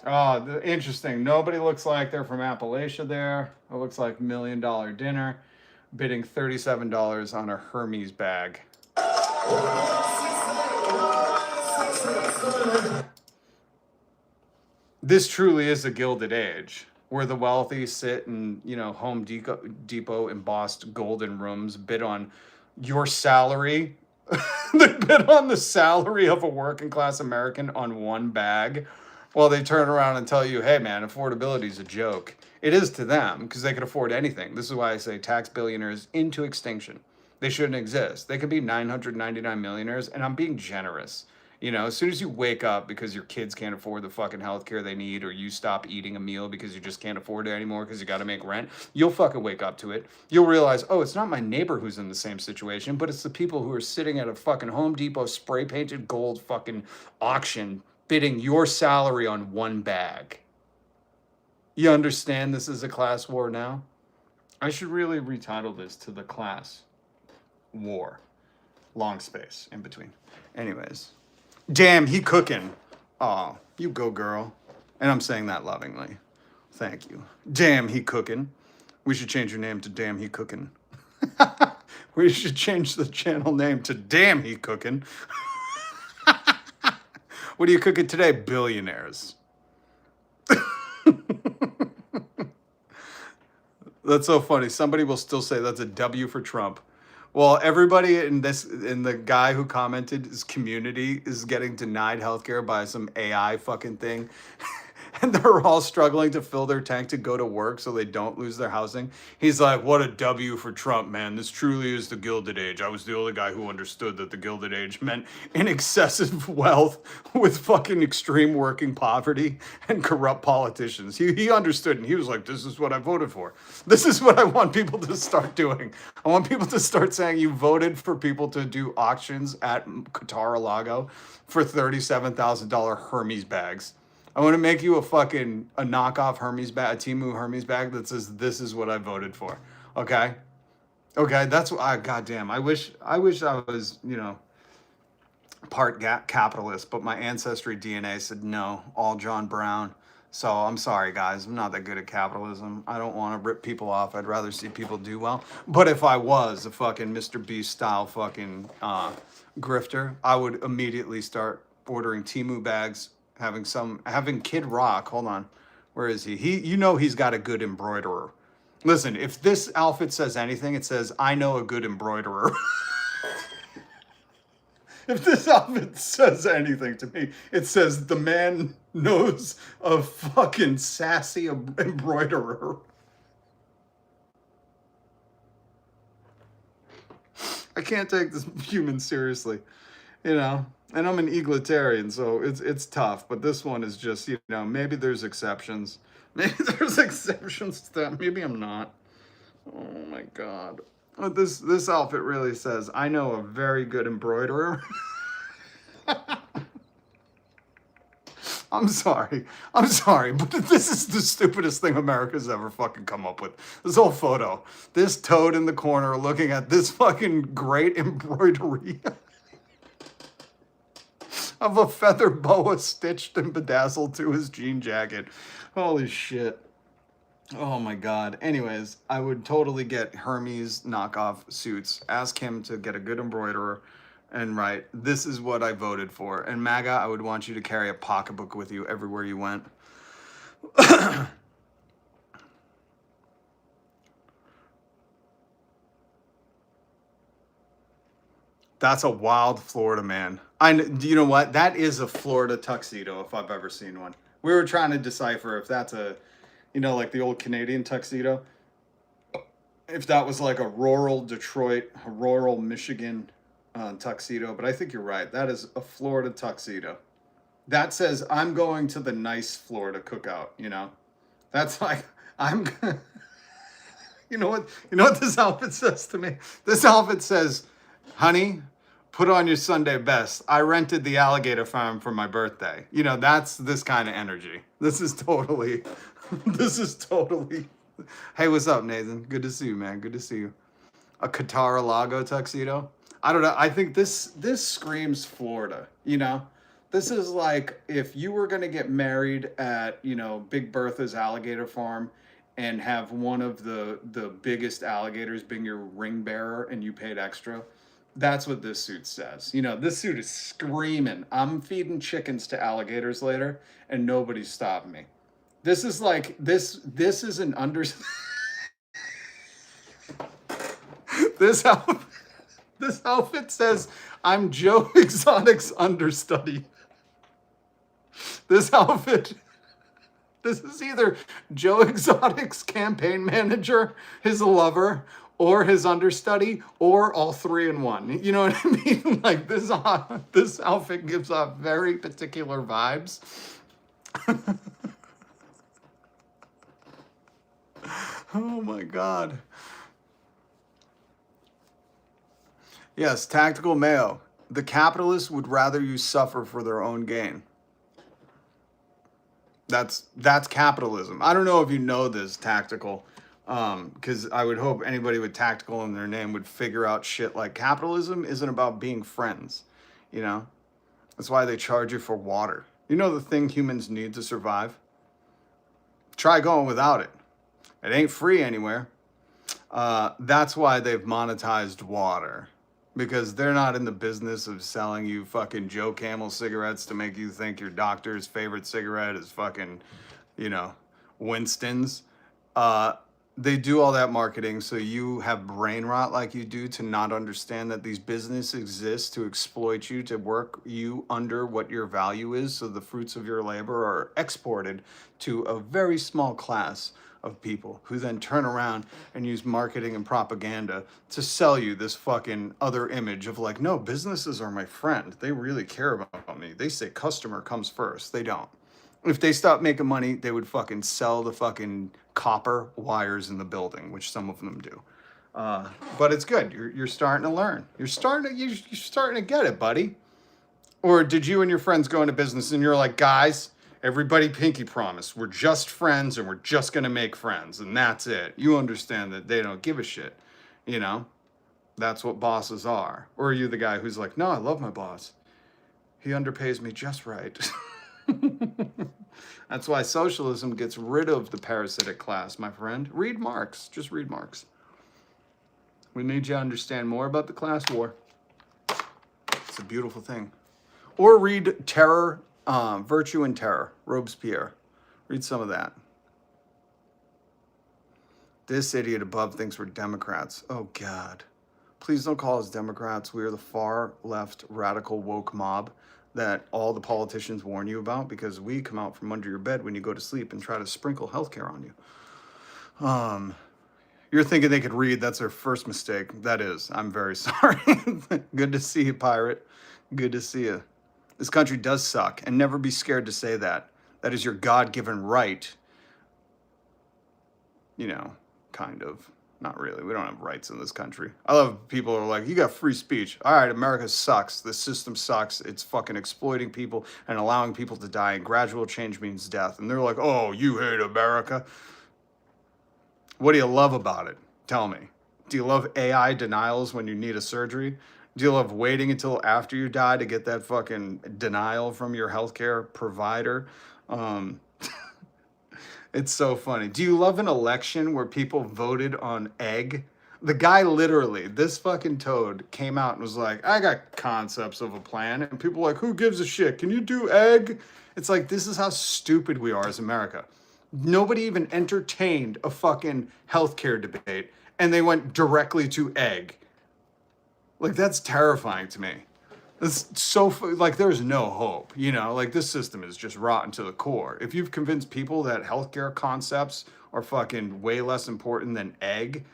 Oh, interesting. Nobody looks like they're from Appalachia there. It looks like $1 million dinner. Bidding $37 on a Hermes bag. This truly is a Gilded Age, where the wealthy sit in, Home Depot embossed golden rooms, bid on your salary. They bid on the salary of a working class American on one bag. Well, they turn around and tell you, hey, man, affordability is a joke. It is to them because they could afford anything. This is why I say tax billionaires into extinction. They shouldn't exist. They could be 999 millionaires, and I'm being generous. As soon as you wake up because your kids can't afford the fucking healthcare they need, or you stop eating a meal because you just can't afford it anymore because you got to make rent, you'll fucking wake up to it. You'll realize, oh, it's not my neighbor who's in the same situation, but it's the people who are sitting at a fucking Home Depot spray-painted gold fucking auction bidding your salary on one bag. You understand this is a class war now? I should really retitle this to the class war. Long space in between. Anyways. Damn, he cooking. Aw, you go, girl. And I'm saying that lovingly. Thank you. Damn, he cooking. We should change your name to Damn, he cooking. We should change the channel name to Damn, he cooking. What are you cooking today? Billionaires. That's so funny. Somebody will still say that's a W for Trump. Well, everybody in the guy who commented, his community is getting denied healthcare by some AI fucking thing. And they're all struggling to fill their tank to go to work so they don't lose their housing. He's like, what a W for Trump, man. This truly is the Gilded Age. I was the only guy who understood that the Gilded Age meant an excessive wealth with fucking extreme working poverty and corrupt politicians. He understood, and he was like, this is what I voted for. This is what I want people to start doing. I want people to start saying you voted for people to do auctions at Qatar-a-Lago for $37,000 Hermes bags. I want to make you a knockoff Hermes bag, a Temu Hermes bag that says, this is what I voted for. Okay? Okay, that's what goddamn. I wish I was, part capitalist, but my ancestry DNA said no, all John Brown. So I'm sorry, guys. I'm not that good at capitalism. I don't want to rip people off. I'd rather see people do well. But if I was a fucking Mr. Beast style fucking grifter, I would immediately start ordering Temu bags, having Kid Rock. Hold on. Where is he? He's got a good embroiderer. Listen, if this outfit says anything, it says, I know a good embroiderer. If this outfit says anything to me, it says the man knows a fucking sassy embroiderer. I can't take this human seriously, and I'm an egalitarian, so it's tough. But this one is just, maybe there's exceptions. Maybe there's exceptions to that. Maybe I'm not. Oh my God. But this outfit really says, I know a very good embroiderer. I'm sorry, but this is the stupidest thing America's ever fucking come up with. This whole photo. This toad in the corner looking at this fucking great embroidery of a feather boa stitched and bedazzled to his jean jacket. Holy shit. Oh my God. Anyways, I would totally get Hermes knockoff suits. Ask him to get a good embroiderer and write, this is what I voted for. And MAGA, I would want you to carry a pocketbook with you everywhere you went. That's a wild Florida man. You know what? That is a Florida tuxedo if I've ever seen one. We were trying to decipher if that's a, like the old Canadian tuxedo. If that was like a rural Detroit, a rural Michigan tuxedo. But I think you're right. That is a Florida tuxedo. That says, I'm going to the nice Florida cookout, That's like, you know what this outfit says to me? This outfit says, honey, put on your Sunday best. I rented the alligator farm for my birthday. That's this kind of energy. This is totally, hey, what's up, Nathan? Good to see you, man. Good to see you. A Qatar-a-Lago tuxedo. I don't know. I think this screams Florida, This is like if you were going to get married at, Big Bertha's alligator farm and have one of the biggest alligators being your ring bearer and you paid extra. That's what this suit says. This suit is screaming, I'm feeding chickens to alligators later and nobody's stopping me. This is like, this is an This outfit says, I'm Joe Exotic's understudy. This is either Joe Exotic's campaign manager, his lover, or his understudy, or all three in one. You know what I mean? Like this outfit gives off very particular vibes. Oh my God. Yes, Tactical Mayo. The capitalists would rather you suffer for their own gain. That's capitalism. I don't know if you know this, Tactical, because I would hope anybody with Tactical in their name would figure out shit like capitalism isn't about being friends, That's why they charge you for water. The thing humans need to survive? Try going without it. It ain't free anywhere. That's why they've monetized water. because they're not in the business of selling you fucking Joe Camel cigarettes to make you think your doctor's favorite cigarette is fucking, you know, Winston's. They do all that marketing so you have brain rot like you do to not understand that these businesses exist to exploit you, to work you under what your value is, so the fruits of your labor are exported to a very small class of people who then turn around and use marketing and propaganda to sell you this fucking other image of like, no, businesses are my friend. They really care about me. They say customer comes first. They don't. If they stopped making money, they would fucking sell the fucking copper wires in the building, which some of them do. But it's good. You're starting to learn. You're starting to get it, buddy. Or did you and your friends go into business and you're like, guys, everybody pinky promise. We're just friends and we're just going to make friends. And that's it. You understand that they don't give a shit. You know, that's what bosses are. Or are you the guy who's like, no, I love my boss. He underpays me just right. That's why socialism gets rid of the parasitic class, my friend. Read Marx. Just read Marx. We need you to understand more about the class war. It's a beautiful thing. Or read Terror, Virtue and Terror, Robespierre. Read some of that. This idiot above thinks we're Democrats. Oh, God. Please don't call us Democrats. We are the far left radical woke mob that all the politicians warn you about, because we come out from under your bed when you go to sleep and try to sprinkle healthcare on you. You're thinking they could read. That's their first mistake. That is. I'm very sorry. Good to see you, pirate. Good to see you. This country does suck, and never be scared to say that. That is your God-given right. You know, kind of. Not really. We don't have rights in this country. I love people who are like, you got free speech. All right, America sucks. The system sucks. It's fucking exploiting people and allowing people to die, and gradual change means death. And they're like, oh, you hate America. What do you love about it? Tell me. Do you love AI denials when you need a surgery? Do you love waiting until after you die to get that fucking denial from your healthcare provider? It's so funny. Do you love an election where people voted on egg? The guy literally, this fucking toad, came out and was like, I got concepts of a plan. And people were like, who gives a shit? Can you do egg? It's like, this is how stupid we are as America. Nobody even entertained a fucking healthcare debate, and they went directly to egg. Like, that's terrifying to me. It's so, like, there's no hope, you know? Like, this system is just rotten to the core. If you've convinced people that healthcare concepts are fucking way less important than egg,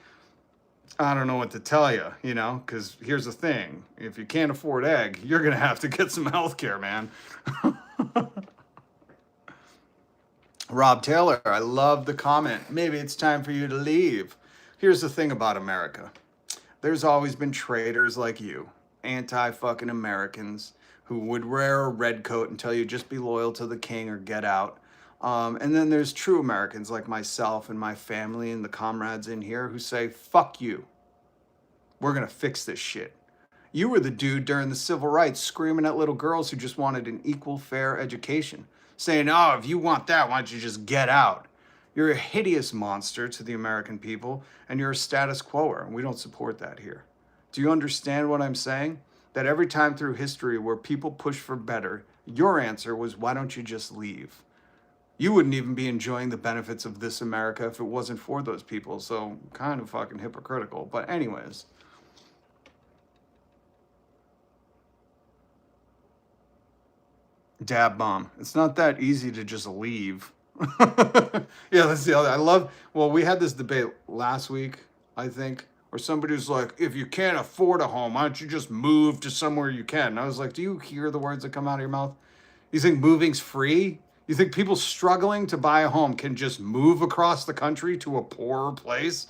I don't know what to tell you, you know? Because here's the thing. If you can't afford egg, you're going to have to get some healthcare, man. Rob Taylor, I love the comment. Maybe it's time for you to leave. Here's the thing about America. There's always been traitors like you, anti-fucking Americans, who would wear a red coat and tell you just be loyal to the king or get out. And then there's true Americans like myself and my family and the comrades in here who say, fuck you. We're going to fix this shit. You were the dude during the civil rights screaming at little girls who just wanted an equal, fair education, saying, oh, if you want that, why don't you just get out? You're a hideous monster to the American people, and you're a status quoer, and we don't support that here. Do you understand what I'm saying? That every time through history where people push for better, your answer was, why don't you just leave? You wouldn't even be enjoying the benefits of this America if it wasn't for those people, so kind of fucking hypocritical. But anyways. Dab bomb. It's not that easy to just leave. Yeah, that's the other. I love, well, we had this debate last week, I think, where somebody was like, if you can't afford a home, why don't you just move to somewhere you can? And I was like, do you hear the words that come out of your mouth? You think moving's free? You think people struggling to buy a home can just move across the country to a poorer place?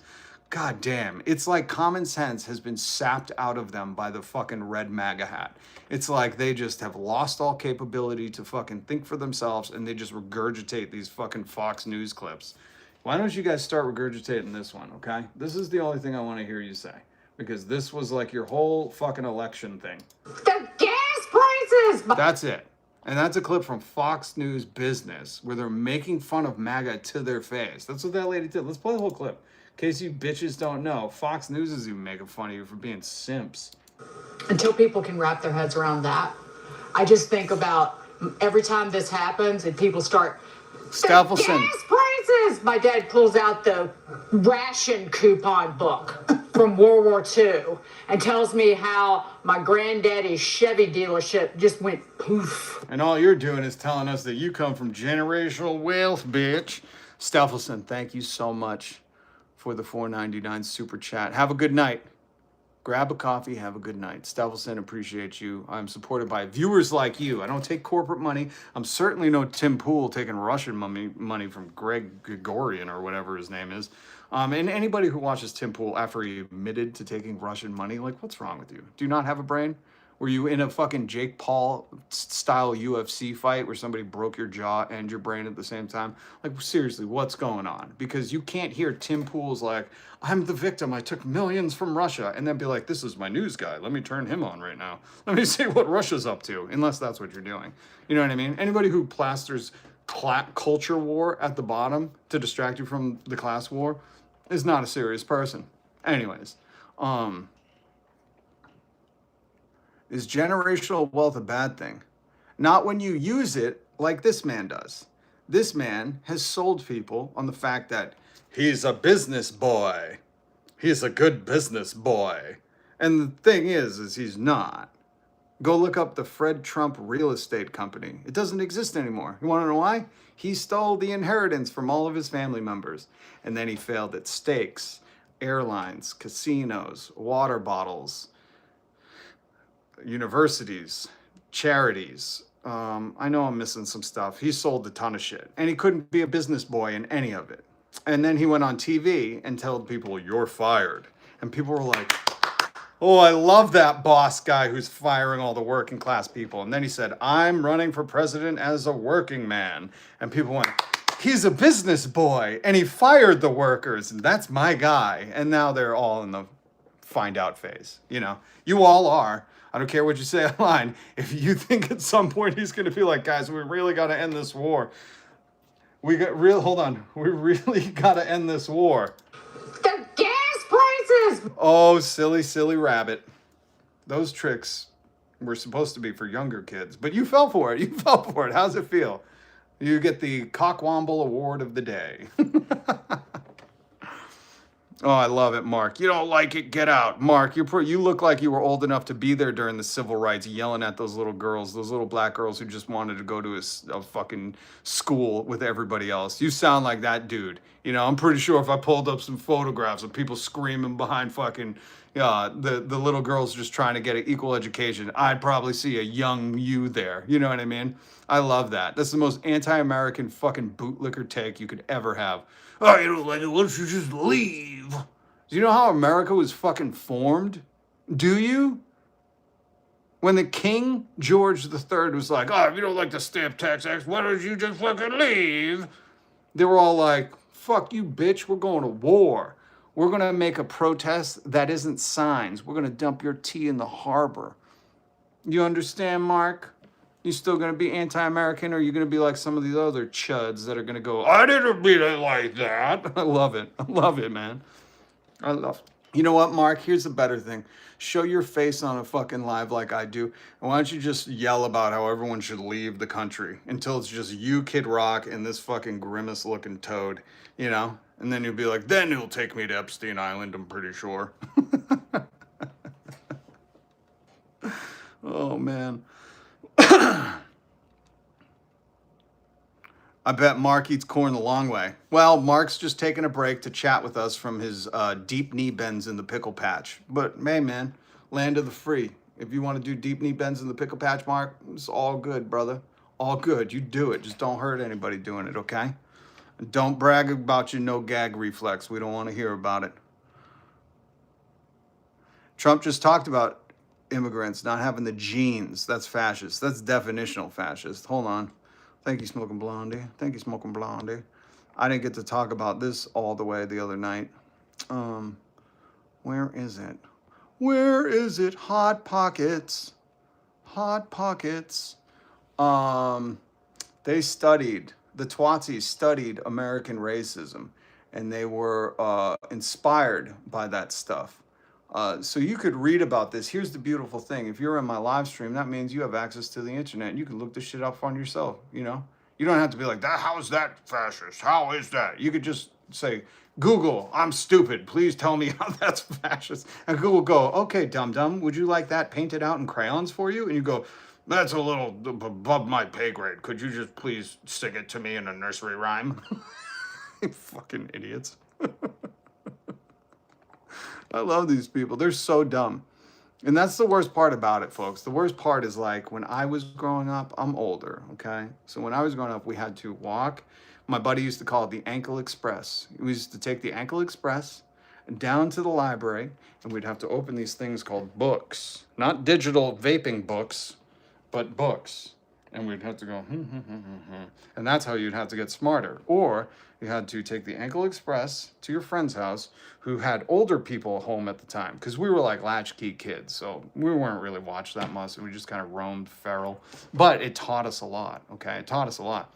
God damn. It's like common sense has been sapped out of them by the fucking red MAGA hat. It's like they just have lost all capability to fucking think for themselves, and they just regurgitate these fucking Fox News clips. Why don't you guys start regurgitating this one, okay? This is the only thing I want to hear you say, because this was like your whole fucking election thing. The gas prices! That's it. And that's a clip from Fox News Business where they're making fun of MAGA to their face. That's what that lady did. Let's play the whole clip. In case you bitches don't know, Fox News is even making fun of you for being simps. Until people can wrap their heads around that, I just think about every time this happens and people start, Stapleton. gas prices! My dad pulls out the ration coupon book from World War II and tells me how my granddaddy's Chevy dealership just went poof. And all you're doing is telling us that you come from generational wealth, bitch. Stapleton, thank you so much for the $4.99 super chat. Have a good night. Grab a coffee, have a good night. Stapleton, appreciate you. I'm supported by viewers like you. I don't take corporate money. I'm certainly no Tim Pool taking Russian money from Greg Gregorian or whatever his name is. And anybody who watches Tim Pool after he admitted to taking Russian money, like, what's wrong with you? Do you not have a brain? Were you in a fucking Jake Paul style UFC fight where somebody broke your jaw and your brain at the same time? Like, seriously, what's going on? Because you can't hear Tim Pool's like, I'm the victim, I took millions from Russia, and then be like, this is my news guy, let me turn him on right now. Let me see what Russia's up to, unless that's what you're doing. You know what I mean? Anybody who plasters culture war at the bottom to distract you from the class war is not a serious person. Anyways, is generational wealth a bad thing? Not when you use it like this man does. This man has sold people on the fact that he's a business boy. He's a good business boy. And the thing is he's not. Go look up the Fred Trump Real Estate Company. It doesn't exist anymore. You want to know why? He stole the inheritance from all of his family members. And then he failed at stakes, airlines, casinos, water bottles, universities, charities. I know I'm missing some stuff. He sold a ton of shit. And he couldn't be a business boy in any of it. And then he went on TV and told people, you're fired. And people were like, oh, I love that boss guy who's firing all the working class people. And then he said, I'm running for president as a working man. And people went, he's a business boy. And he fired the workers. And that's my guy. And now they're all in the find out phase. You know, you all are. I don't care what you say online. If you think at some point he's going to be like, guys, we really got to end this war. Hold on. We really got to end this war. The gas prices! Oh, silly, silly rabbit. Those tricks were supposed to be for younger kids, but you fell for it. You fell for it. How's it feel? You get the Cockwomble Award of the day. Oh, I love it, Mark. You don't like it? Get out. Mark, you look like you were old enough to be there during the civil rights, yelling at those little girls, those little black girls who just wanted to go to a fucking school with everybody else. You sound like that dude. You know, I'm pretty sure if I pulled up some photographs of people screaming behind fucking the little girls just trying to get an equal education, I'd probably see a young you there. You know what I mean? I love that. That's the most anti-American fucking bootlicker take you could ever have. Oh, you don't like it? Why don't you just leave? Do you know how America was fucking formed? Do you? When the King George III was like, oh, if you don't like the Stamp Tax Act, why don't you just fucking leave? They were all like, fuck you, bitch, we're going to war. We're going to make a protest that isn't signs. We're going to dump your tea in the harbor. You understand, Mark? You still going to be anti-American, or are you going to be like some of these other chuds that are going to go, I didn't mean it like that? I love it. I love it, man. I love it. You know what, Mark? Here's the better thing. Show your face on a fucking live like I do. And why don't you just yell about how everyone should leave the country until it's just you, Kid Rock, and this fucking grimace-looking toad, you know? And then you'll be like, then he'll take me to Epstein Island, I'm pretty sure. Oh, man. I bet Mark eats corn the long way. Well, Mark's just taking a break to chat with us from his deep knee bends in the pickle patch. But, hey, man, land of the free. If you want to do deep knee bends in the pickle patch, Mark, it's all good, brother. All good. You do it. Just don't hurt anybody doing it, okay? And don't brag about your no gag reflex. We don't want to hear about it. Trump just talked about immigrants not having the genes. That's fascist. That's definitional fascist. Hold on. Thank you, Smoking Blondie. Thank you, Smoking Blondie. I didn't get to talk about this all the way the other night. Where is it? Where is it? Hot Pockets. Hot Pockets. They studied, the Twatsies studied American racism, and they were inspired by that stuff. So you could read about this. Here's the beautiful thing. If you're in my live stream, that means you have access to the internet and you can look this shit up on yourself, you know? You don't have to be like, that. How is that fascist? How is that? You could just say, Google, I'm stupid. Please tell me how that's fascist. And Google go, okay, dum-dum, would you like that painted out in crayons for you? And you go, that's a little above my pay grade. Could you just please stick it to me in a nursery rhyme? You fucking idiots. I love these people. They're so dumb. And that's the worst part about it, folks. The worst part is like when I was growing up, I'm older, okay? So when I was growing up, we had to walk. My buddy used to call it the Ankle Express. We used to take the Ankle Express down to the library, and we'd have to open these things called books. Not digital vaping books, but books. And we'd have to go, and that's how you'd have to get smarter. Or you had to take the Ankle Express to your friend's house who had older people home at the time, because we were like latchkey kids, so we weren't really watched that much, and we just kind of roamed feral. But it taught us a lot, okay? It taught us a lot.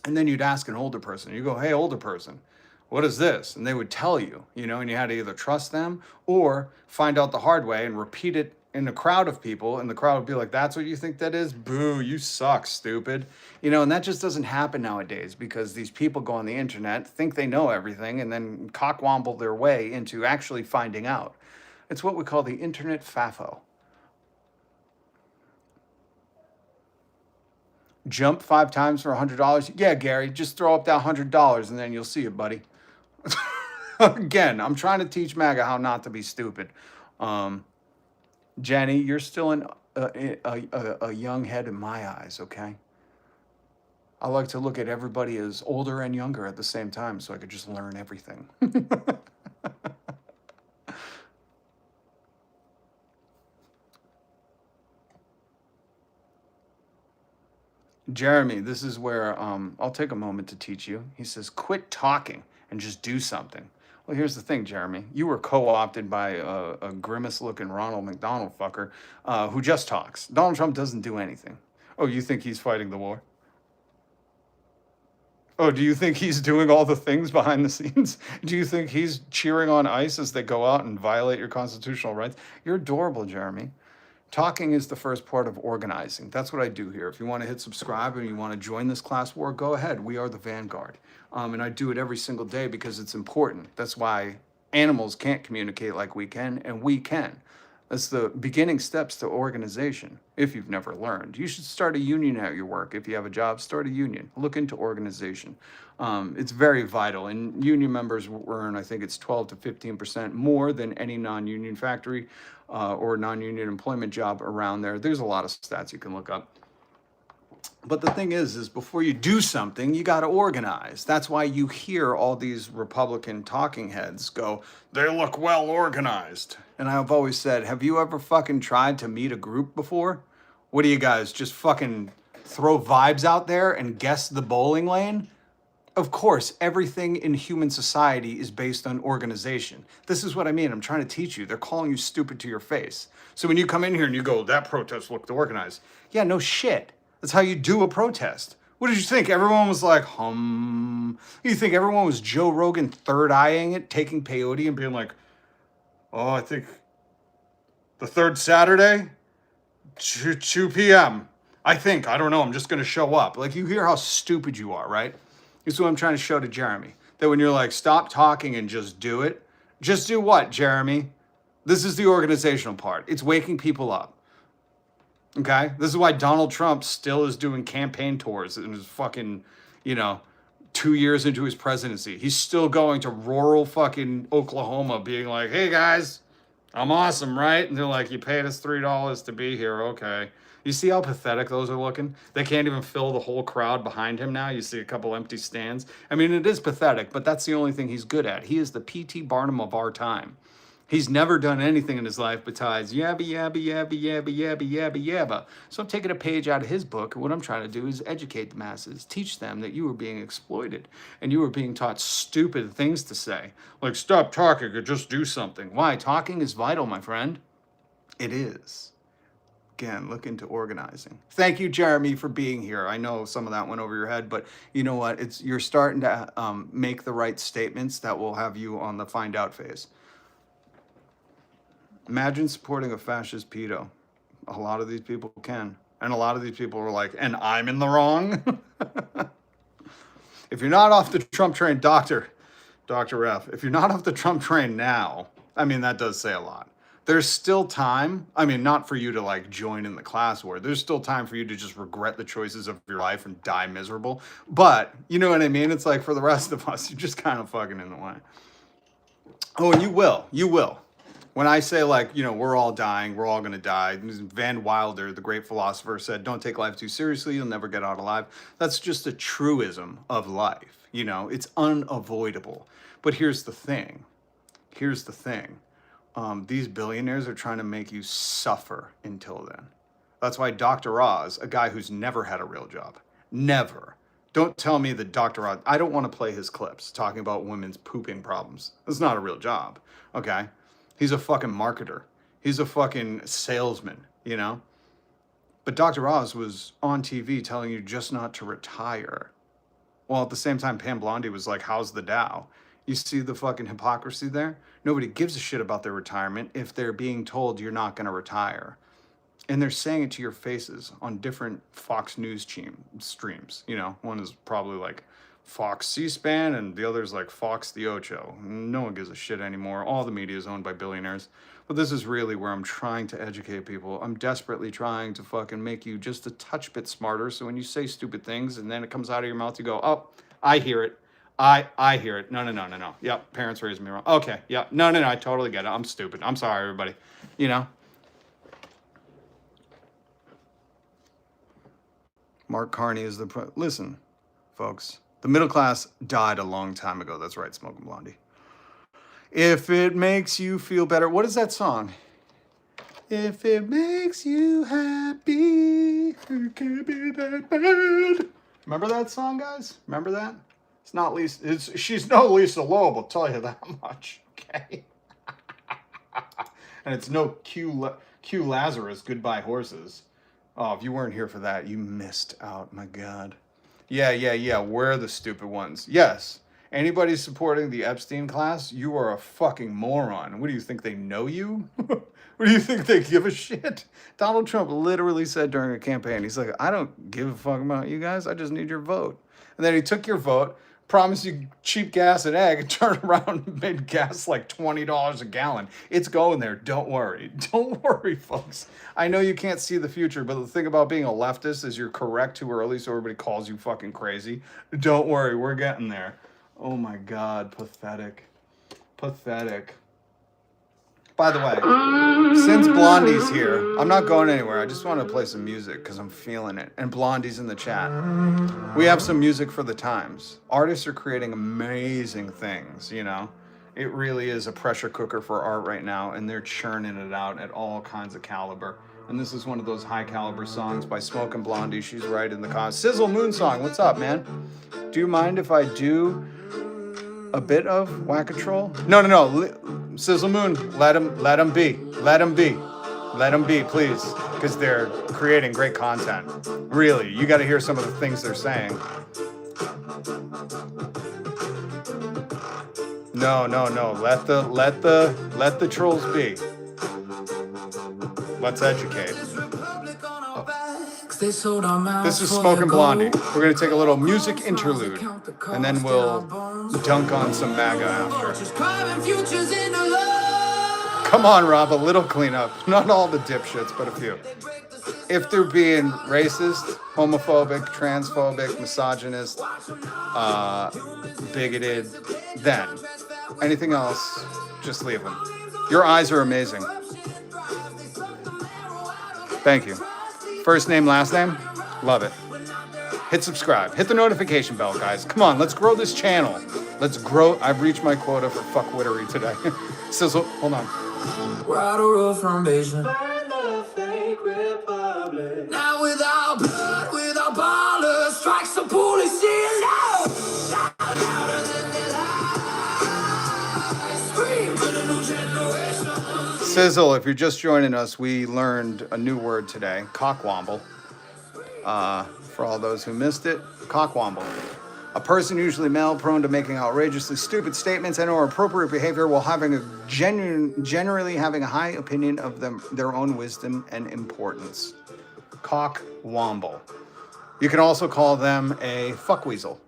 And then you'd ask an older person, you go, hey, older person, what is this? And they would tell you, you know, and you had to either trust them or find out the hard way and repeat it in a crowd of people, and the crowd would be like, that's what you think that is? Boo, you suck, stupid. You know, and that just doesn't happen nowadays because these people go on the internet, think they know everything, and then cockwomble their way into actually finding out. It's what we call the internet FAFO. Jump 5 times for $100? Yeah, Gary, just throw up that $100 and then you'll see it, buddy. Again, I'm trying to teach MAGA how not to be stupid. Jenny, you're still a young head in my eyes, okay? I like to look at everybody as older and younger at the same time so I could just learn everything. Jeremy, this is where I'll take a moment to teach you. He says, quit talking and just do something. Well, here's the thing, Jeremy. You were co-opted by a grimace-looking Ronald McDonald fucker who just talks. Donald Trump doesn't do anything. Oh, you think he's fighting the war? Oh, do you think he's doing all the things behind the scenes? Do you think he's cheering on ICE as they go out and violate your constitutional rights? You're adorable, Jeremy. Talking is the first part of organizing. That's what I do here. If you want to hit subscribe and you want to join this class war, go ahead. We are the vanguard. And I do it every single day because it's important. That's why animals can't communicate like we can, and we can. That's the beginning steps to organization. If you've never learned, you should start a union at your work. If you have a job, start a union. Look into organization. It's very vital. And union members earn, I think it's 12 to 15% more than any non-union factory or non-union employment job around there. There's a lot of stats you can look up. But the thing is before you do something, you got to organize. That's why you hear all these Republican talking heads go, they look well organized. And I've always said, have you ever fucking tried to meet a group before? What do you guys, just fucking throw vibes out there and guess the bowling lane? Of course, everything in human society is based on organization. This is what I mean. I'm trying to teach you. They're calling you stupid to your face. So when you come in here and you go, that protest looked organized. Yeah, no shit. That's how you do a protest. What did you think? Everyone was like, You think everyone was Joe Rogan third-eyeing it, taking peyote and being like, oh, I think the third Saturday, 2 p.m. I don't know, I'm just going to show up. Like, you hear how stupid you are, right? This is what I'm trying to show to Jeremy. That when you're like, stop talking and just do it. Just do what, Jeremy? This is the organizational part. It's waking people up. Okay? This is why Donald Trump still is doing campaign tours and is fucking, 2 years into his presidency. He's still going to rural fucking Oklahoma being like, hey guys, I'm awesome, right? And they're like, you paid us $3 to be here, okay. You see how pathetic those are looking? They can't even fill the whole crowd behind him now. You see a couple empty stands. I mean, it is pathetic, but that's the only thing he's good at. He is the P.T. Barnum of our time. He's never done anything in his life besides yabba, yabba, yabba, yabba, yabba, yabba, yabba. So I'm taking a page out of his book, and what I'm trying to do is educate the masses, teach them that you were being exploited, and you were being taught stupid things to say. Like, stop talking or just do something. Why? Talking is vital, my friend. It is. Again, look into organizing. Thank you, Jeremy, for being here. I know some of that went over your head, but you know what? You're starting to make the right statements that will have you on the find out phase. Imagine supporting a fascist pedo. A lot of these people can. And a lot of these people were like, and I'm in the wrong? If you're not off the Trump train, Dr. F, if you're not off the Trump train now, I mean, that does say a lot. There's still time. I mean, not for you to like join in the class war. There's still time for you to just regret the choices of your life and die miserable. But you know what I mean? It's like for the rest of us, you're just kind of fucking in the way. Oh, and you will. You will. When I say like, we're all dying, we're all going to die. Van Wilder, the great philosopher, said, don't take life too seriously. You'll never get out alive. That's just a truism of life. It's unavoidable. But here's the thing. These billionaires are trying to make you suffer until then. That's why Dr. Oz, a guy who's never had a real job, never. Don't tell me that Dr. Oz, I don't want to play his clips talking about women's pooping problems. It's not a real job, okay? He's a fucking marketer. He's a fucking salesman, But Dr. Oz was on TV telling you just not to retire. Well, at the same time, Pam Blondie was like, how's the Dow? You see the fucking hypocrisy there? Nobody gives a shit about their retirement if they're being told you're not going to retire. And they're saying it to your faces on different Fox News streams. One is probably like Fox C-SPAN and the other is like Fox the Ocho. No one gives a shit anymore. All the media is owned by billionaires. But this is really where I'm trying to educate people. I'm desperately trying to fucking make you just a touch bit smarter. So when you say stupid things and then it comes out of your mouth, you go, oh, I hear it. I hear it. No. Yep, parents raised me wrong. Okay, yeah. No, I totally get it. I'm stupid. I'm sorry, everybody. Mark Carney is listen, folks. The middle class died a long time ago. That's right, Smoking Blondie. If it makes you feel better. What is that song? If it makes you happy, it can't be that bad. Remember that song, guys? Remember that? It's not Lisa. She's no Lisa Loeb, I'll tell you that much. Okay. And it's no Q Lazarus, Goodbye Horses. Oh, if you weren't here for that, you missed out. My God. Yeah. We're the stupid ones. Yes. Anybody supporting the Epstein class, you are a fucking moron. What do you think, they know you? What do you think, they give a shit? Donald Trump literally said during a campaign, he's like, I don't give a fuck about you guys. I just need your vote. And then he took your vote, promised you cheap gas and egg, and turned around and made gas like $20 a gallon. It's going there. Don't worry. Don't worry, folks. I know you can't see the future, but the thing about being a leftist is you're correct too early, so everybody calls you fucking crazy. Don't worry. We're getting there. Oh my God. Pathetic. Pathetic. By the way, since Blondie's here, I'm not going anywhere. I just want to play some music because I'm feeling it. And Blondie's in the chat. We have some music for the times. Artists are creating amazing things, It really is a pressure cooker for art right now, and they're churning it out at all kinds of caliber. And this is one of those high caliber songs by Smokin' Blondie. She's right in the cause. Sizzle Moon Song, what's up, man? Do you mind if I do a bit of Whack-A-Troll? No. Sizzle Moon, let him be. Let him be, please. Because they're creating great content. Really, you got to hear some of the things they're saying. No. Let the trolls be. Let's educate. This is Smokin' Blondie. We're going to take a little music interlude, and then we'll dunk on some MAGA after. Come on, Rob, a little cleanup. Not all the dipshits, but a few. If they're being racist, homophobic, transphobic, misogynist, bigoted, then anything else, just leave them. Your eyes are amazing. Thank you. First name, last name, love it. Hit subscribe. Hit the notification bell, guys. Come on, let's grow this channel. Let's grow. I've reached my quota for fuckwittery today. Sizzle, hold on. We're out of road from Beijing. Now without blood, without ballers, strikes the police in loud. Louder than they lie. Scream to the new generation. Sizzle, if you're just joining us, we learned a new word today, cockwomble. For all those who missed it, cockwomble. A person, usually male, prone to making outrageously stupid statements and or appropriate behavior while generally having a high opinion of their own wisdom and importance. Cockwomble. You can also call them a fuckweasel.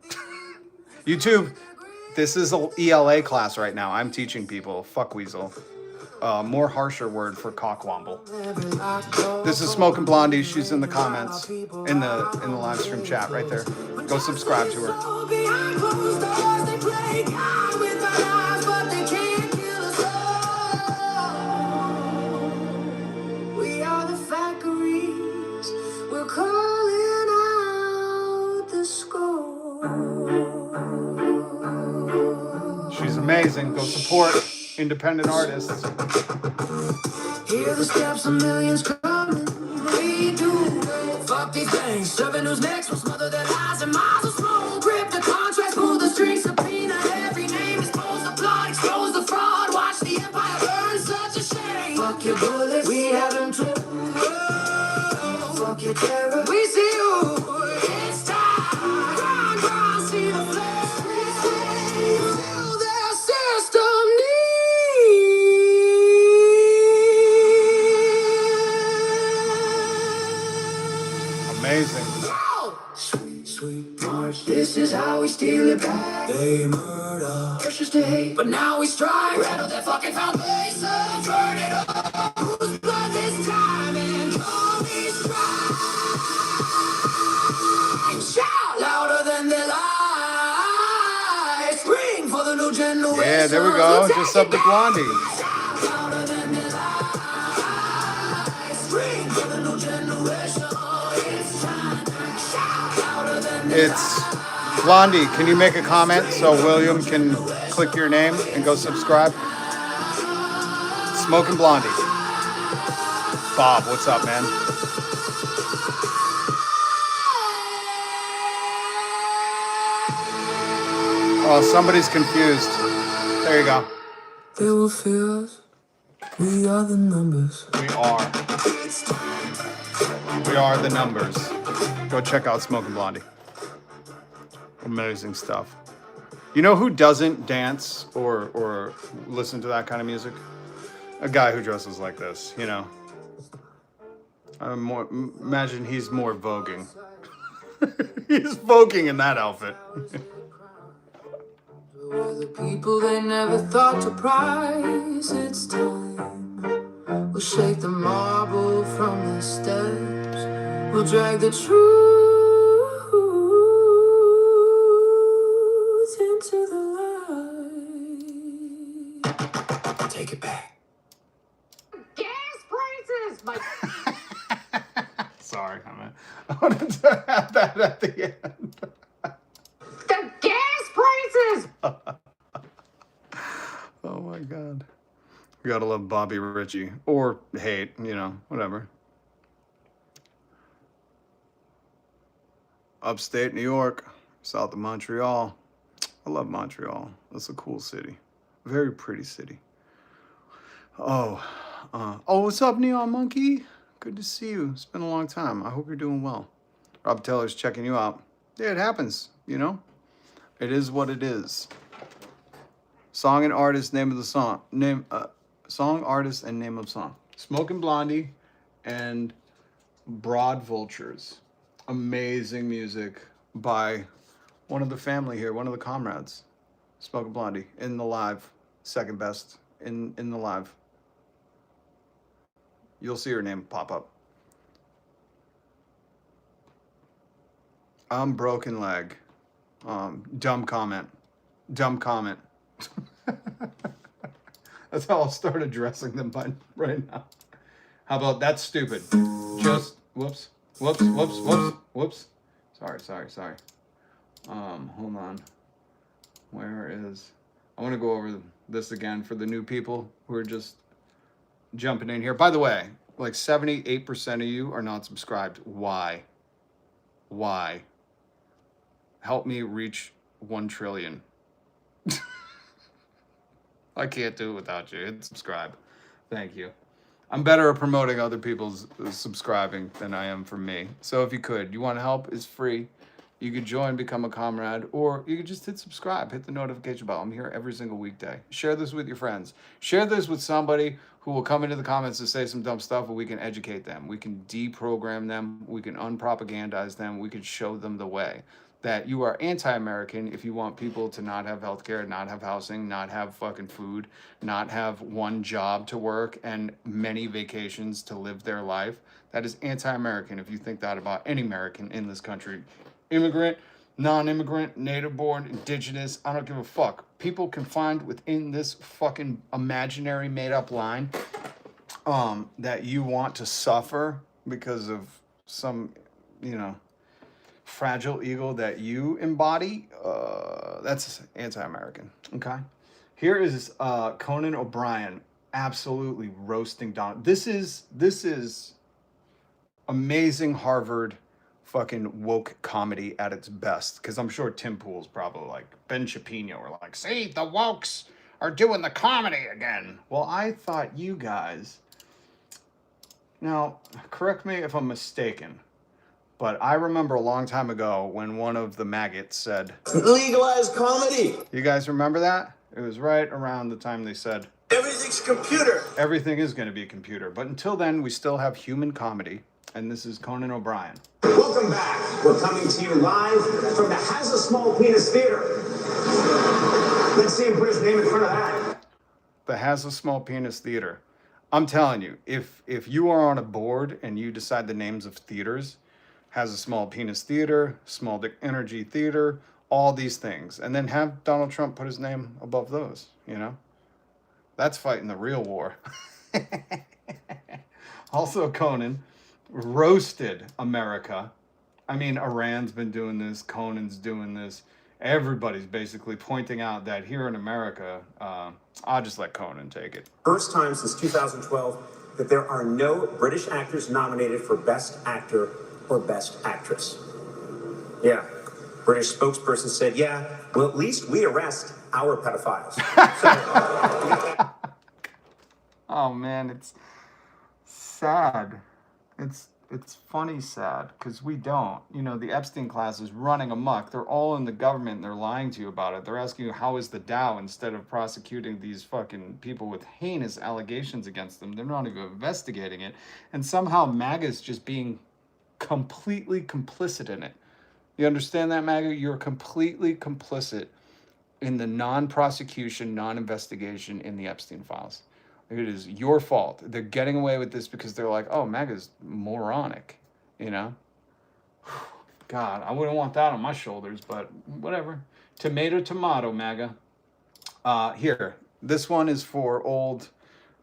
YouTube, this is an ELA class right now. I'm teaching people fuckweasel. More harsher word for cockwomble. This is Smoking Blondie. She's in the comments, in the live stream chat right there. Go subscribe to her. Behind closed doors, they play God with our lives, but they can't kill us all. We are the factories. We're calling out the score. She's amazing. Go support independent artists. Hear the steps of millions coming. We do. Fuck these things. Serving who's next will smother their lies and miles of smoke. Grip the contracts, pull the strings, subpoena. Every name expose the plot, expose the fraud. Watch the empire burn, such a shame. Fuck your bullets, we have them too. Fuck your terror, we see you. It's time. Grind, grind, see the flame. Feel their system Amazing. Sweet, sweet March, this is how we steal it back. They murder, push us to hate, but now we strike. Rattle their fucking foundation, burn it up. Whose blood this time and call me strike. Shout louder than their lies. Scream for the new generation. Yeah, there we go. Just up to Blondie. Shout louder than their lies. Scream for the new generation. It's time. Shout louder than their It's Blondie. Can you make a comment so William can click your name and go subscribe? Smoking Blondie. Bob, what's up, man? Oh, somebody's confused. There you go. They will fear us. We are the numbers. We are. We are the numbers. Go check out Smoking Blondie. Amazing stuff. You know who doesn't dance or listen to that kind of music? A guy who dresses like this, you know. Imagine he's more voguing. He's voguing in that outfit. We're the people they never thought to prize. It's time. We'll shake the marble from the steps. We'll drag the truth into the light. Take it back. Gas prices! My Sorry, I wanted to have that at the end. the gas prices! Oh my God. You gotta love Bobby Ritchie. Or hate, you know, whatever. Upstate New York, south of Montreal. I love Montreal. That's a cool city. Very pretty city. Oh, what's up, Neon Monkey? Good to see you. It's been a long time. I hope you're doing well. Rob Taylor's checking you out. Yeah, it happens, you know? It is what it is. Song and artist, name of the song. Song, artist, and name of song. Smoking Blondie and Broad Vultures. Amazing music by one of the family here, one of the comrades. Smoking Blondie in the live. Second best in the live. You'll see her name pop up. I'm broken leg. Dumb comment. Dumb comment. That's how I'll start addressing them right now. How about that's stupid? Just whoops. Sorry. Hold on. Where is? I want to go over this again for the new people who are just jumping in here. By the way, like 78% of you are not subscribed. Why? Help me reach 1 trillion. I can't do it without you. Hit subscribe. Thank you. I'm better at promoting other people's subscribing than I am for me. So if you could, you want to help, it's free. You could join, become a comrade, or you could just hit subscribe, hit the notification bell. I'm here every single weekday. Share this with your friends. Share this with somebody who will come into the comments and say some dumb stuff, and we can educate them. We can deprogram them. We can unpropagandize them. We can show them the way that you are anti-American if you want people to not have healthcare, not have housing, not have fucking food, not have one job to work and many vacations to live their life. That is anti-American if you think that about any American in this country. Immigrant, non-immigrant, native-born, indigenous, I don't give a fuck. People can find within this fucking imaginary made-up line that you want to suffer because of some, fragile ego that you embody. That's anti-American, okay? Here is Conan O'Brien absolutely roasting Donald. This is amazing Harvard fucking woke comedy at its best, because I'm sure Tim Pool's probably like Ben Shapiro or like, see, the wokes are doing the comedy again. Well, I thought you guys, now correct me if I'm mistaken, but I remember a long time ago when one of the maggots said, Legalize comedy. You guys remember that? It was right around the time they said, Everything's computer. everything is going to be a computer. But until then, we still have human comedy. And this is Conan O'Brien. Welcome back. We're coming to you live from the Has a Small Penis Theater. Let's see him put his name in front of that. The Has a Small Penis Theater. I'm telling you, if you are on a board and you decide the names of theaters, Has a Small Penis Theater, Small Dick Energy Theater, all these things, and then have Donald Trump put his name above those, That's fighting the real war. Also, Conan roasted America. I mean, Iran's been doing this, Conan's doing this. Everybody's basically pointing out that here in America, I'll just let Conan take it. First time since 2012 that there are no British actors nominated for Best Actor or Best Actress. Yeah. British spokesperson said, yeah, well, at least we arrest our pedophiles. Oh man, it's sad. It's funny sad, because we don't. The Epstein class is running amok. They're all in the government and they're lying to you about it. They're asking you, how is the Dow, instead of prosecuting these fucking people with heinous allegations against them. They're not even investigating it. And somehow MAGA's just being completely complicit in it. You understand that, MAGA? You're completely complicit in the non-prosecution, non-investigation in the Epstein files. It is your fault. They're getting away with this because they're like, oh, MAGA's moronic, God, I wouldn't want that on my shoulders, but whatever. Tomato, tomato, MAGA. Here, this one is for old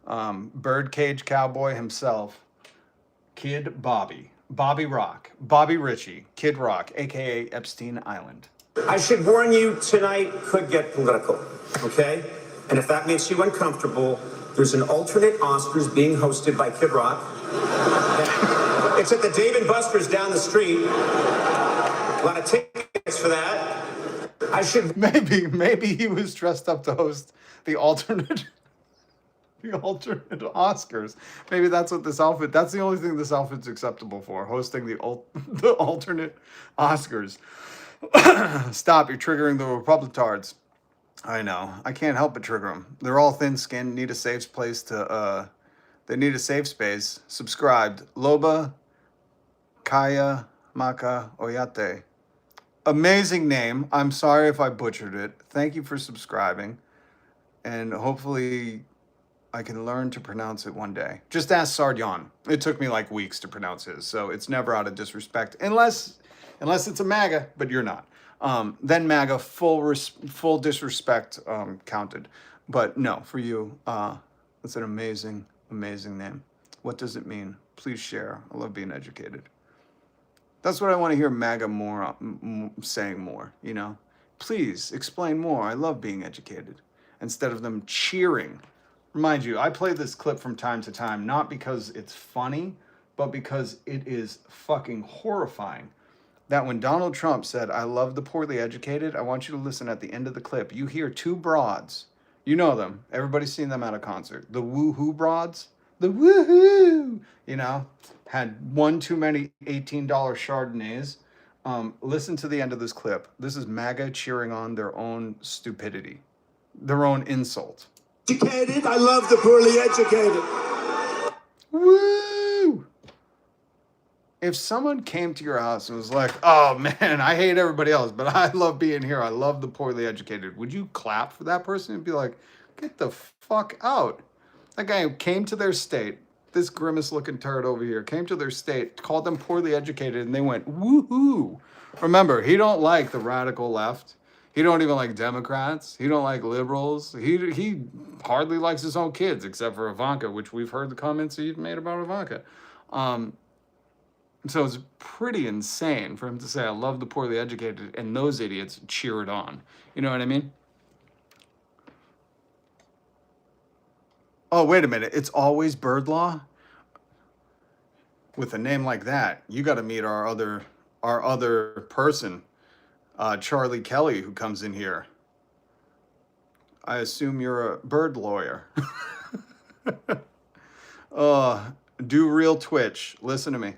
birdcage cowboy himself, Kid Bobby. Bobby Rock, Bobby Ritchie, Kid Rock, a.k.a. Epstein Island. I should warn you, tonight could get political, okay? And if that makes you uncomfortable, there's an alternate Oscars being hosted by Kid Rock. It's at the Dave & Buster's down the street. A lot of tickets for that. I should... Maybe he was dressed up to host the alternate Oscars. Maybe that's what this outfit, that's the only thing this outfit's acceptable for, hosting the alternate Oscars. Stop, you're triggering the Republicards. I know. I can't help but trigger them. They're all thin-skinned, need a safe place to, they need a safe space. Subscribed. Loba Kaya Maka Oyate. Amazing name. I'm sorry if I butchered it. Thank you for subscribing. And hopefully I can learn to pronounce it one day. Just ask Sardyon. It took me like weeks to pronounce his, so it's never out of disrespect. Unless it's a MAGA, but you're not. Then MAGA, full disrespect counted. But no, for you, it's an amazing, amazing name. What does it mean? Please share. I love being educated. That's what I want to hear MAGA more saying more, Please explain more. I love being educated. Instead of them cheering. Mind you, I play this clip from time to time, not because it's funny, but because it is fucking horrifying. That when Donald Trump said, I love the poorly educated, I want you to listen at the end of the clip. You hear two broads. You know them. Everybody's seen them at a concert. The woohoo broads. The woohoo! Had one too many $18 Chardonnays. Listen to the end of this clip. This is MAGA cheering on their own stupidity, their own insult. Educated, I love the poorly educated. Woo! If someone came to your house and was like, oh man, I hate everybody else, but I love being here. I love the poorly educated. Would you clap for that person and be like, get the fuck out? That guy came to their state, this grimace looking turd over here, came to their state, called them poorly educated, and they went, woohoo. Remember, he don't like the radical left. He don't even like Democrats. He don't like liberals. He hardly likes his own kids, except for Ivanka, which we've heard the comments he made about Ivanka. So it's pretty insane for him to say, I love the poorly educated, and those idiots cheer it on. You know what I mean? Oh, wait a minute. It's always bird law? With a name like that, you got to meet our other person, Charlie Kelly, who comes in here. I assume you're a bird lawyer. Do real Twitch. Listen to me.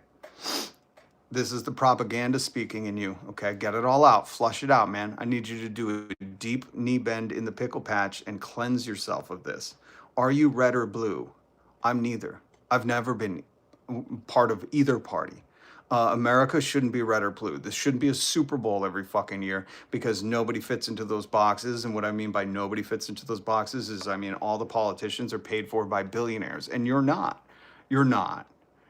This is the propaganda speaking in you, okay? Get it all out. Flush it out, man. I need you to do a deep knee bend in the pickle patch and cleanse yourself of this. Are you red or blue? I'm neither. I've never been part of either party. America shouldn't be red or blue. This shouldn't be a Super Bowl every fucking year because nobody fits into those boxes. And what I mean by nobody fits into those boxes is, I mean, all the politicians are paid for by billionaires, and you're not. You're not.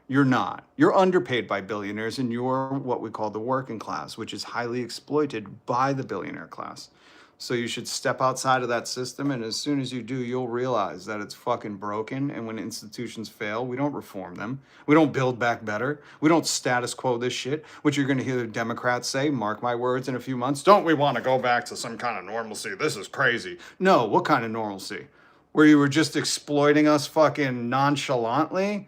You're not. You're underpaid by billionaires, and you're what we call the working class, which is highly exploited by the billionaire class. So you should step outside of that system, and as soon as you do, you'll realize that it's fucking broken, and when institutions fail, we don't reform them. We don't build back better. We don't status quo this shit, which you're going to hear the Democrats say, mark my words, in a few months. Don't we want to go back to some kind of normalcy? This is crazy. No, what kind of normalcy? Where you were just exploiting us fucking nonchalantly?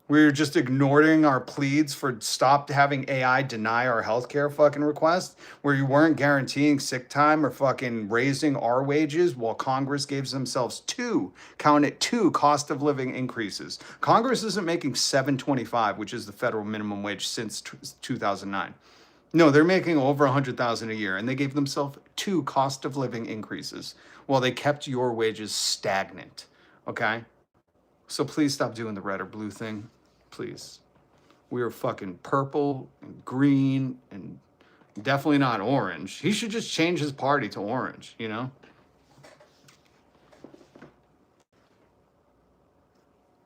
We were just ignoring our pleads for stop having AI deny our healthcare fucking request, where you weren't guaranteeing sick time or fucking raising our wages while Congress gave themselves count it, two cost of living increases. Congress isn't making $7.25, which is the federal minimum wage, since 2009. No, they're making over $100,000 a year, and they gave themselves 2 cost of living increases while they kept your wages stagnant. Okay? So please stop doing the red or blue thing. Please. We are fucking purple and green and definitely not orange. He should just change his party to orange, you know?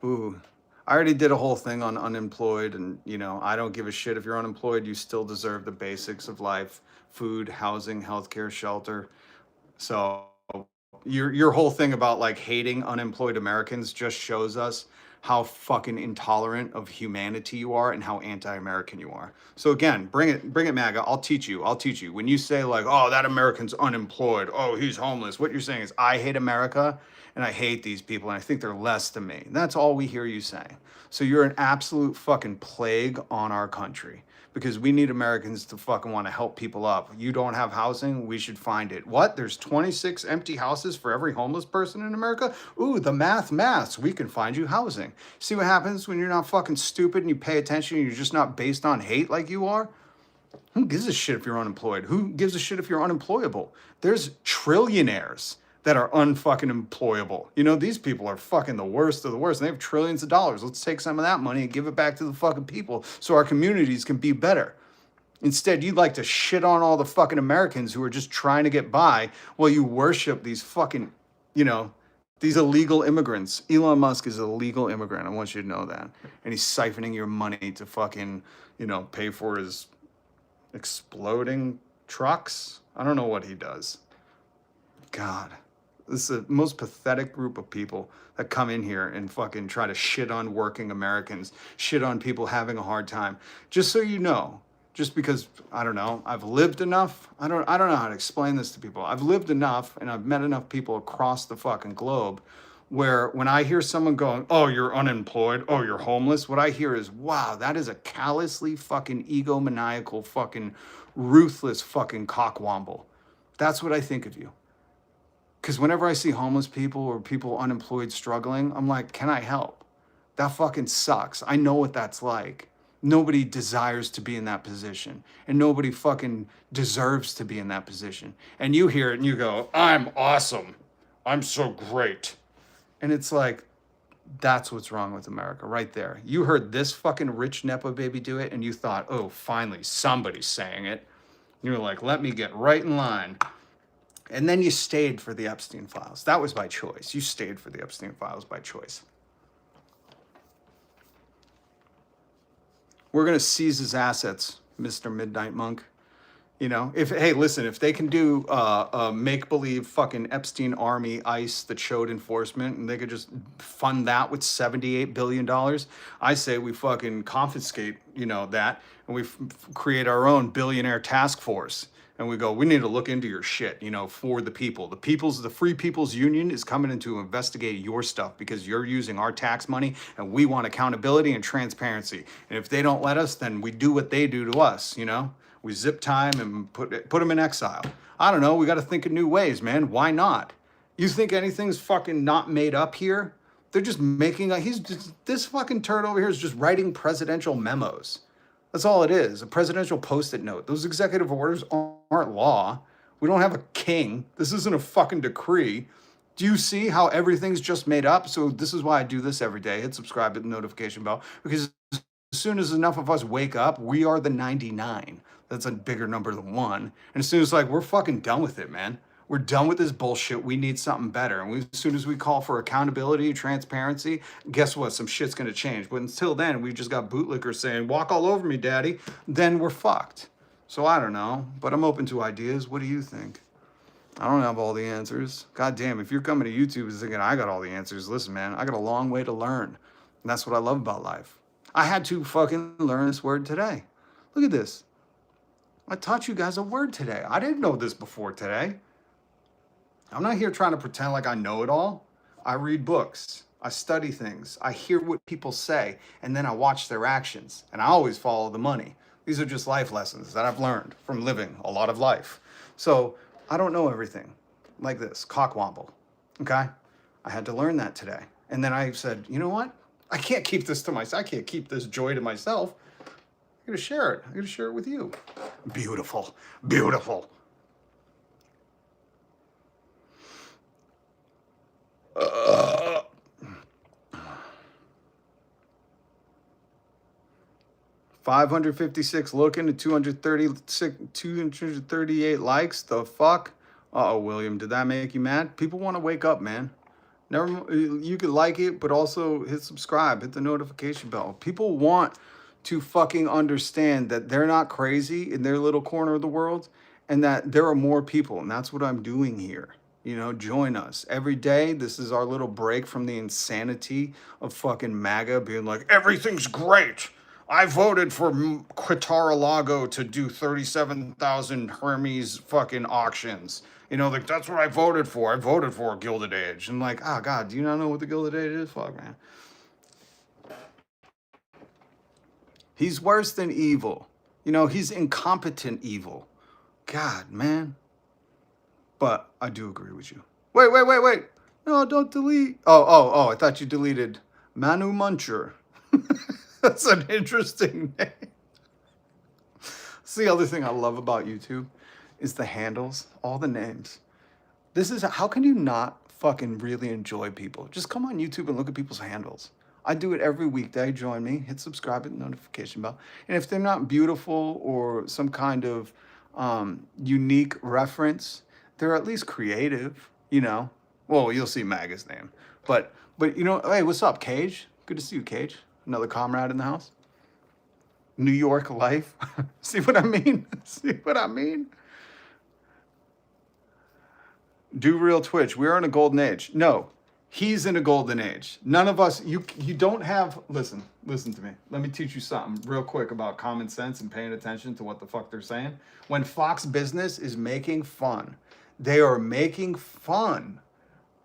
Ooh. I already did a whole thing on unemployed, and, you know, I don't give a shit if you're unemployed. You still deserve the basics of life: food, housing, healthcare, shelter. So your whole thing about like hating unemployed Americans just shows us how fucking intolerant of humanity you are and how anti-American you are. So again, bring it MAGA. I'll teach you. When you say like, oh, that American's unemployed, oh, he's homeless, what you're saying is, I hate America and I hate these people and I think they're less than me. And that's all we hear you say. So you're an absolute fucking plague on our country, because we need Americans to fucking want to help people up. You don't have housing, we should find it. What? There's 26 empty houses for every homeless person in America? Ooh, the maths, we can find you housing. See what happens when you're not fucking stupid and you pay attention and you're just not based on hate like you are? Who gives a shit if you're unemployed? Who gives a shit if you're unemployable? There's trillionaires that are unfucking employable. You know, these people are fucking the worst of the worst, and they have trillions of dollars. Let's take some of that money and give it back to the fucking people so our communities can be better. Instead, you'd like to shit on all the fucking Americans who are just trying to get by while you worship these fucking, you know, these illegal immigrants. Elon Musk is a legal immigrant. I want you to know that. And he's siphoning your money to fucking, you know, pay for his exploding trucks. I don't know what he does. God. This is the most pathetic group of people that come in here and fucking try to shit on working Americans, shit on people having a hard time. Just so you know, just because, I don't know, I've lived enough. I don't know how to explain this to people. I've lived enough and I've met enough people across the fucking globe where when I hear someone going, oh, you're unemployed, oh, you're homeless, what I hear is, wow, that is a callously fucking egomaniacal fucking ruthless fucking cockwomble. That's what I think of you. Because whenever I see homeless people or people unemployed struggling, I'm like, can I help? That fucking sucks. I know what that's like. Nobody desires to be in that position, and nobody fucking deserves to be in that position. And you hear it and you go, I'm awesome. I'm so great. And it's like, that's what's wrong with America right there. You heard this fucking rich Nepo baby do it and you thought, oh, finally somebody's saying it. You were like, let me get right in line. And then you stayed for the Epstein files. That was by choice. You stayed for the Epstein files by choice. We're going to seize his assets, Mr. Midnight Monk. You know, hey, listen, if they can do make-believe fucking Epstein Army ICE that showed enforcement and they could just fund that with $78 billion, I say we fucking confiscate, you know, that, and we create our own billionaire task force. And we go, we need to look into your shit, you know, for the people. The Free People's Union is coming in to investigate your stuff because you're using our tax money and we want accountability and transparency. And if they don't let us, then we do what they do to us, you know? We zip time and put them in exile. I don't know. We got to think of new ways, man. Why not? You think anything's fucking not made up here? They're just making this fucking turd over here is just writing presidential memos. That's all it is. A presidential post-it note. Those executive orders aren't law. We don't have a king. This isn't a fucking decree. Do you see how everything's just made up? So this is why I do this every day. Hit subscribe, hit the notification bell, because as soon as enough of us wake up, we are the 99. That's a bigger number than 1. And as soon as we're fucking done with it, man. We're done with this bullshit. We need something better. And as soon as we call for accountability, transparency, guess what? Some shit's going to change. But until then, we just got bootlickers saying, walk all over me, daddy. Then we're fucked. So I don't know. But I'm open to ideas. What do you think? I don't have all the answers. God damn, if you're coming to YouTube and thinking I got all the answers, listen, man, I got a long way to learn. And that's what I love about life. I had to fucking learn this word today. Look at this. I taught you guys a word today. I didn't know this before today. I'm not here trying to pretend like I know it all. I read books. I study things. I hear what people say, and then I watch their actions. And I always follow the money. These are just life lessons that I've learned from living a lot of life. So I don't know everything. Like this, cockwomble. Okay? I had to learn that today. And then I said, you know what? I can't keep this to myself. I can't keep this joy to myself. I'm going to share it. I'm going to share it with you. Beautiful. Beautiful. Uh, 556 looking at 238 likes. The fuck? Uh-oh, William, did that make you mad? People want to wake up, man. Never, you could like it, but also hit subscribe, hit the notification bell. People want to fucking understand that they're not crazy in their little corner of the world and that there are more people. And that's what I'm doing here. You know, join us every day. This is our little break from the insanity of fucking MAGA being like, everything's great. I voted for Quintara-Lago to do 37,000 Hermes fucking auctions. You know, like, that's what I voted for. I voted for a Gilded Age. And like, oh God, do you not know what the Gilded Age is? Fuck, man. He's worse than evil. You know, he's incompetent evil. God, man. But I do agree with you. Wait. No, don't delete. Oh, I thought you deleted Manu Muncher. That's an interesting name. That's the other thing I love about YouTube is the handles, all the names. This is, how can you not fucking really enjoy people? Just come on YouTube and look at people's handles. I do it every weekday. Join me, hit subscribe, hit the notification bell. And if they're not beautiful or some kind of unique reference, they're at least creative, you know. Well, you'll see MAGA's name. But you know, hey, what's up, Cage? Good to see you, Cage. Another comrade in the house. New York life. See what I mean? See what I mean? Do real Twitch. We're in a golden age. No, he's in a golden age. None of us, you don't have, listen to me. Let me teach you something real quick about common sense and paying attention to what the fuck they're saying. When Fox Business is making fun, they are making fun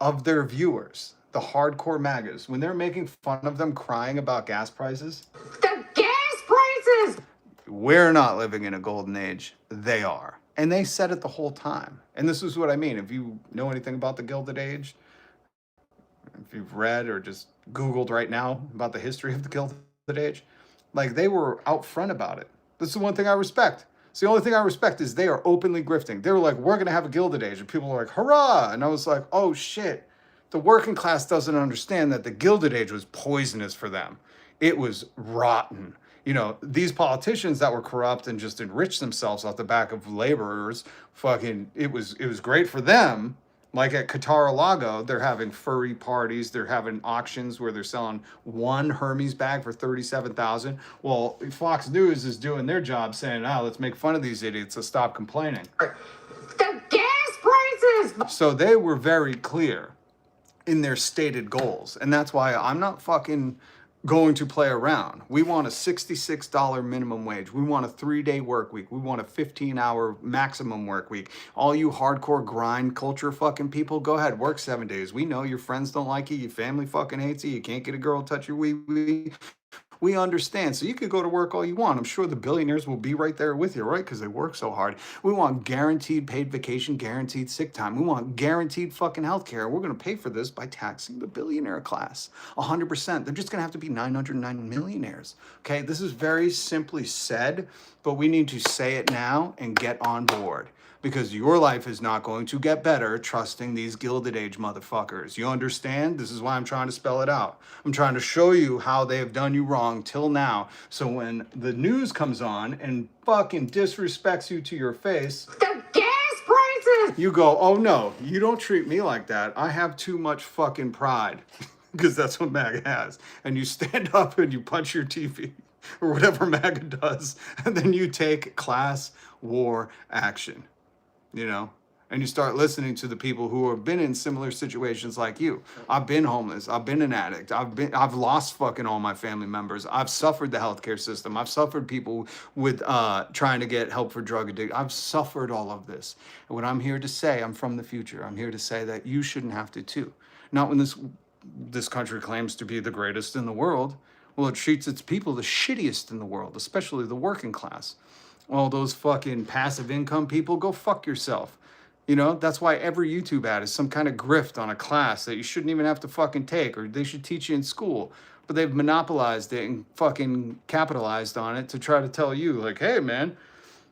of their viewers, the hardcore MAGAs. When they're making fun of them crying about gas prices. The gas prices! We're not living in a golden age. They are. And they said it the whole time. And this is what I mean. If you know anything about the Gilded Age, if you've read or just Googled right now about the history of the Gilded Age, Like, they were out front about it. This is the one thing I respect. It's the only thing I respect is they are openly grifting. They were like, we're going to have a Gilded Age. And people were like, hurrah. And I was like, oh, shit. The working class doesn't understand that the Gilded Age was poisonous for them. It was rotten. You know, these politicians that were corrupt and just enriched themselves off the back of laborers, fucking, it was great for them. Like at Qatar Lago, they're having furry parties. They're having auctions where they're selling one Hermes bag for $37,000. Well, Fox News is doing their job saying, "Oh, let's make fun of these idiots to stop complaining." The gas prices! So they were very clear in their stated goals, and that's why I'm not fucking going to play around. We want a $66 minimum wage. We want a 3-day work week. We want a 15-hour maximum work week. All you hardcore grind culture fucking people, go ahead, work 7 days. We know your friends don't like you. Your family fucking hates you. You can't get a girl to touch your wee-wee. We understand. So you could go to work all you want. I'm sure the billionaires will be right there with you, right? Because they work so hard. We want guaranteed paid vacation, guaranteed sick time. We want guaranteed fucking healthcare. We're going to pay for this by taxing the billionaire class 100%. They're just going to have to be 909 millionaires. Okay, this is very simply said, but we need to say it now and get on board. Because your life is not going to get better trusting these Gilded Age motherfuckers. You understand? This is why I'm trying to spell it out. I'm trying to show you how they have done you wrong till now. So when the news comes on and fucking disrespects you to your face, The gas prices! you go, oh no, you don't treat me like that. I have too much fucking pride. Because that's what MAGA has. And you stand up and you punch your TV or whatever MAGA does. And then you take class war action. You know, and you start listening to the people who have been in similar situations like you. I've been homeless. I've been an addict. I've lost fucking all my family members. I've suffered the healthcare system. I've suffered people with trying to get help for drug addiction. I've suffered all of this. And what I'm here to say, I'm from the future. I'm here to say that you shouldn't have to too. Not when this country claims to be the greatest in the world. Well, it treats its people the shittiest in the world, especially the working class. All those fucking passive income people, go fuck yourself. You know, that's why every YouTube ad is some kind of grift on a class that you shouldn't even have to fucking take, or they should teach you in school. But they've monopolized it and fucking capitalized on it to try to tell you, like, hey, man,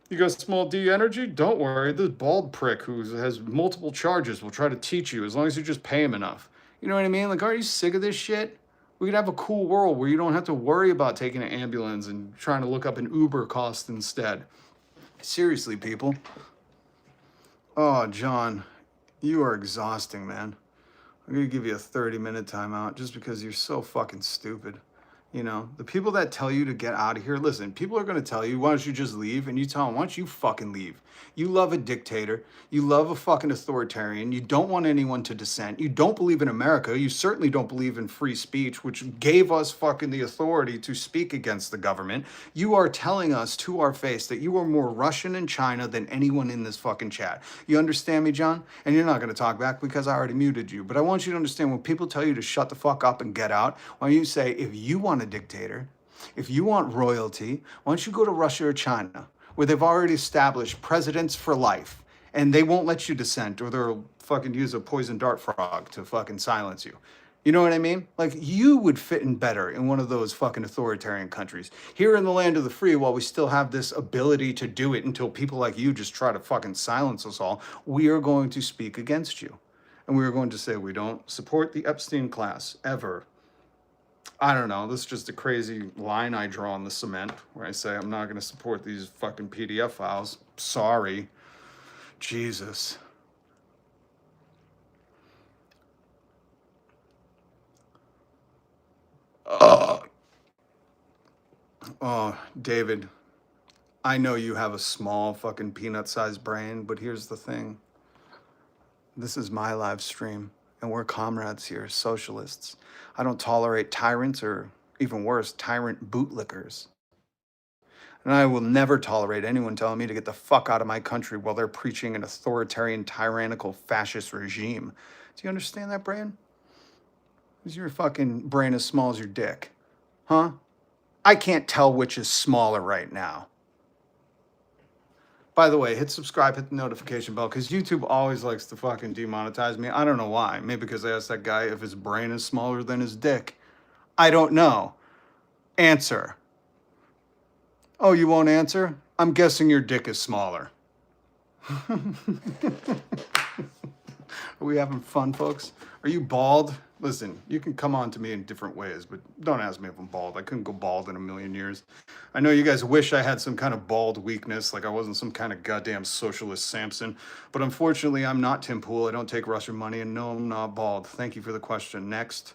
you got small D energy? Don't worry. This bald prick who has multiple charges will try to teach you as long as you just pay him enough. You know what I mean? Like, aren't you sick of this shit? We could have a cool world where you don't have to worry about taking an ambulance and trying to look up an Uber cost instead. Seriously, people. Oh, John, you are exhausting, man. I'm going to give you a 30-minute timeout just because you're so fucking stupid. You know, the people that tell you to get out of here, listen, people are going to tell you, why don't you just leave? And you tell them, why don't you fucking leave? You love a dictator. You love a fucking authoritarian. You don't want anyone to dissent. You don't believe in America. You certainly don't believe in free speech, which gave us fucking the authority to speak against the government. You are telling us to our face that you are more Russian and China than anyone in this fucking chat. You understand me, John? And you're not going to talk back because I already muted you. But I want you to understand, when people tell you to shut the fuck up and get out, why don't you say, if you want a dictator, if you want royalty, why don't you go to Russia or China, where they've already established presidents for life, and they won't let you dissent, or they'll fucking use a poison dart frog to fucking silence you. You know what I mean? Like, you would fit in better in one of those fucking authoritarian countries. Here in the land of the free, while we still have this ability to do it until people like you just try to fucking silence us all, we are going to speak against you. And we are going to say we don't support the Epstein class, ever. I don't know, this is just a crazy line I draw on the cement where I say I'm not going to support these fucking PDF files. Sorry. Jesus. Oh, David, I know you have a small fucking peanut-sized brain, but here's the thing. This is my live stream, and we're comrades here, socialists. I don't tolerate tyrants, or even worse, tyrant bootlickers. And I will never tolerate anyone telling me to get the fuck out of my country while they're preaching an authoritarian, tyrannical, fascist regime. Do you understand that, brain? Is your fucking brain as small as your dick? Huh? I can't tell which is smaller right now. By the way, hit subscribe, hit the notification bell, because YouTube always likes to fucking demonetize me. I don't know why. Maybe because I asked that guy if his brain is smaller than his dick. I don't know. Answer. Oh, you won't answer? I'm guessing your dick is smaller. Are we having fun, folks? Are you bald? Listen, you can come on to me in different ways, but don't ask me if I'm bald. I couldn't go bald in a million years. I know you guys wish I had some kind of bald weakness, like I wasn't some kind of goddamn socialist Samson, but unfortunately, I'm not Tim Pool. I don't take Russian money, and no, I'm not bald. Thank you for the question. Next.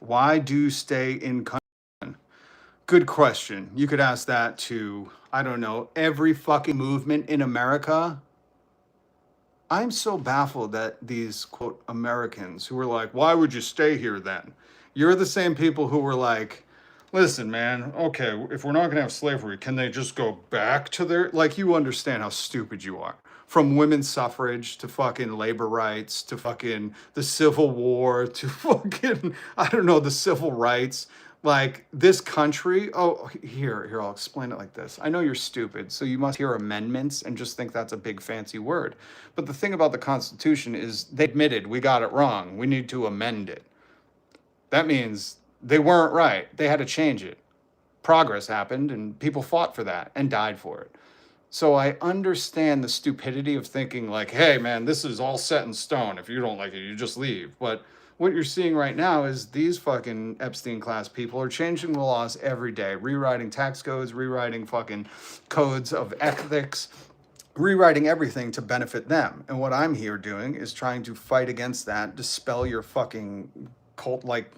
Why do stay in country? Good question. You could ask that to, I don't know, every fucking movement in America. I'm so baffled that these, quote, Americans who were like, why would you stay here then? You're the same people who were like, listen, man, okay, if we're not going to have slavery, can they just go back to their, like, you understand how stupid you are. From women's suffrage to fucking labor rights to fucking the Civil War to fucking, I don't know, the civil rights. Like this country, oh, here, I'll explain it like this. I know you're stupid, so you must hear amendments and just think that's a big fancy word. But the thing about the Constitution is they admitted we got it wrong. We need to amend it. That means they weren't right. They had to change it. Progress happened and people fought for that and died for it. So I understand the stupidity of thinking like, hey man, this is all set in stone. If you don't like it, you just leave. But what you're seeing right now is these fucking Epstein class people are changing the laws every day, rewriting tax codes, rewriting fucking codes of ethics, rewriting everything to benefit them. And what I'm here doing is trying to fight against that, dispel your fucking cult-like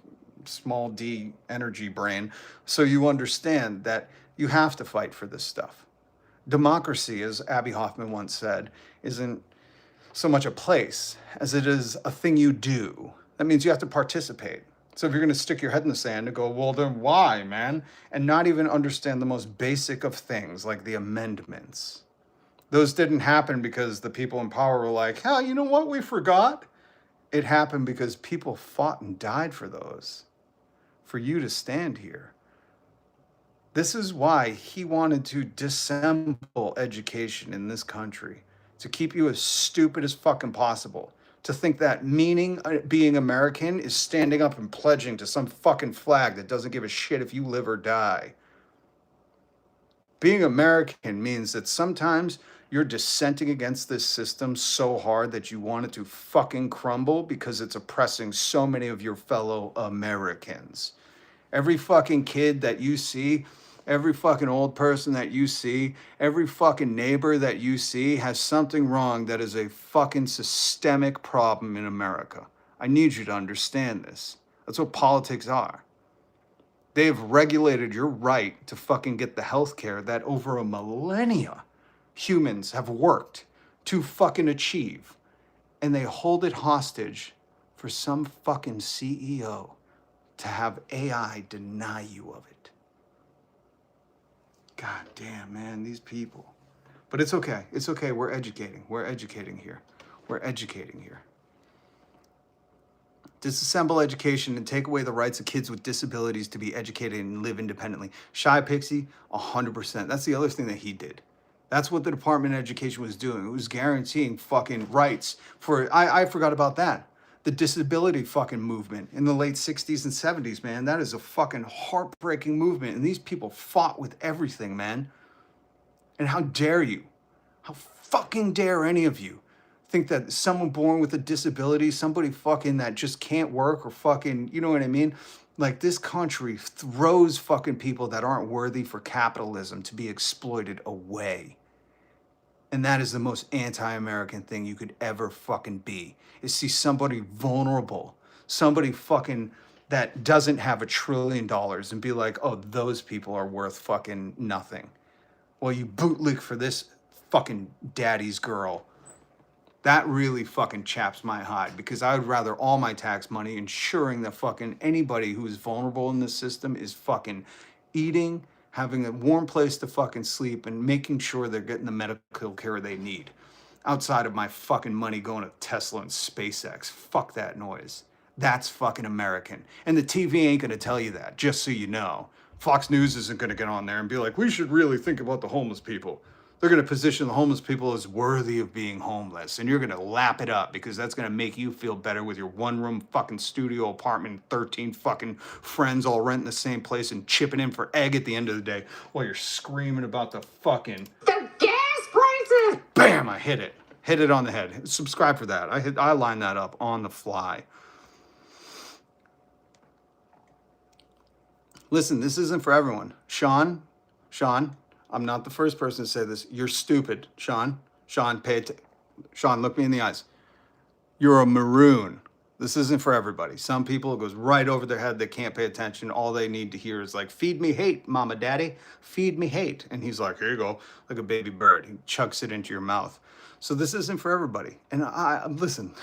small d energy brain so you understand that you have to fight for this stuff. Democracy, as Abby Hoffman once said, isn't so much a place as it is a thing you do. That means you have to participate. So if you're going to stick your head in the sand and go, well, then why, man? And not even understand the most basic of things like the amendments. Those didn't happen because the people in power were like, hell, you know what? We forgot. It happened because people fought and died for those, for you to stand here. This is why he wanted to dissemble education in this country, to keep you as stupid as fucking possible, to think that meaning being American is standing up and pledging to some fucking flag that doesn't give a shit if you live or die. Being American means that sometimes you're dissenting against this system so hard that you want it to fucking crumble because it's oppressing so many of your fellow Americans. Every fucking kid that you see, every fucking old person that you see, every fucking neighbor that you see has something wrong that is a fucking systemic problem in America. I need you to understand this. That's what politics are. They've regulated your right to fucking get the health care that over a millennia humans have worked to fucking achieve. And they hold it hostage for some fucking CEO to have AI deny you of it. God damn, man, these people. But it's okay. It's okay. We're educating. We're educating here. We're educating here. Disassemble education and take away the rights of kids with disabilities to be educated and live independently. Shy Pixie, 100%. That's the other thing that he did. That's what the Department of Education was doing. It was guaranteeing fucking rights for, I forgot about that. The disability fucking movement in the late 60s and 70s, man. That is a fucking heartbreaking movement. And these people fought with everything, man. And how dare you? How fucking dare any of you think that someone born with a disability, somebody fucking that just can't work or fucking, you know what I mean? Like this country throws fucking people that aren't worthy for capitalism to be exploited away. And that is the most anti-American thing you could ever fucking be, is see somebody vulnerable, somebody fucking that doesn't have $1 trillion and be like, oh, those people are worth fucking nothing. Well, you bootlick for this fucking daddy's girl. That really fucking chaps my hide, because I would rather all my tax money ensuring that fucking anybody who is vulnerable in this system is fucking eating, having a warm place to fucking sleep, and making sure they're getting the medical care they need. Outside of my fucking money going to Tesla and SpaceX. Fuck that noise. That's fucking American. And the TV ain't gonna tell you that, just so you know. Fox News isn't gonna get on there and be like, we should really think about the homeless people. They're going to position the homeless people as worthy of being homeless. And you're going to lap it up because that's going to make you feel better with your one-room fucking studio apartment, 13 fucking friends all renting the same place and chipping in for egg at the end of the day while you're screaming about the fucking... The gas prices! Bam! I hit it. Hit it on the head. Subscribe for that. I lined that up on the fly. Listen, this isn't for everyone. Sean, I'm not the first person to say this. You're stupid, Sean. Sean, look me in the eyes. You're a maroon. This isn't for everybody. Some people, it goes right over their head. They can't pay attention. All they need to hear is like, feed me hate, mama, daddy. Feed me hate. And he's like, here you go, like a baby bird. He chucks it into your mouth. So this isn't for everybody. And listen,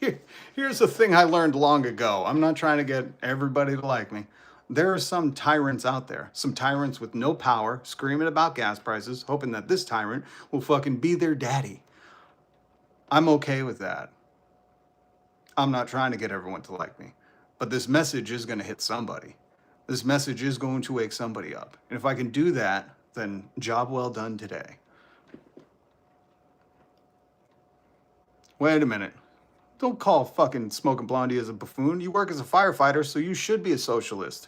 here's the thing I learned long ago. I'm not trying to get everybody to like me. There are some tyrants out there, some tyrants with no power, screaming about gas prices, hoping that this tyrant will fucking be their daddy. I'm okay with that. I'm not trying to get everyone to like me, but this message is going to hit somebody. This message is going to wake somebody up. And if I can do that, then job well done today. Wait a minute. Don't call fucking Smoking Blondie as a buffoon. You work as a firefighter, so you should be a socialist.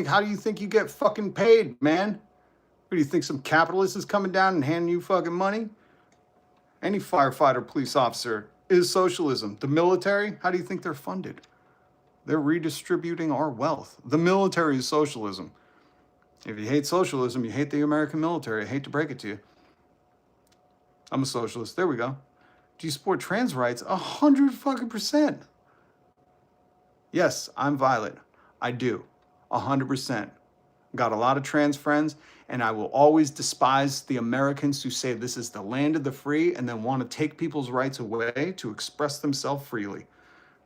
How do you think you get fucking paid, man? What do you think, some capitalist is coming down and handing you fucking money? Any firefighter, police officer is socialism. The military, how do you think they're funded? They're redistributing our wealth. The military is socialism. If you hate socialism, you hate the American military. I hate to break it to you. I'm a socialist. There we go. Do you support trans rights? 100%. Yes, I'm Violet. I do. 100%. Got a lot of trans friends, and I will always despise the Americans who say this is the land of the free and then want to take people's rights away to express themselves freely.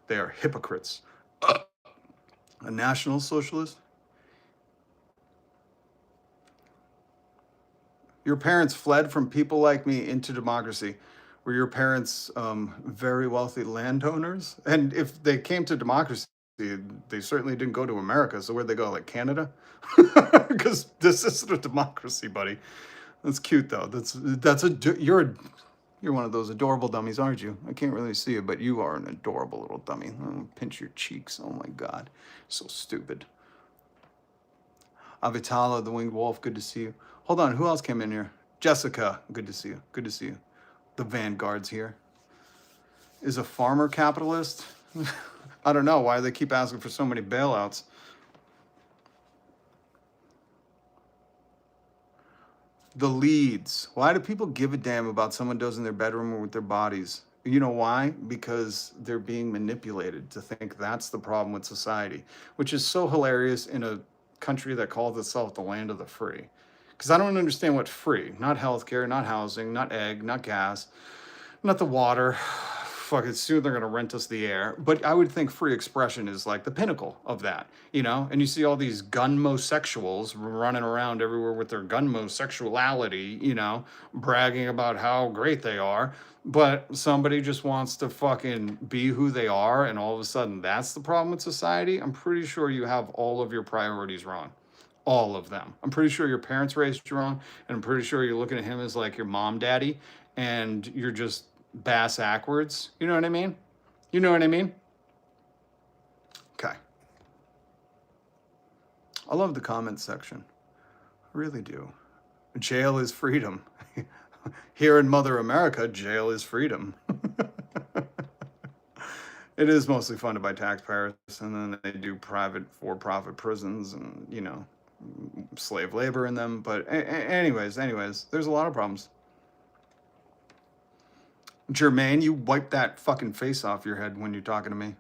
They are hypocrites. A national socialist? Your parents fled from people like me into democracy. Were your parents very wealthy landowners? And if they came to democracy, they certainly didn't go to America. So where'd they go? Like Canada? Because this isn't a democracy, buddy. That's cute though. You're one of those adorable dummies, aren't you? I can't really see it, but you are an adorable little dummy. Oh, pinch your cheeks. Oh my God, so stupid. Avitala, the winged wolf. Good to see you. Hold on, who else came in here? Jessica, good to see you. Good to see you. The Vanguard's here. Is a farmer capitalist? I don't know why they keep asking for so many bailouts. The leads. Why do people give a damn about someone does in their bedroom or with their bodies? You know why? Because they're being manipulated to think that's the problem with society, which is so hilarious in a country that calls itself the land of the free. Because I don't understand what free, not healthcare, not housing, not egg, not gas, not the water. Fucking soon they're going to rent us the air. But I would think free expression is like the pinnacle of that, you know? And you see all these gunmosexuals running around everywhere with their gunmosexuality, you know, bragging about how great they are. But somebody just wants to fucking be who they are, and all of a sudden that's the problem with society. I'm pretty sure you have all of your priorities wrong. All of them. I'm pretty sure your parents raised you wrong, and I'm pretty sure you're looking at him as like your mom, daddy, and you're just bass backwards. You know what I mean? You know what I mean? Okay. I love the comment section. I really do. Jail is freedom. Here in Mother America, jail is freedom. It is mostly funded by taxpayers, and then they do private for-profit prisons and, you know, slave labor in them. But anyways, there's a lot of problems. Jermaine, you wipe that fucking face off your head when you're talking to me.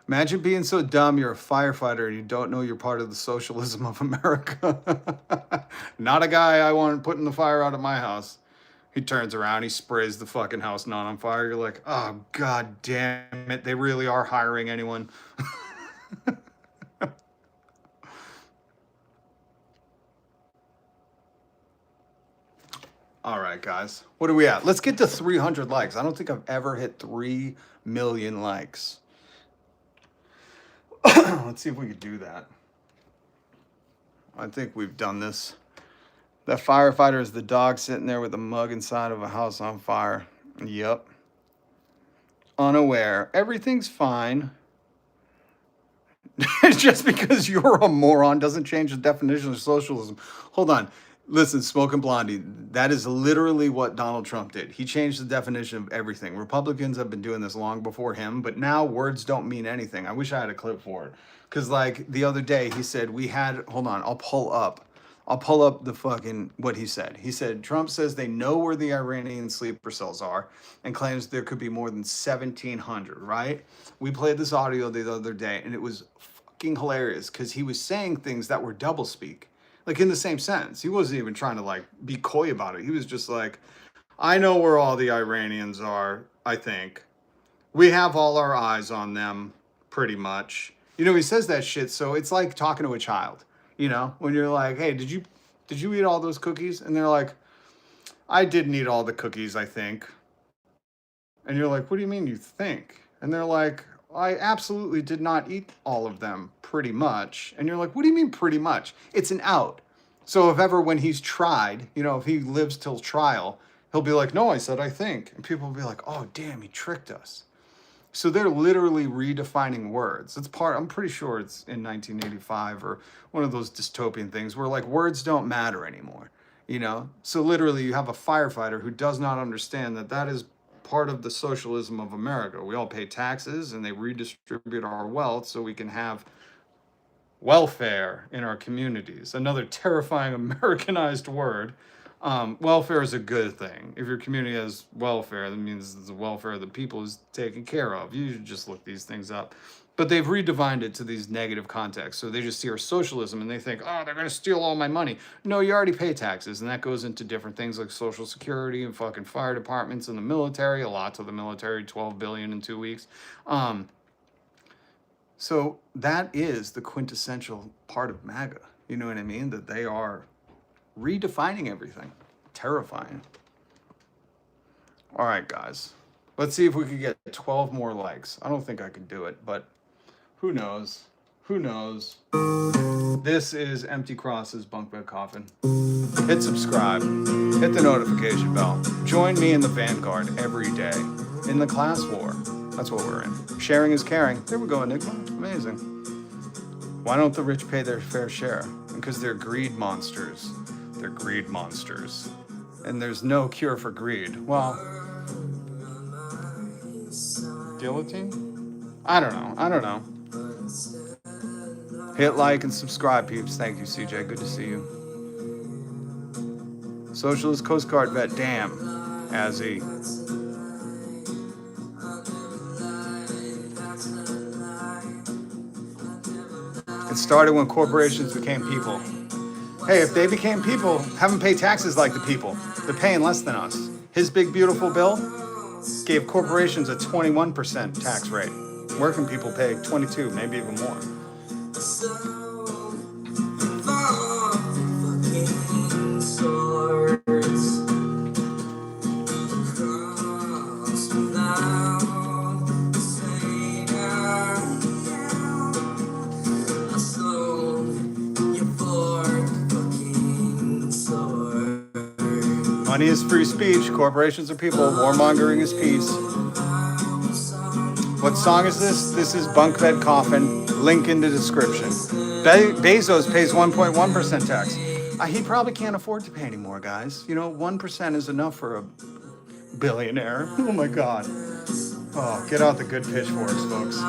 Imagine being so dumb you're a firefighter and you don't know you're part of the socialism of America. Not a guy I want putting the fire out of my house. He turns around, he sprays the fucking house not on fire. You're like, oh, God damn it. They really are hiring anyone. All right, guys. What are we at? Let's get to 300 likes. I don't think I've ever hit 3 million likes. Let's see if we could do that. I think we've done this That firefighter is the dog sitting there with a mug inside of a house on fire. Yep. Unaware. Everything's fine. Just because you're a moron doesn't change the definition of socialism. Hold on. Listen, Smoking Blondie, that is literally what Donald Trump did. He changed the definition of everything. Republicans have been doing this long before him, but now words don't mean anything. I wish I had a clip for it. Because, like, the other day, he said hold on, I'll pull up the fucking, what he said. He said, Trump says they know where the Iranian sleeper cells are and claims there could be more than 1,700, right? We played this audio the other day, and it was fucking hilarious because he was saying things that were doublespeak. Like, in the same sentence. He wasn't even trying to, like, be coy about it. He was just like, I know where all the Iranians are, I think. We have all our eyes on them, pretty much. You know, he says that shit, so it's like talking to a child. You know, when you're like, hey, did you eat all those cookies? And they're like, I didn't eat all the cookies, I think. And you're like, what do you mean you think? And they're like, I absolutely did not eat all of them, pretty much. And you're like, what do you mean pretty much? It's an out. So if ever when he's tried, you know, if he lives till trial, he'll be like, no, I said I think. And people will be like, oh, damn, he tricked us. So they're literally redefining words. I'm pretty sure it's in 1985 or one of those dystopian things where, like, words don't matter anymore, you know? So literally you have a firefighter who does not understand that that is part of the socialism of America. We all pay taxes and they redistribute our wealth so we can have welfare in our communities. Another terrifying Americanized word. Welfare is a good thing. If your community has welfare, that means the welfare of the people is taken care of. You should just look these things up. But they've redefined it to these negative contexts. So they just hear socialism and they think, oh, they're going to steal all my money. No, you already pay taxes. And that goes into different things like Social Security and fucking fire departments and the military. A lot to the military, $12 billion in 2 weeks. So that is the quintessential part of MAGA. You know what I mean? That they are redefining everything. Terrifying. All right, guys. Let's see if we could get 12 more likes. I don't think I can do it, but who knows? Who knows? This is Empty Cross's Bunk Bed Coffin. Hit subscribe. Hit the notification bell. Join me in the vanguard every day in the class war. That's what we're in. Sharing is caring. There we go, Enigma. Amazing. Why don't the rich pay their fair share? Because they're greed monsters. They're greed monsters. And there's no cure for greed. Well, guillotine? I don't know. Hit like and subscribe, peeps. Thank you, CJ. Good to see you. Socialist Coast Guard vet. Damn. Azzy. It started when corporations became people. Hey, if they became people, have them pay taxes like the people. They're paying less than us. His big, beautiful bill gave corporations a 21% tax rate. Working people pay 22, maybe even more. Money is free speech. Corporations are people. Warmongering is peace. What song is this? This is Bunkbed Coffin. Link in the description. Bezos pays 1.1% tax. He probably can't afford to pay anymore, guys. You know, 1% is enough for a billionaire. Oh my God. Oh, get out the good pitchforks, folks.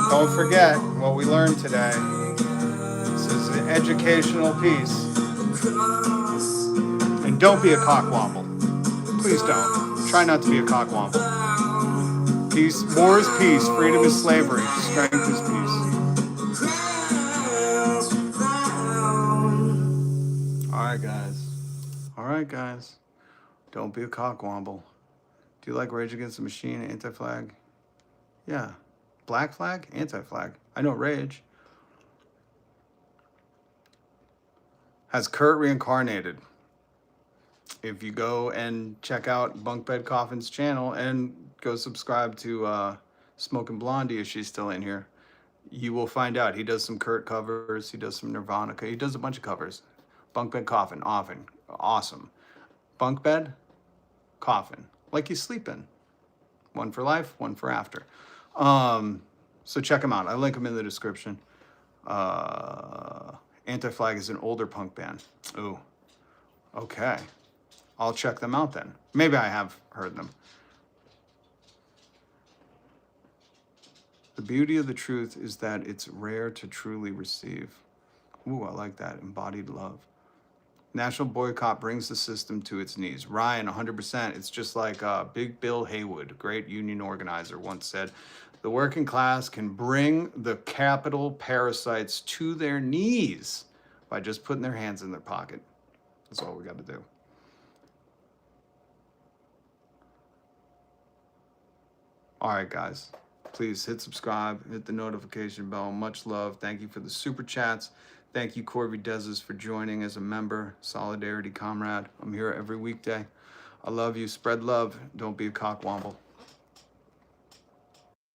Don't forget what we learned today. This is an educational piece. And don't be a cockwomble. Please don't. Try not to be a cockwomble. Peace. War is peace. Freedom is slavery. Strength is peace. All right, guys. Don't be a cockwomble. Do you like Rage Against the Machine, Anti-Flag? Yeah. Black Flag, Anti-Flag. I know Rage. Has Kurt reincarnated? If you go and check out Bunkbed Coffin's channel and go subscribe to Smoking Blondie, if she's still in here, you will find out. He does some Kurt covers. He does some Nirvana. He does a bunch of covers. Bunkbed Coffin, often. Awesome. Bunkbed Coffin. Like you sleep in. One for life, one for after. So check him out. I link him in the description. Anti-Flag is an older punk band. Ooh. Okay. I'll check them out then. Maybe I have heard them. The beauty of the truth is that it's rare to truly receive. Ooh, I like that. Embodied love. National boycott brings the system to its knees. Ryan, 100%. It's just like Big Bill Haywood, great union organizer, once said, the working class can bring the capital parasites to their knees by just putting their hands in their pocket. That's all we got to do. All right, guys. Please hit subscribe, hit the notification bell. Much love. Thank you for the super chats. Thank you, Corby Dezes, for joining as a member. Solidarity comrade. I'm here every weekday. I love you. Spread love. Don't be a cockwomble.